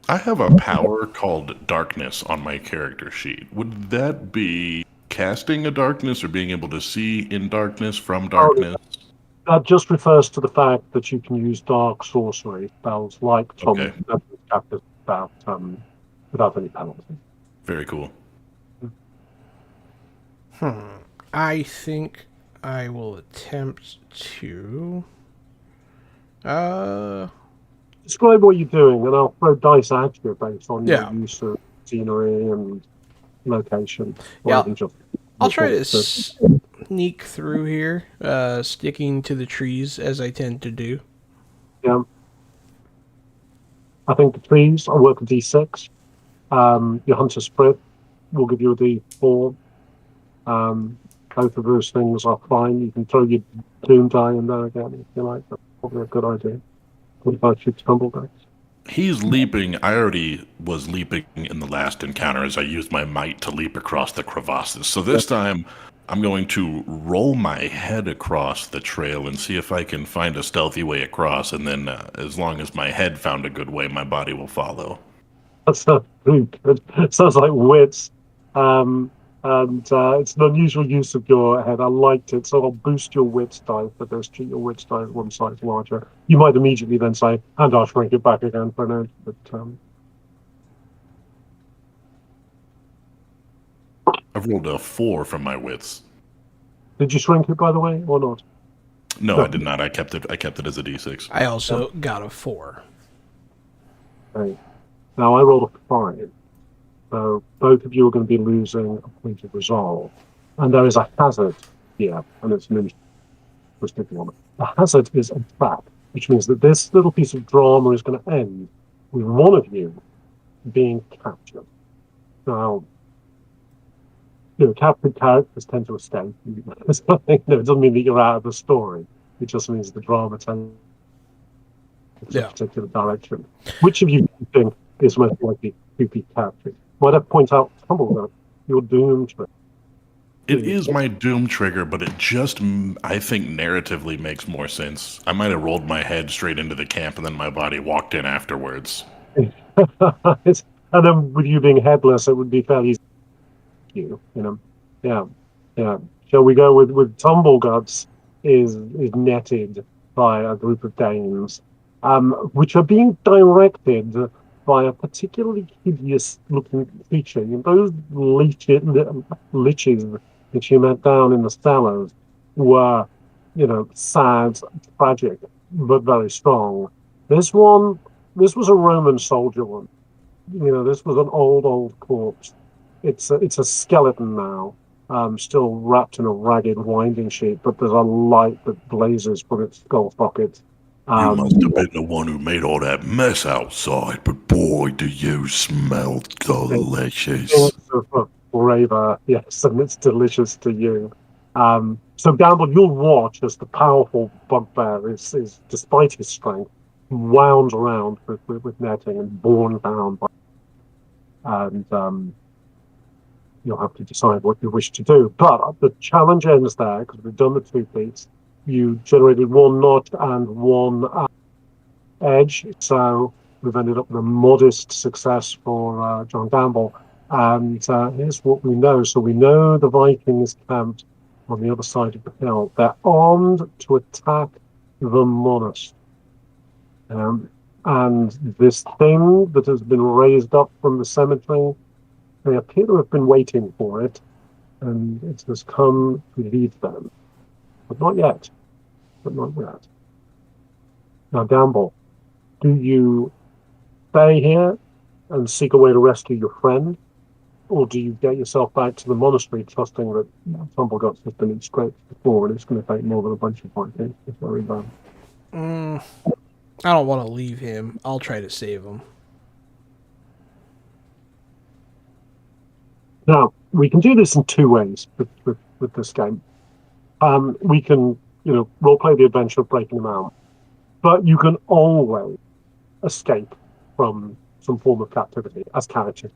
I have a power called Darkness on my character sheet. Would that be casting a darkness or being able to see in darkness from darkness? That just refers to the fact that you can use dark sorcery spells like Tom Okay. chapters without any penalty. Very cool. I think I will attempt to Describe what you're doing, and I'll throw dice at you based on Yeah. your use of scenery and location. Yeah. Than just I'll try to sneak through here, sticking to the trees as I tend to do. Yeah. I think the trees, I work a d6. Your hunter's spread will give you a d4. Both of those things are fine. You can throw your doom die in there again if you like. That's probably a good idea. What about your tumble dice? He's leaping. I already was leaping in the last encounter as I used my might to leap across the crevasses. So this time, I'm going to roll my head across the trail and see if I can find a stealthy way across. And then, as long as my head found a good way, my body will follow. That sounds really good. It sounds like wits. And it's an unusual use of your head. I liked it, so I'll boost your wits die for this. Treat your wits die one size larger. You might immediately then say, and I'll shrink it back again for an edge. But I've rolled a 4 from my wits. did you shrink it, by the way, or not? No, I did not. I kept it as a D6. I also got a 4. Okay. Now I rolled a 5. So both of you are going to be losing a point of resolve. And there is a hazard here, and it's an interesting one. The hazard is a trap, which means that this little piece of drama is going to end with one of you being captured. Now, captured characters tend to escape. It doesn't mean that you're out of the story. It just means the drama tends in a particular direction. Which of you do you think is most likely to be captured? Might I point out, Tumbleguts, your doom trigger. It is my doom trigger, but it just, I think, narratively makes more sense. I might have rolled my head straight into the camp and then my body walked in afterwards. And then with you being headless, it would be fairly easy. Yeah. Shall we go with Tumbleguts is netted by a group of Danes, which are being directed by a particularly hideous-looking creature. Those liches that you met down in the cellars were, sad, tragic, but very strong. This was a Roman soldier one. This was an old corpse. It's a skeleton now, still wrapped in a ragged winding sheet, but there's a light that blazes from its skull socket. You must have been the one who made all that mess outside, but boy, do you smell delicious. Flavor, yes, and it's delicious to you. So Gamble, you'll watch as the powerful bugbear is despite his strength, wound around with netting and borne down by, and you'll have to decide what you wish to do. But the challenge ends there, because we've done the 2 feats. You generated 1 notch and 1 edge, so we've ended up with a modest success for John Gamble. And here's what we know. So we know the Vikings camped on the other side of the hill. They're armed to attack the monastery. And this thing that has been raised up from the cemetery, they appear to have been waiting for it, and it has come to lead them. But not yet. Now, Gamble, do you stay here and seek a way to rescue your friend? Or do you get yourself back to the monastery, trusting that Tumbleguts has been scraped before, and it's going to take more than a bunch of points? It's very bad. I don't want to leave him. I'll try to save him. Now, we can do this in 2 ways with this game. We can, role-play the adventure of breaking him out. But you can always escape from some form of captivity, as characters.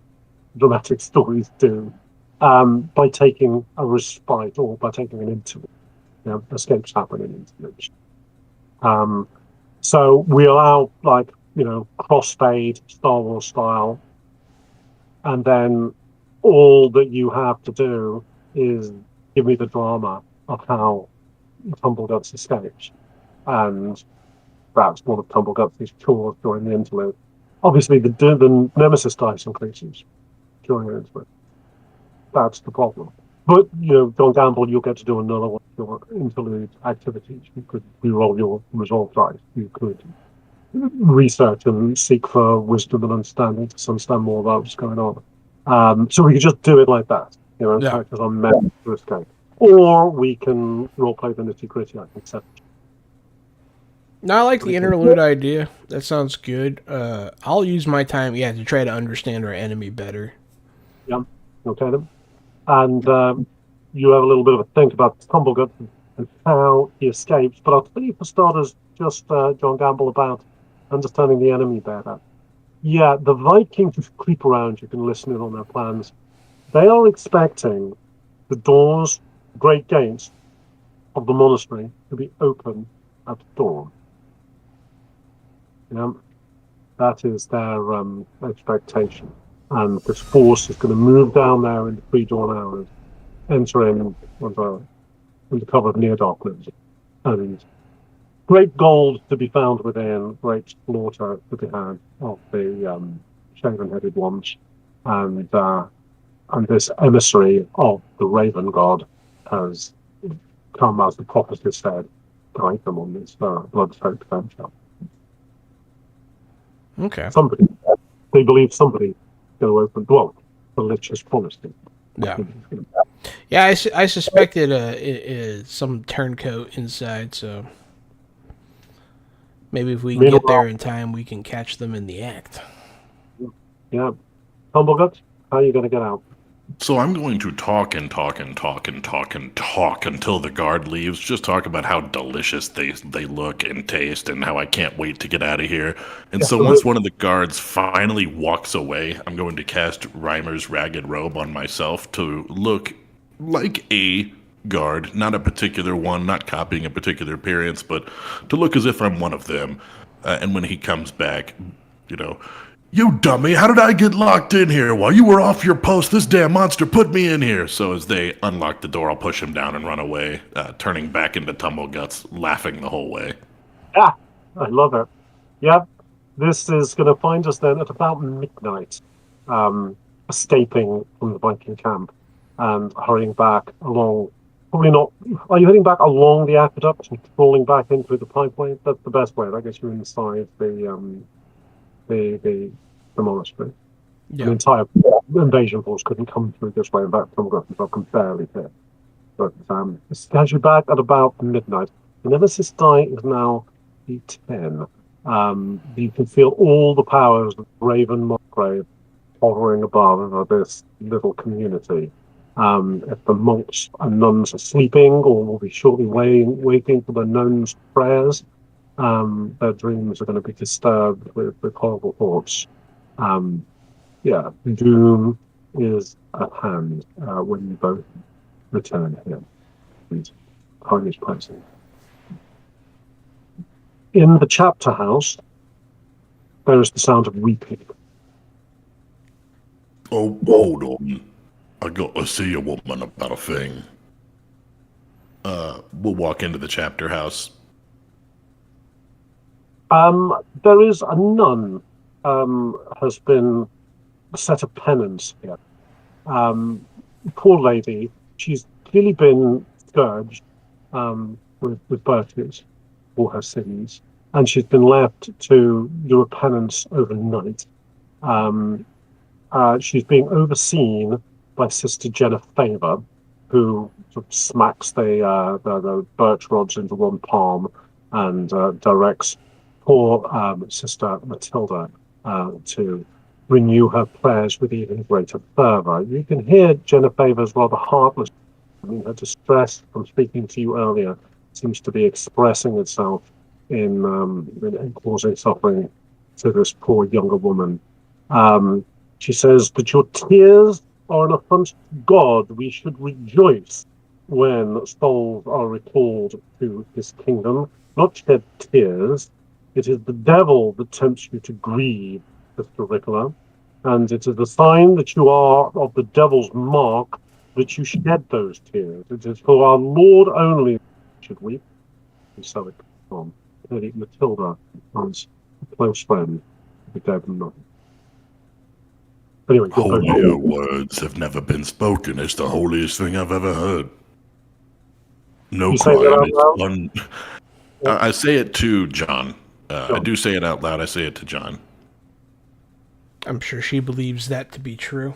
Dramatic stories do, by taking a respite or by taking an interlude. Escapes happen in interludes. So we allow, crossfade, Star Wars style, and then all that you have to do is give me the drama of how Tumbleguts escapes, and that's one of Tumbleguts' chores during the interlude. Obviously, the Nemesis dice increases during the interlude. That's the problem. But, John Gamble, you'll get to do another one of your interlude activities. You could reroll your resolve dice. You could research and seek for wisdom and understanding to understand more about what's going on. So we could just do it like that. Characters are meant to escape. Or we can roleplay the nitty-gritty, I think. No, I like the interlude idea. That sounds good. I'll use my time, to try to understand our enemy better. Yeah, okay then. And you have a little bit of a think about Tumbleguts and how he escapes. But I'll tell you for starters, just John Gamble, about understanding the enemy better. Yeah, the Vikings who creep around, you can listen in on their plans. They are expecting the doors, great gates of the monastery to be open at dawn. That is their expectation. And this force is going to move down there in the pre-dawn hours, entering into cover of near darkness. And great gold to be found within, great slaughter to be had of the shaven-headed ones. And this emissary of the Raven God has come, as the prophet has said, guide them on this blood-soaked adventure. Okay. They believe somebody going to open. Well, the Lich has promised it. Yeah. Yeah, I suspected some turncoat inside, so maybe if we can get there in time, we can catch them in the act. Yeah. Tumbleguts, how are you going to get out? So I'm going to talk and talk and talk and talk and talk until the guard leaves. Just talk about how delicious they look and taste and how I can't wait to get out of here. And so once one of the guards finally walks away, I'm going to cast Reimer's Ragged Robe on myself to look like a guard, not a particular one, not copying a particular appearance, but to look as if I'm one of them. And when he comes back, you dummy, how did I get locked in here? While you were off your post, this damn monster put me in here. So as they unlock the door, I'll push him down and run away, turning back into Tumbleguts, laughing the whole way. Yeah, I love it. Yeah, this is going to find us then at about midnight, escaping from the Viking camp and hurrying back along. Probably not. Are you heading back along the aqueduct and crawling back in through the pipeway? That's the best way. That gets you inside the monastery. Yeah. The entire invasion force couldn't come through this way. In fact, Tumbleguts can barely fit. But it has you back at about midnight. The Nemesis die is now D10. You can feel all the powers of Raven Margrave hovering above this little community. If the monks and nuns are sleeping or will be shortly waiting for the nuns' prayers, their dreams are going to be disturbed with horrible thoughts. Doom is at hand when you both return here. Time is pressing. In the chapter house, there is the sound of weeping. Oh, hold on. I got to see a woman about a thing. We'll walk into the chapter house. There is a nun has been set of penance here. Poor lady, she's clearly been scourged with birches for her sins, and she's been left to do a penance overnight. She's being overseen by Sister Jenna Faber, who sort of smacks the birch rods into one palm and directs poor Sister Matilda to renew her prayers with even greater fervor. You can hear Jenna Faber's rather heartless. I mean, her distress from speaking to you earlier seems to be expressing itself in causing suffering to this poor younger woman. She says that your tears are an affront to God. We should rejoice when souls are recalled to his kingdom, not shed tears. It is the devil that tempts you to grieve, Sister Ricola, and it is a sign that you are of the devil's mark that you shed those tears. It is for our Lord only you should weep. And so it goes on. Lady Matilda was a close friend of the dead nun. Anyway, holier words have never been spoken. It's the holiest thing I've ever heard. No crime. I say it to John. I do say it out loud. I say it to John. I'm sure she believes that to be true.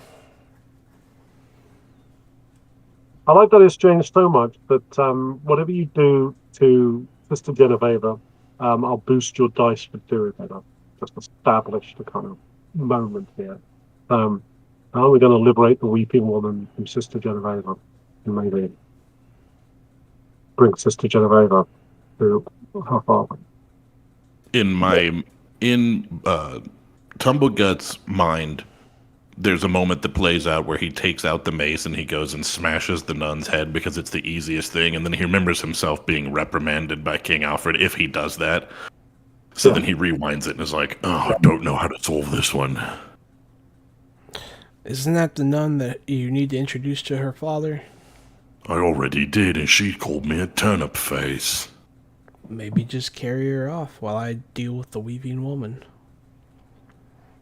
I like that exchange so much that whatever you do to Sister Genevieve, I'll boost your dice for doing it. I've just established a kind of moment here. How are we going to liberate the weeping woman from Sister Genevieve? And maybe bring Sister Genevieve to her father. In Tumblegut's mind, there's a moment that plays out where he takes out the mace and he goes and smashes the nun's head because it's the easiest thing, and then he remembers himself being reprimanded by King Alfred if he does that. So then he rewinds it and is like, oh, I don't know how to solve this one. Isn't that the nun that you need to introduce to her father? I already did, and she called me a turnip face. Maybe just carry her off while I deal with the weeping woman.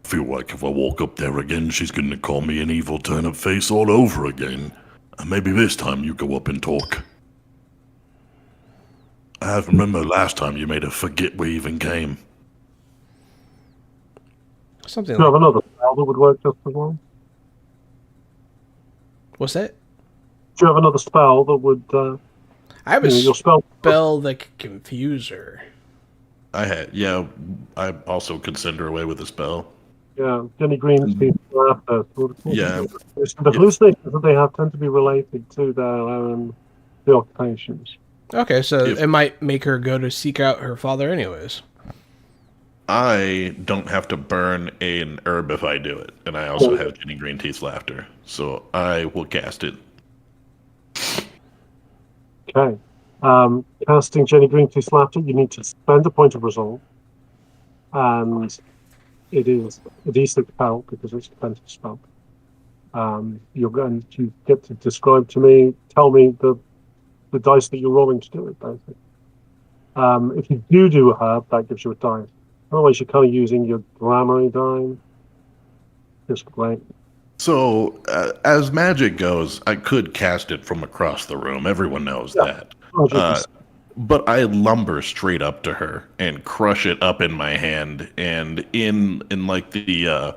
I feel like if I walk up there again, she's going to call me an evil turnip face all over again. And maybe this time you go up and talk. I remember last time you made her forget we even came. Something Do you like. have another spell that would work just as well? What's that? Do you have another spell that would, I have a your spell? spell that could confuse her. I also could send her away with a spell. Yeah, Jenny Green's people after. Yeah, The if hallucinations that they have tend to be related to their own preoccupations. Okay, so if it might make her go to seek out her father, anyways. I don't have to burn an herb if I do it, and I also have Jenny Green Teeth's laughter, so I will cast it. Okay. Casting Jenny Greenteeth's laughter, you need to spend a point of resolve, and it is a D6 spell because it's a defensive spell. You're going to get to describe to me, tell me the dice that you're rolling to do it, basically. If you do a herb, that gives you a die. Otherwise, you're kind of using your grammary die. Just great. So, as magic goes, I could cast it from across the room. Everyone knows Yeah. that. Magic Uh, is- but I lumber straight up to her and crush it up in my hand, and in like the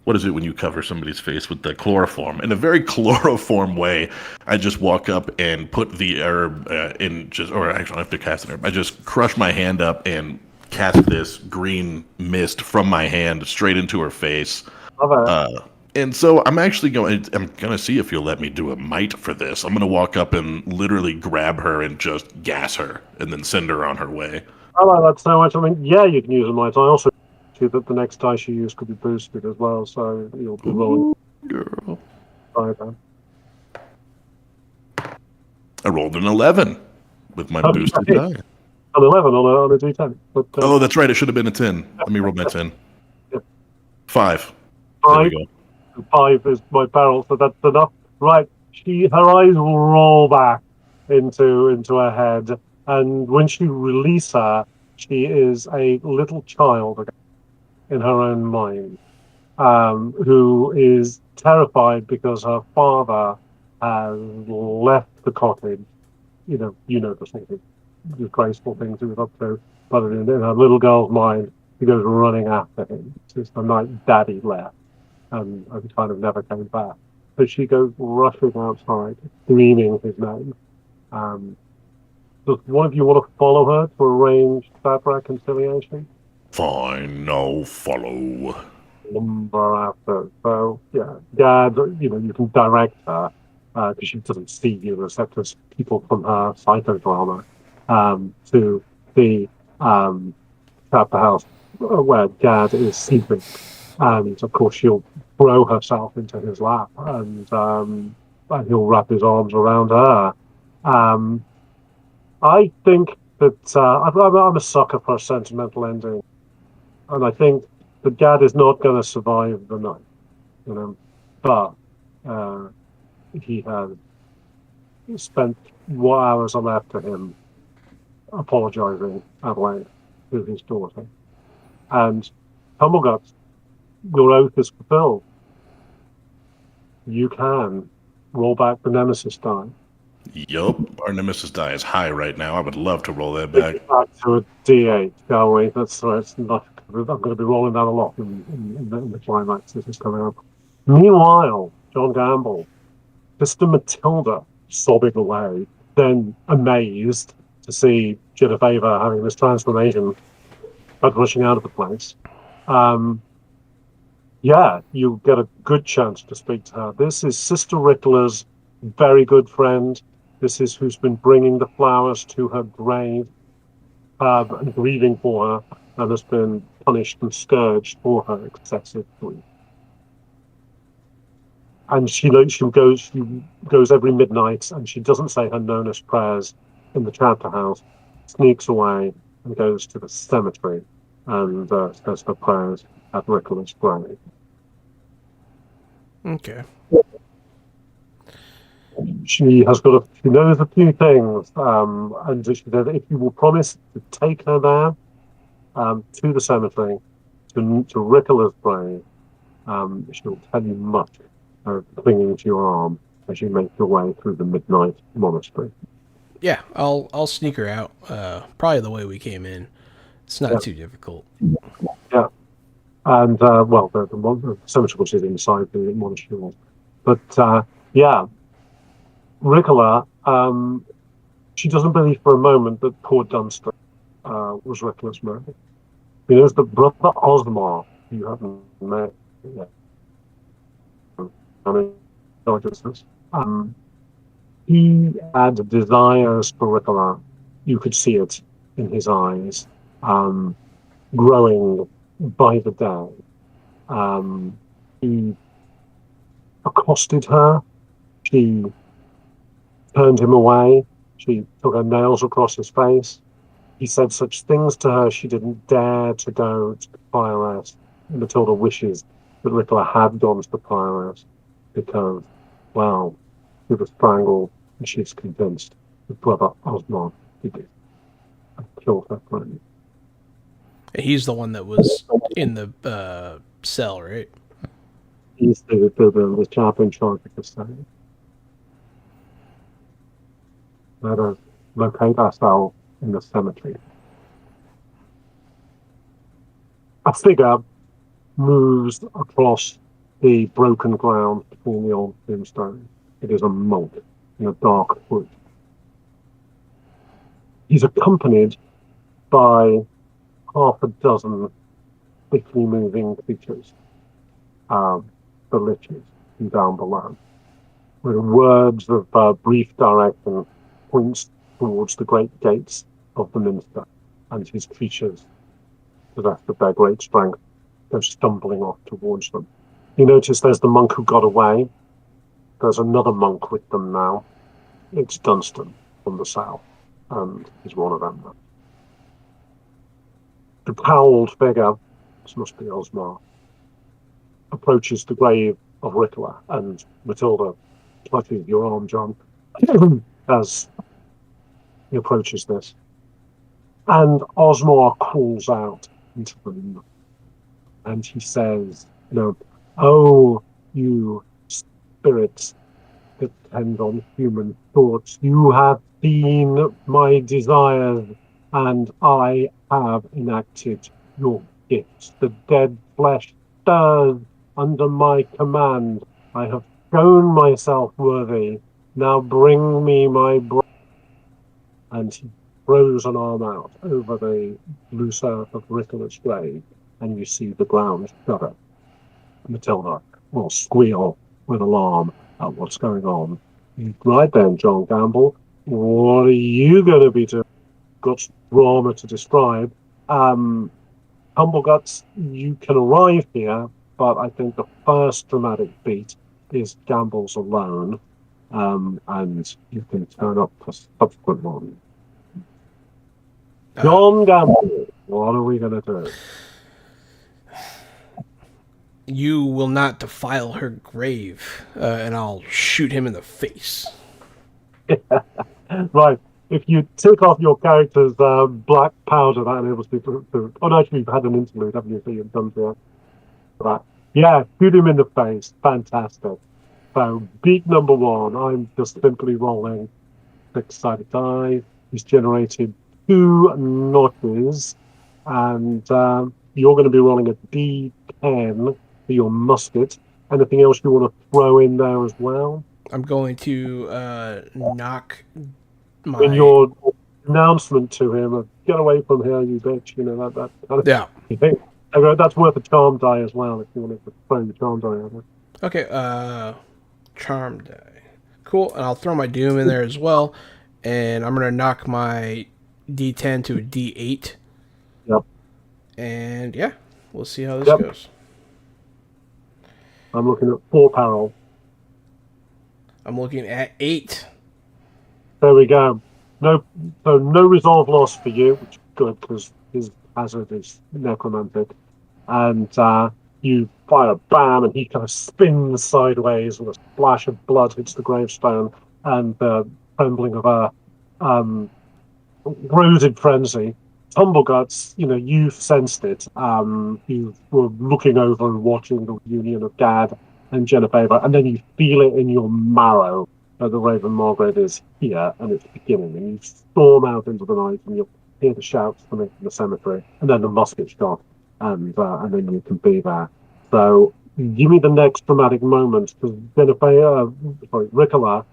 what is it when you cover somebody's face with the chloroform? In a very chloroform way, I just walk up and put the herb in just, or actually, I don't have to cast an herb. I just crush my hand up and cast this green mist from my hand straight into her face. Love it. And so I'm actually I'm going to see if you'll let me do a might for this. I'm going to walk up and literally grab her and just gas her and then send her on her way. I like that so much. I mean, yeah, you can use a might. I also see that the next dice you use could be boosted as well, so you'll be rolling. Girl. Either. I rolled an 11 with my boosted die. An 11 on a D10. But, Oh, that's right. It should have been a 10. Let me roll my 10. Yep. 5. There we go. 5 is my barrel, so that's enough. Right, her eyes will roll back into her head, and when you release her, she is a little child again, in her own mind, who is terrified because her father has left the cottage. You know the sort of disgraceful things he was up to, but in her little girl's mind, she goes running after him since the night Daddy left. And kind of never came back. So she goes rushing outside, screaming his name. Does one of you want to follow her to arrange that reconciliation? Fine, no follow. Lumber after. So, yeah, Dad, you can direct her because she doesn't see you except as people from her psychodrama to the at the house where Dad is sleeping. And of course, she'll throw herself into his lap, and he'll wrap his arms around her. I think that I'm a sucker for a sentimental ending, and I think that Dad is not going to survive the night, but he has spent what hours are left to him apologizing at length to his daughter, and Tumbleguts. Your oath is fulfilled. You can roll back the nemesis die. Yup, our nemesis die is high right now. I would love to roll that back. Back to a D8, shall we? That's not. I'm going to be rolling that a lot in the climax. This is coming up. Meanwhile, John Gamble, Sister Matilda, sobbing away, then amazed to see Genevieve having this transformation, but rushing out of the place. Yeah, you get a good chance to speak to her. This is Sister Rickler's very good friend. This is who's been bringing the flowers to her grave and grieving for her, and has been punished and scourged for her excessive grief. And she goes every midnight, and she doesn't say her nonus prayers in the chapter house, sneaks away and goes to the cemetery and says her prayers at Rickler's grave. Okay. She knows a few things, and she said if you will promise to take her there to the cemetery, to Rickler's grave, she'll tell you much, clinging to your arm as you make your way through the midnight monastery. Yeah, I'll sneak her out. Probably the way we came in. It's not Yeah. too difficult. Yeah. And well, the cemetery is inside the monastery. But yeah, Ricola, she doesn't believe for a moment that poor Dunster was Ricola's murder. You know, it's the brother Osmar you haven't met yet. I mean, consciousness. He had desires for Ricola. You could see it in his eyes, growing by the day. He accosted her. She turned him away. She took her nails across his face. He said such things to her she didn't dare to go to the Prioress. Matilda wishes that Ricola had gone to the Prioress because, well, he was strangled and she's convinced that brother Osmond did it and killed her friend. He's the one that was in the cell, right? He's the chap in charge of the study. Let us locate ourselves in the cemetery. A figure moves across the broken ground between the old tombstones. It is a monk in a dark hood. He's accompanied by half a dozen quickly moving creatures, the liches, down below, with words of brief direction points towards the great gates of the minster, and his creatures, possessed of their great strength, go stumbling off towards them. You notice there's the monk who got away. There's another monk with them now. It's Dunstan from the south, and he's one of them. The cowled figure, this must be Osmar, approaches the grave of Ricola, and Matilda clutches your arm, John, as he approaches this. And Osmar calls out into the room, and he says, oh, you spirits that depend on human thoughts, you have seen my desires, and I have enacted your gifts. The dead flesh stirs under my command. I have shown myself worthy. Now bring me my brother. And he throws an arm out over the loose earth of Ricola's grave, and you see the ground shudder. Matilda will squeal with alarm at what's going on. Right then, John Gamble, what are you going to be doing? Got drama to describe. Humbleguts, you can arrive here, but I think the first dramatic beat is Gamble's alone, and you can turn up for subsequent one. John Gamble, what are we going to do? You will not defile her grave, and I'll shoot him in the face. Right. If you take off your character's black powder, that enables me to. Oh, no, actually, you've had an interlude, haven't you? So you've done that. Right. Yeah, shoot him in the face. Fantastic. So, beat number one. I'm just simply rolling 6-sided die. He's generated 2 notches, and you're going to be rolling a D10 for your musket. Anything else you want to throw in there as well? I'm going to knock my... In your announcement to him of "Get away from here, you bitch," that kind of Yeah. thing. That's worth a charm die as well if you want to throw the charm die on it. Okay, charm die. Cool, and I'll throw my doom in there as well, and I'm going to knock my D10 to a D8. Yep. And yeah, we'll see how this goes. I'm looking at 4 peril. I'm looking at 8. There we go. No resolve loss for you, which is good because his hazard is necromantic. And you fire bam, and he kind of spins sideways, and a splash of blood hits the gravestone, and the trembling of a rooted frenzy. Tumbleguts, you've sensed it. You were looking over and watching the union of Gad and Genevieve, and then you feel it in your marrow. the Raven Margaret is here, and it's beginning, and you storm out into the night, and you'll hear the shouts from the cemetery, and then the musket shot, and then you can be there. So give me the next dramatic moment, because Ricola,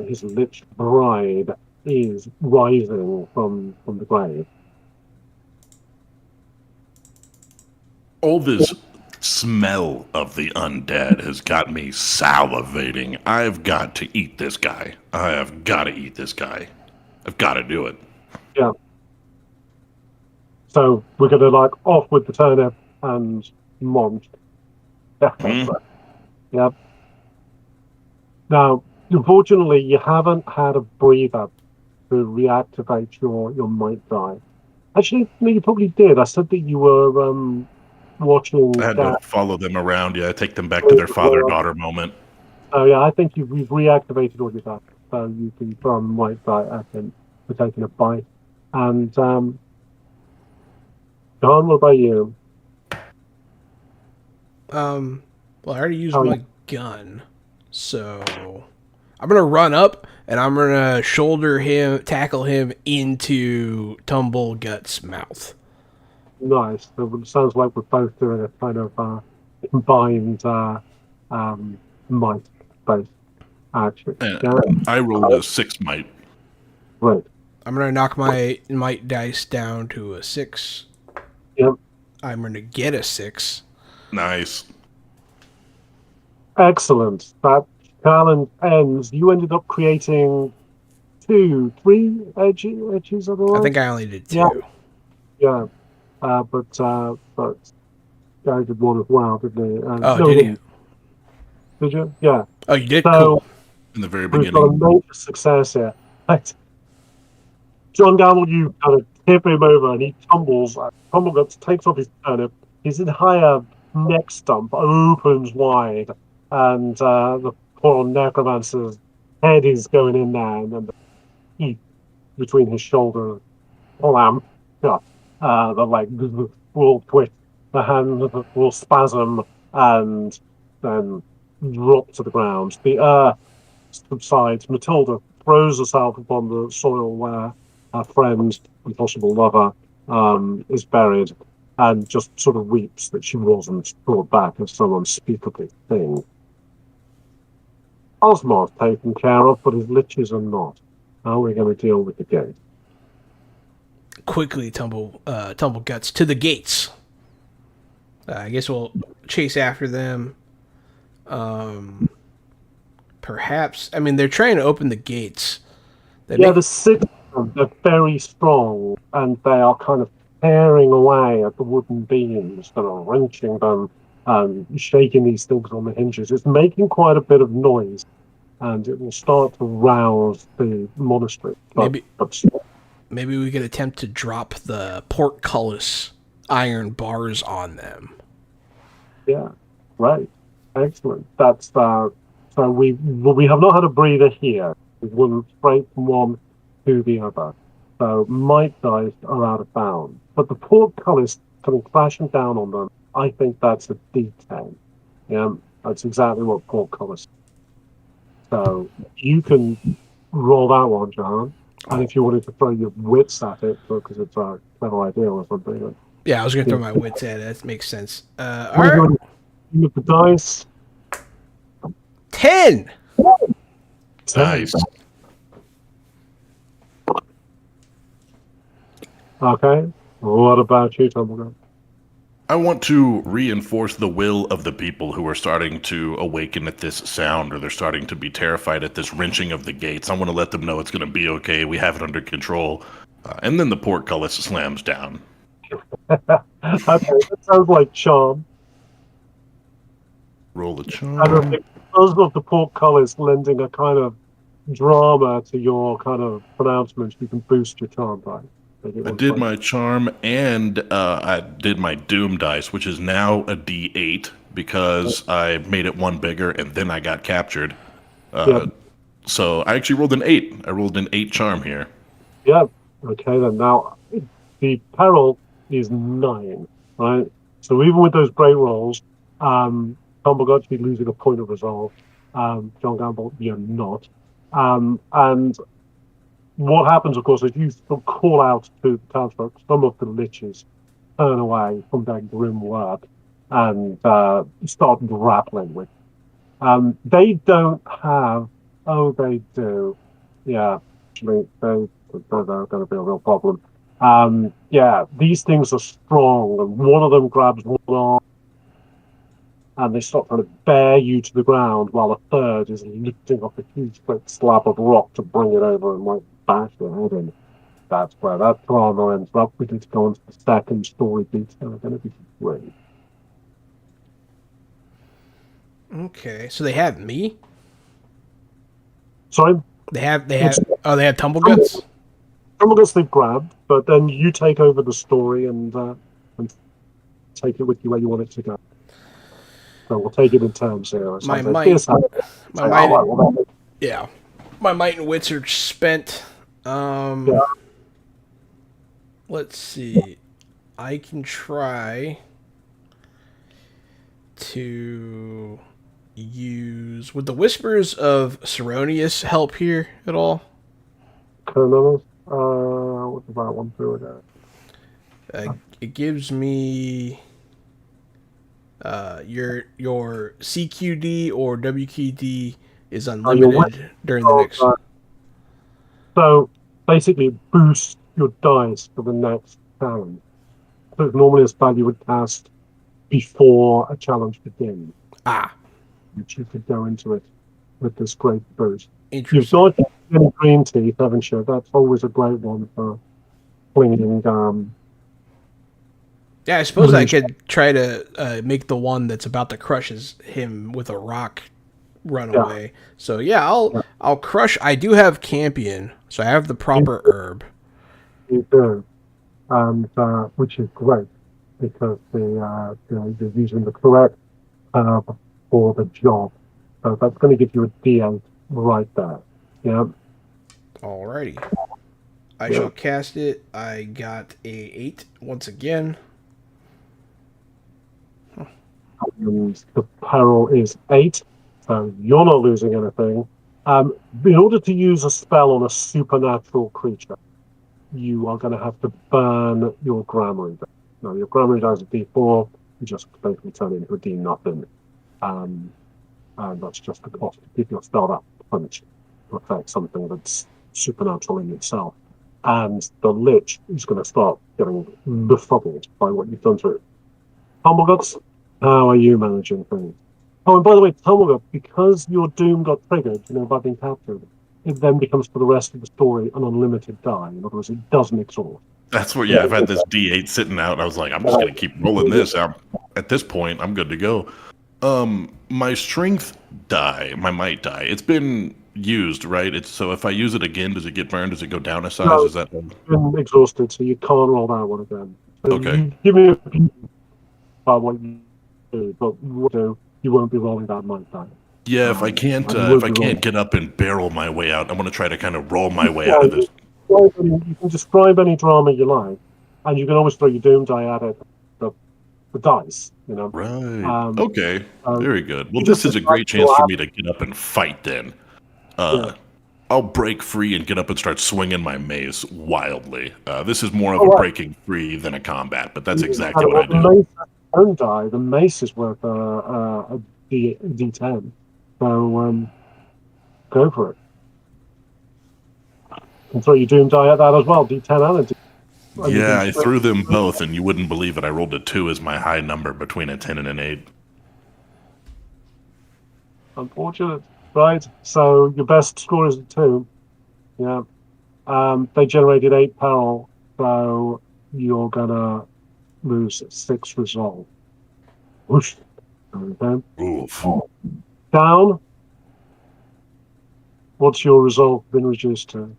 his lich bride, is rising from the grave. All this smell of the undead has got me salivating. I've got to eat this guy. I have got to eat this guy. I've got to do it. Yeah. So we're going to off with the turnip and munch. Yep. Now, unfortunately, you haven't had a breather to reactivate your might die. Actually, no, you probably did. I said that you were watching. I had to follow them around. Yeah, take them back to their father-daughter moment. Oh yeah, I think you've reactivated all your stuff, so you can from might die again for taking a bite. And John, what about you? Well, I already used my gun, so I'm gonna run up and I'm gonna tackle him into Tumblegut's mouth. Nice. So it sounds like we're both doing a kind of combined might base action. Yeah. I rolled a 6 might. Right. I'm gonna knock my might dice down to a 6. Yep. I'm gonna get a 6. Nice. Excellent. That challenge ends. You ended up creating 2, 3 edges otherwise? I think I only did 2. Yeah. But Gary did one as well, didn't he? Did he? Did you? Yeah. Oh, you did? So, cool. In the very we've got a beginning. major success here. Right. John Gamble, you kind of tip him over and he tumbles. Tumbleguts takes off his turnip. His entire neck stump opens wide, and the poor necromancer's head is going in there, and then the teeth between his shoulders clamp shut. The leg will twitch, the hand will spasm, and then drop to the ground. The earth subsides. Matilda throws herself upon the soil where her friend and possible lover is buried, and just sort of weeps that she wasn't brought back as some unspeakable thing. Osmar's taken care of, but his liches are not. How are we going to deal with the gate? Quickly, Tumbleguts to the gates. I guess we'll chase after them. Perhaps. I mean, they're trying to open the gates. The 6 of them, they're very strong, and they are kind of tearing away at the wooden beams that are wrenching them, shaking these things on the hinges. It's making quite a bit of noise, and it will start to rouse the monastery. Maybe we could attempt to drop the portcullis iron bars on them. Yeah, right. Excellent. That's so we have not had a breather here. We've gone straight from one to the other. So might dice are out of bounds. But the portcullis coming crashing down on them, I think that's a D10. Yeah, that's exactly what portcullis is. So you can roll that one, John. And if you wanted to throw your wits at it, because it's a clever idea or something. Yeah, I was going to throw my wits at it. That makes sense. All right. With the dice. 10! Nice. Okay. What about you, Tumblegun? I want to reinforce the will of the people who are starting to awaken at this sound, or they're starting to be terrified at this wrenching of the gates. I want to let them know it's going to be okay. We have it under control. And then the portcullis slams down. Okay, that sounds like charm. Roll the charm. I don't think because of the portcullis lending a kind of drama to your kind of pronouncements, you can boost your charm by. I did my charm, and I did my doom dice, which is now a D8 because I made it one bigger and then I got captured. So I actually rolled an 8. I rolled an 8 charm here. Yeah. Okay, then now the peril is 9, right? So even with those great rolls, Tumblegut should be losing a point of resolve. John Gamble, you're not. And what happens, of course, is you call out to the townsfolk. Some of the liches turn away from their grim work and start grappling with. They don't have. Oh, they do. Yeah, actually, they're going to be a real problem. Yeah, these things are strong, and one of them grabs one arm, and they start trying to bear you to the ground, while a third is lifting up a huge quick slab of rock to bring it over and like bash your head in. That's where that drama ends up. We need to go on to the second story beats. They're going to be great. Okay, so they have me. Sorry, They have. Oh, they have Tumbleguts. some of us they've grabbed, but then you take over the story and take it with you where you want it to go. So we'll take it in turns here. Or My something. might. My might. Well, Yeah, my might and wits are spent. yeah. Let's see. I can try to use. Would the Whispers of Ceronius help here at all? Colonel, what's that one through again? It gives me your CQD or WQD is unlimited during the next. So basically, it boosts your dice for the next challenge. So it's normally a spell you would cast before a challenge begins, Ah, which you could go into it with this great boost. You've interesting. got any green teeth, haven't you? That's always a great one for cleaning. Yeah, I suppose I could try to make the one that's about to him with a rock run Yeah. away. So yeah, I'll crush. I do have Campion, so I have the proper herb. You do, and which is great because you're using the correct herb for the job. So that's going to give you a D8 right there. Yeah. Alrighty. I Yeah. shall cast it. I got a 8 once again. And the peril is 8, so you're not losing anything. In order to use a spell on a supernatural creature, you are going to have to burn your Grammary die. Now, your Grammary die is a D4, you just basically turn it into a D nothing. And that's just the cost to give your spell that punch to affect something that's supernatural in itself. And the Lich is going to start getting befuddled by what you've done to it. Humbleguts, how are you managing things? Oh, and by the way, Humblegut, because your doom got triggered, by being captured, it then becomes for the rest of the story an unlimited die. In other words, it doesn't exhaust. That's what, yeah, I've had this D8 sitting out, and I was like, I'm just going to keep rolling this. At this point, I'm good to go. My strength die, my might die, it's been used, right? So if I use it again, does it get burned? Does it go down a size? No, Is that it's been exhausted, so you can't roll that one again. So okay? You give me a few about what you do, but what you do, you won't be rolling that might die. Yeah, if I can't get up and barrel my way out, I'm going to try to kind of roll my way out of this. You can describe any drama you like, and you can always throw your doom die at it, the dice, Right. Okay. Very good. Well, this is a great chance for me to get up and fight then. Yeah. I'll break free and get up and start swinging my mace wildly. This is more of a breaking free than a combat, but that's exactly what I do. The mace don't die. The mace is worth a D10. So go for it. And throw your doom die at that as well. D10 and a D10. Yeah, I threw them both, and you wouldn't believe it. I rolled a 2 as my high number between a 10 and an 8. Unfortunate. Right, so your best score is a 2. Yeah. They generated 8 peril, so you're gonna lose 6 resolve. Whoosh. Okay. Oof. Down. What's your resolve been reduced to?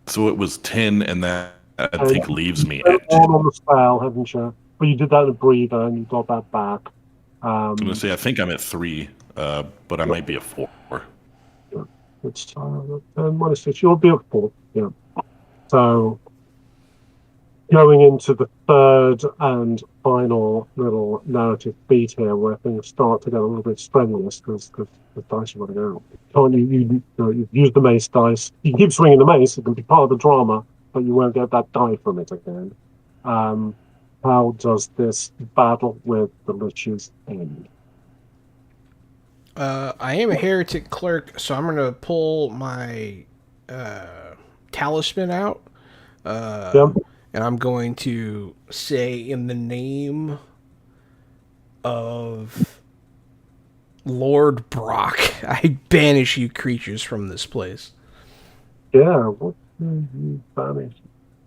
So it was 10, and that I think leaves me You've at 1 on the spell, haven't you? But you did that in a breather, and you got that back. I'm going to say I think I'm at 3, but I might be a 4. It's 10 minus 6. You'll be at 4. Yeah. So going into the third and final little narrative beat here, where things start to get a little bit strenuous because the dice are running out. Can't you've used the mace dice. You can keep swinging the mace; it can be part of the drama, but you won't get that die from it again. How does this battle with the liches end? I am a heretic clerk, so I'm gonna pull my talisman out, Yeah. and I'm going to say, in the name of Lord Brock, I banish you creatures from this place. Yeah. What do you banish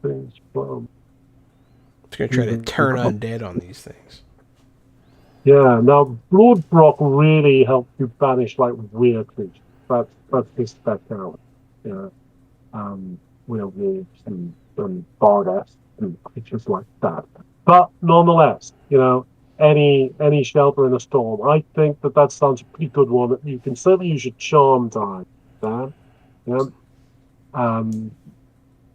things from? It's gonna try to turn undead on these things. Yeah, now Lord Brock really helped you banish like weird creatures. That's his speciality. Yeah. Werewolves and barghest and creatures like that. But nonetheless, any shelter in a storm. I think that sounds a pretty good one. You can certainly use your charm die, Dan. Yeah. Um,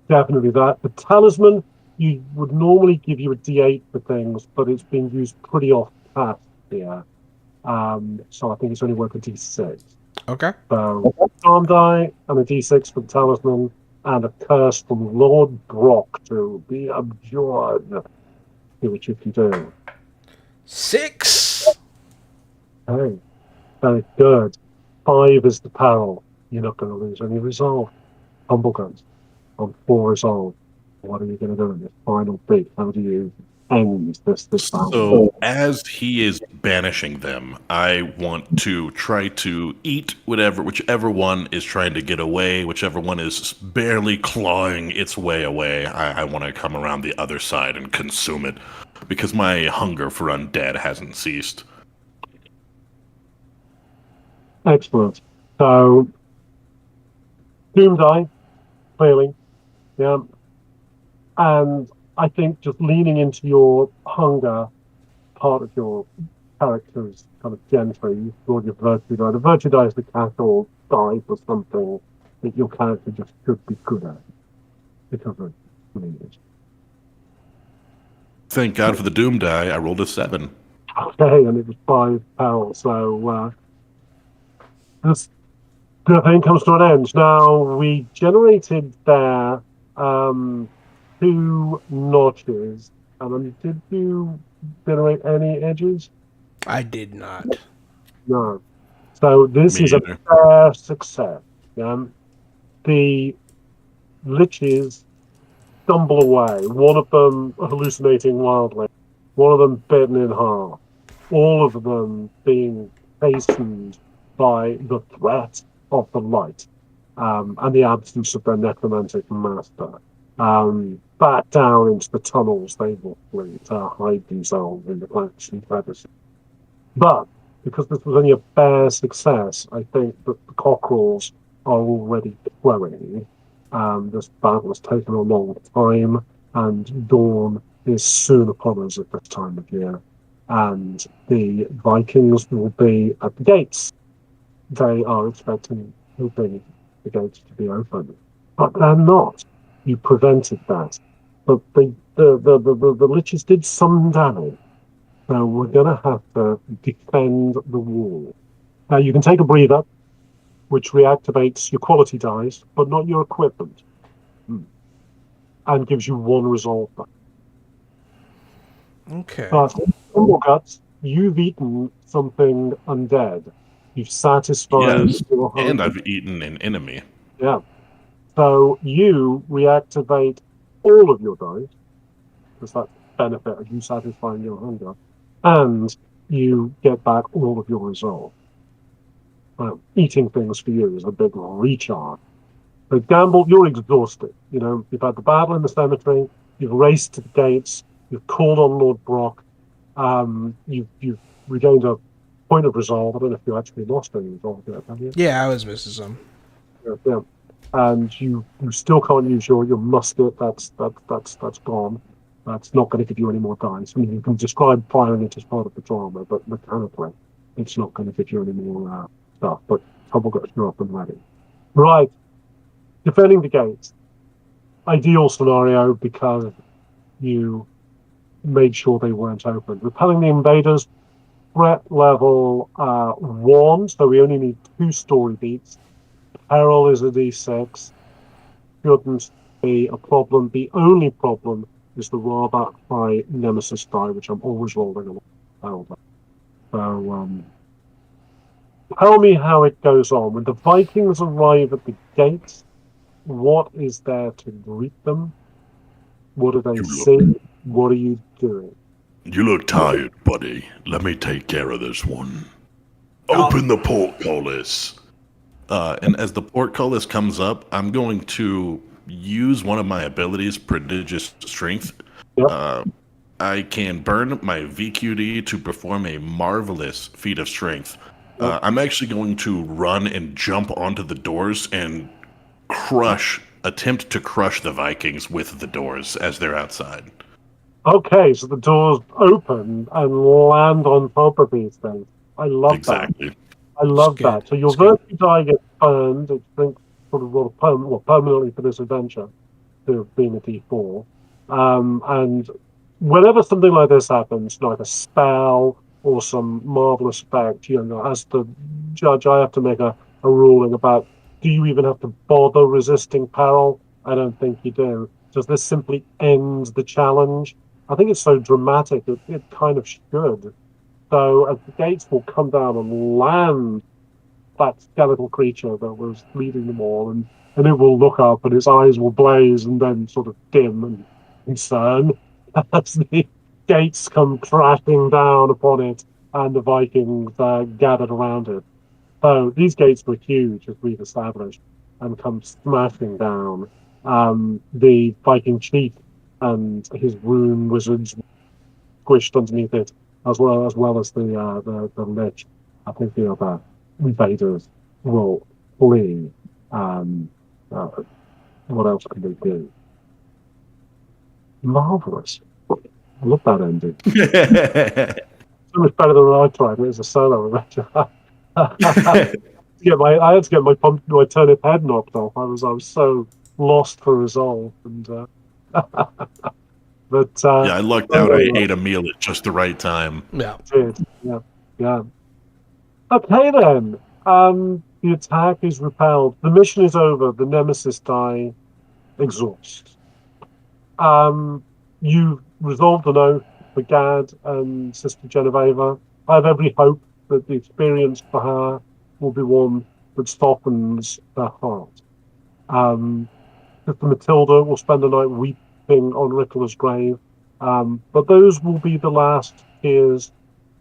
Definitely that. The talisman, you would normally give you a D8 for things, but it's been used pretty off past here. So I think it's only worth a D6. Okay. So charm die and a D6 for the talisman, and a curse from Lord Brock to be abjured. See what you can do. 6. Hey, very good. 5 is the peril. You're not going to lose any resolve. Humble guns on 4 resolve. What are you going to do in this final beat? How do you end this battle? So, as he is banishing them, I want to try to eat whichever one is trying to get away, whichever one is barely clawing its way away. I want to come around the other side and consume it, because my hunger for undead hasn't ceased. Excellent. So, Doom die, clearly. Yeah. And I think just leaning into your hunger, part of your character's kind of gentry, you draw your virtue die. The virtue die is the catch-all die for something that your character just should be good at because of lineage. Thank God for the Doom die. I rolled a 7. Okay, and it was 5 pounds. So this the thing comes to an end. Now we generated there 2 notches, and did you generate any edges? I did not. No. So this Me is a either. fair success. Yeah? The liches stumble away, one of them hallucinating wildly, one of them bitten in half, all of them being hastened by the threat of the light and the absence of their necromantic master. Back down into the tunnels they will flee to hide themselves in the cracks and crevices. But because this was only a bare success, I think that the cockerels are already crowing. This battle has taken a long time, and dawn is soon upon us at this time of year. And the Vikings will be at the gates. They are expecting the gates to be open, but they're not. You prevented that. But the liches did some damage. So we're going to have to defend the wall. Now you can take a breather, which reactivates your quality dice, but not your equipment, and gives you 1 resolve. Okay. But Humble Guts, you've eaten something undead. You've satisfied Yes, your and hunger. I've eaten an enemy. Yeah. So you reactivate all of your dice, because that's the benefit of you satisfying your hunger, and you get back all of your resolve. Eating things for you is a big recharge. But Gamble, you're exhausted. You've had the battle in the cemetery, you've raced to the gates, you've called on Lord Brock, you've regained a point of resolve. I don't know if you actually lost any resolve yet, have you? Yeah, I was missing some. Yeah. And you still can't use your musket. That's gone. That's not going to give you any more dice. I mean, you can describe firing it as part of the drama, but mechanically, it's not going to give you any more stuff. But Tumbleguts, you're up and ready. Right. Defending the gates. Ideal scenario because you made sure they weren't open. Repelling the invaders, threat level 1, so we only need 2 story beats. Peril is a d6. Shouldn't be a problem. The only problem is the rather high nemesis die, which I'm always rolling on. So, tell me how it goes on. When the Vikings arrive at the gates, what is there to greet them? What do they see? What are you doing? You look tired, buddy. Let me take care of this one. Open the portcullis. And as the portcullis comes up, I'm going to use one of my abilities, Prodigious Strength. Yep. I can burn my VQD to perform a marvelous feat of strength. I'm actually going to run and jump onto the doors and attempt to crush the Vikings with the doors as they're outside. Okay, so the doors open and land on top of these things. I love Exactly. that. I love It's that. good. So your It's good. virtue die gets burned. It drinks sort of permanently for this adventure to have been a D4. And whenever something like this happens, like a spell or some marvelous effect, as the judge, I have to make a ruling about, do you even have to bother resisting peril? I don't think you do. Does this simply end the challenge? I think it's so dramatic, it kind of should. So as the gates will come down and land that skeletal creature that was leading them all, and it will look up and its eyes will blaze and then sort of dim and concern as the gates come crashing down upon it and the Vikings gathered around it. So these gates were huge, as we've established, and come smashing down. The Viking chief and his rune wizards squished underneath it, as the lich. I think the other invaders will flee. What else can they do? Marvelous. I love that ending. So much better than I tried. It was a solo adventure. I had to get my turnip head knocked off. I was so lost for resolve, and but Yeah, I lucked out. I ate a meal at just the right time. Yeah. Yeah. Okay then. The attack is repelled. The mission is over. The nemesis die exhaust. You resolved an oath for Gad and Sister Genoveva. I have every hope that the experience for her will be one that softens her heart. Sister Matilda will spend the night weeping on Ricola's grave. But those will be the last tears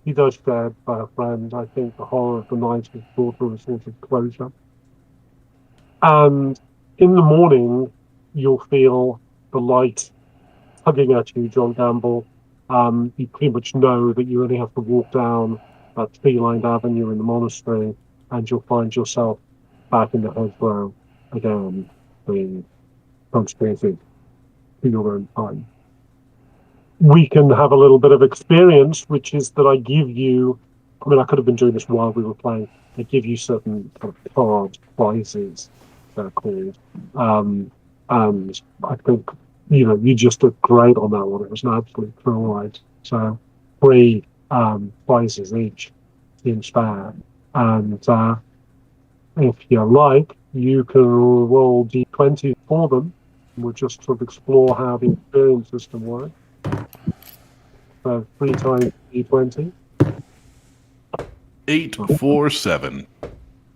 he does shed for her friend. I think the horror of the night has brought her a sort of closure. And in the morning, you'll feel the light tugging at you, John Gamble. You pretty much know that you only have to walk down that tree-lined avenue in the monastery, and you'll find yourself back in the hedgerow again, being transported to your own time. We can have a little bit of experience, which is that I give you. I mean, I could have been doing this while we were playing. I give you certain kind of card prizes, they're called, and I think you just did great on that one. It was an absolute thrill ride. So 3 prizes each in spare, and if you like, you can roll d20 for them. We'll just sort of explore how the experience system works. 3 times d20. 8, 4, 7.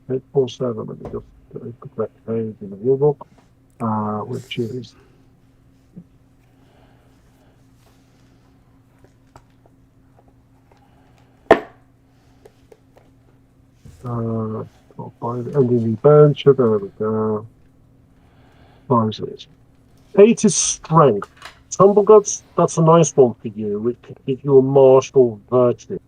8, 4, 7. Let me just put the correct page in the rulebook, which is 5 ending the bench. There we go. 5 8 is strength. Tumbleguts, that's a nice one for you. It could give you a martial virtue.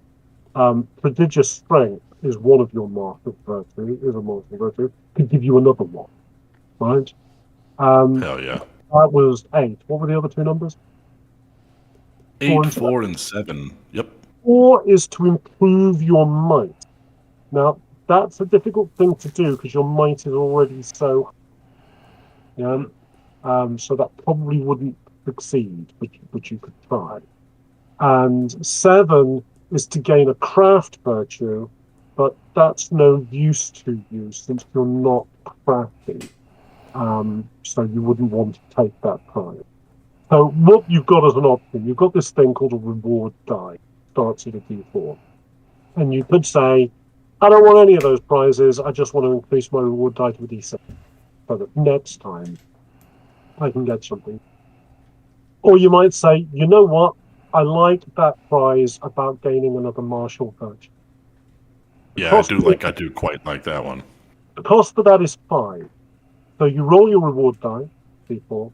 Prodigious strength is one of your martial virtue. It is a martial virtue. Could give you another one, right? Hell yeah. That was 8. What were the other 2 numbers? 8, 4, and 7. Yep. 4 is to improve your might. Now, that's a difficult thing to do because your might is already so. So that probably wouldn't succeed, which you could try. And 7 is to gain a craft virtue, but that's no use to you since you're not crafty. So you wouldn't want to take that prize. So what you've got as an option, you've got this thing called a reward die, starts at a D4. And you could say, I don't want any of those prizes, I just want to increase my reward die to a D6, so that next time I can get something. Or you might say, you know what, I like that prize about gaining another martial virtue. Yeah, I do quite like that one. The cost of that is 5. So you roll your reward die, D4,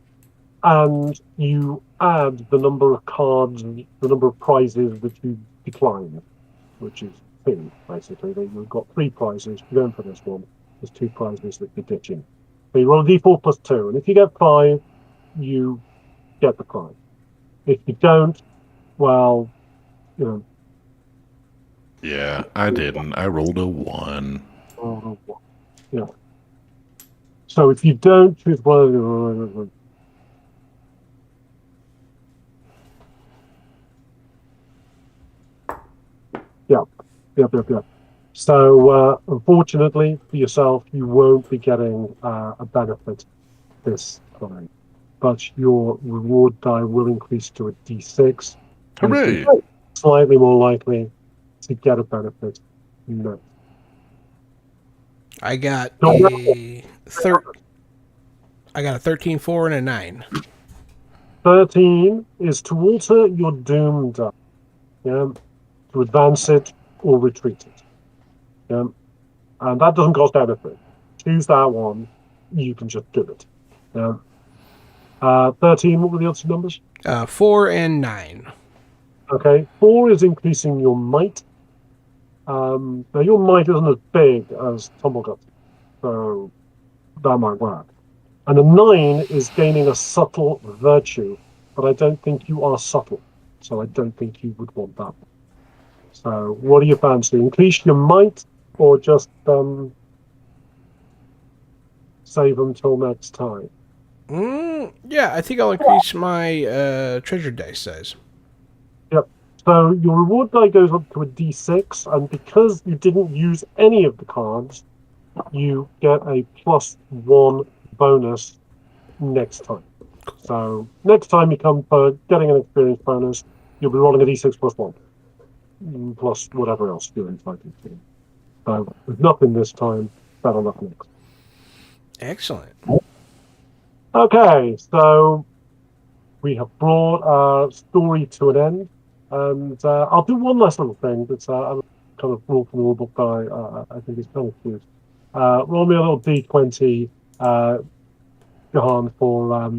and you add the number of cards, the number of prizes that you decline, which is 2, basically. You've got 3 prizes. You're going for this one. There's 2 prizes that you're ditching. So you roll a D4 plus 2, and if you get 5, you get the prize. If you don't, well, you know. Yeah, I didn't. I rolled a 1. Yeah. So if you don't choose one of the yeah. So unfortunately for yourself, you won't be getting a benefit this time, but your reward die will increase to a D6. Hooray! Slightly more likely to get a benefit. No. I got a 13, 4, and a 9. 13 is to alter your doom die. Yeah. To advance it or retreat it. Yeah. And that doesn't cost anything. Choose that one. You can just do it. Yeah. 13, what were the other 2 numbers? 4 and 9. Okay. 4 is increasing your might. Now your might isn't as big as Tumblegut, so that might work. And a 9 is gaining a subtle virtue, but I don't think you are subtle, so I don't think you would want that one. So what do you fancy? Increase your might, or just save until next time? Yeah, I think I'll increase my treasure dice size. Yep. So your reward die goes up to a D6, and because you didn't use any of the cards, you get a +1 bonus next time. So next time you come for getting an experience bonus, you'll be rolling a D6 +1. Plus whatever else you're entitled to. So with nothing this time, better luck next. Excellent. Okay, so we have brought our story to an end, and I'll do one last little thing that's kind of rule from the rule book that I think is kind of cute. Roll me a little D20, Johan, for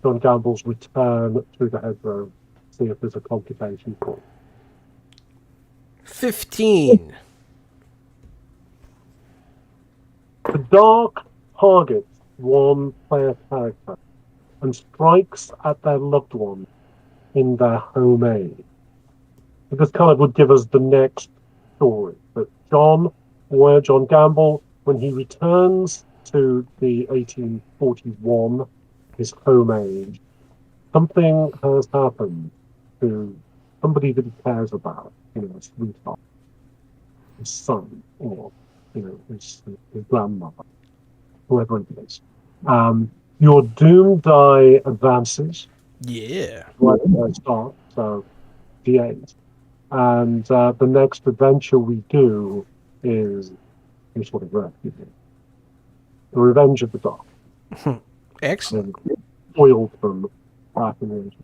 John Gamble's return through the hedgerow. See if there's a complication for it. 15. The dark targets one player character and strikes at their loved one in their home age. This kind of would give us the next story. But John Gamble, when he returns to the 1841, his home age, something has happened to somebody that he cares about, a sweetheart, his son, or his grandmother, whoever it is. Your doom die advances. Yeah. Right at the start, so D8. And the next adventure we do is some sort of The Revenge of the Dark. Excellent. And foiled them back in the engine.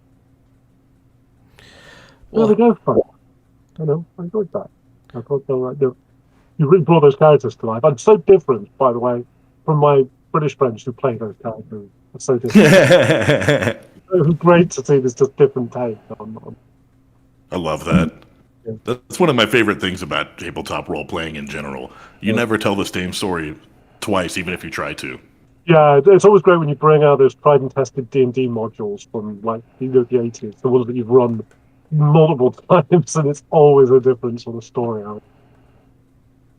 Well, There we go, folks. I enjoyed that. I thought you really brought those characters to life. I'm so different, by the way, from my British friends who play those characters. It's so different. It's great to see this just different take on. I love that. Yeah. That's one of my favorite things about tabletop role playing in general. You never tell the same story twice, even if you try to. Yeah, it's always great when you bring out those tried and tested D&D modules from the 80s, the ones that you've run multiple times, and it's always a different sort of story out.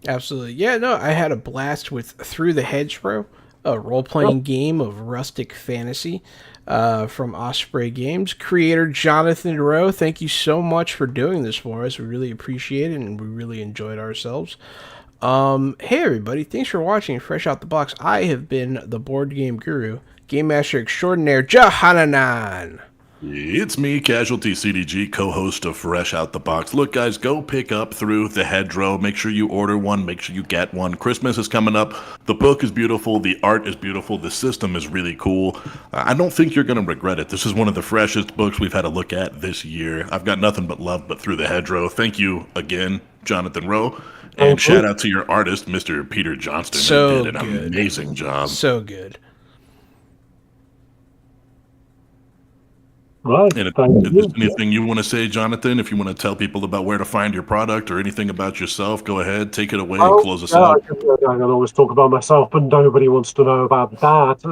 Absolutely. Yeah, no, I had a blast with Through the Hedgerow. a role-playing game of Rustic Fantasy from Osprey Games. Creator Jonathan Rowe, thank you so much for doing this for us. We really appreciate it, and we really enjoyed ourselves. Hey everybody, thanks for watching Fresh Out the Box. I have been the board game guru, Game Master Extraordinaire, Johananan. It's me, Casualty CDG, co-host of Fresh Out the Box. Look, guys, go pick up Through the Hedgerow. Make sure you order one. Make sure you get one. Christmas is coming up. The book is beautiful. The art is beautiful. The system is really cool. I don't think you're going to regret it. This is one of the freshest books we've had a look at this year. I've got nothing but love but Through the Hedgerow. Thank you again, Jonathan Rowe. And shout out to your artist, Mr. Peter Johnston, who did an amazing job. So good. Right. And if there's anything you want to say, Jonathan, if you want to tell people about where to find your product or anything about yourself, go ahead, take it away and close us out. I can always talk about myself, but nobody wants to know about that.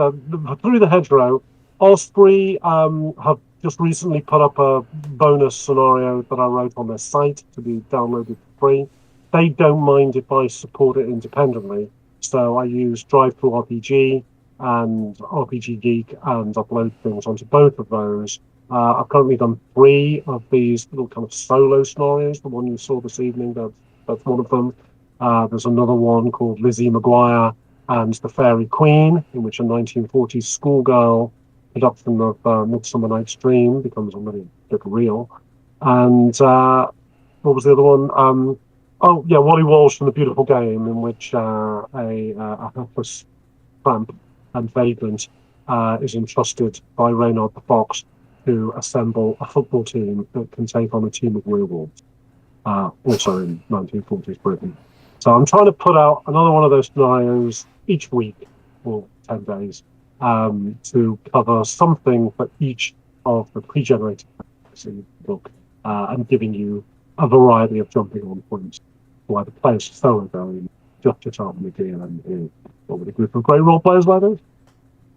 Through the Hedgerow, Osprey have just recently put up a bonus scenario that I wrote on their site to be downloaded for free. They don't mind if I support it independently, so I use Drive-Thru RPG and RPG Geek and upload things onto both of those. I've currently done 3 of these little kind of solo scenarios. The one you saw this evening, that's one of them. There's another one called Lizzie McGuire and the Fairy Queen, in which a 1940s schoolgirl production of Midsummer Night's Dream becomes a little bit real. And what was the other one? Wally Walsh and the Beautiful Game, in which a helpless tramp and vagrant is entrusted by Reynard the Fox to assemble a football team that can take on a team of werewolves, also in 1940s Britain. So I'm trying to put out another one of those scenarios each week, or 10 days, to cover something for each of the pre-generated fantasy in the book, and giving you a variety of jumping on points why the players are thoroughgoing, just it up with with a group of great role players like this.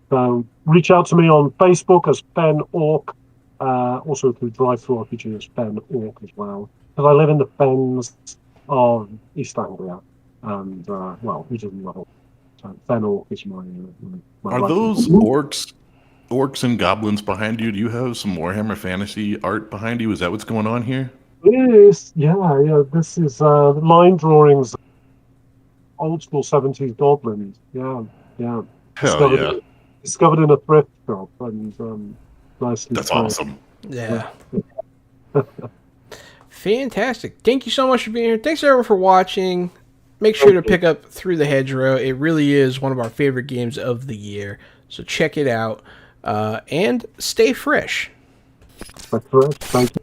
So reach out to me on Facebook as Ben Orc, also through Drive-Thru RPG as Ben Orc as well. Because I live in the fens of East Anglia, and region level. So Ben Orc is my Are those orcs and goblins behind you? Do you have some Warhammer Fantasy art behind you? Is that what's going on here? Yes, yeah. This is line drawings, old school 70s goblins. Yeah. Hell Discovered in a thrift shop, and nicely. That's awesome. Yeah. Fantastic. Thank you so much for being here. Thanks everyone for watching. Make sure to pick up Through the Hedgerow. It really is one of our favorite games of the year. So check it out. And stay fresh. That's correct. Thank you.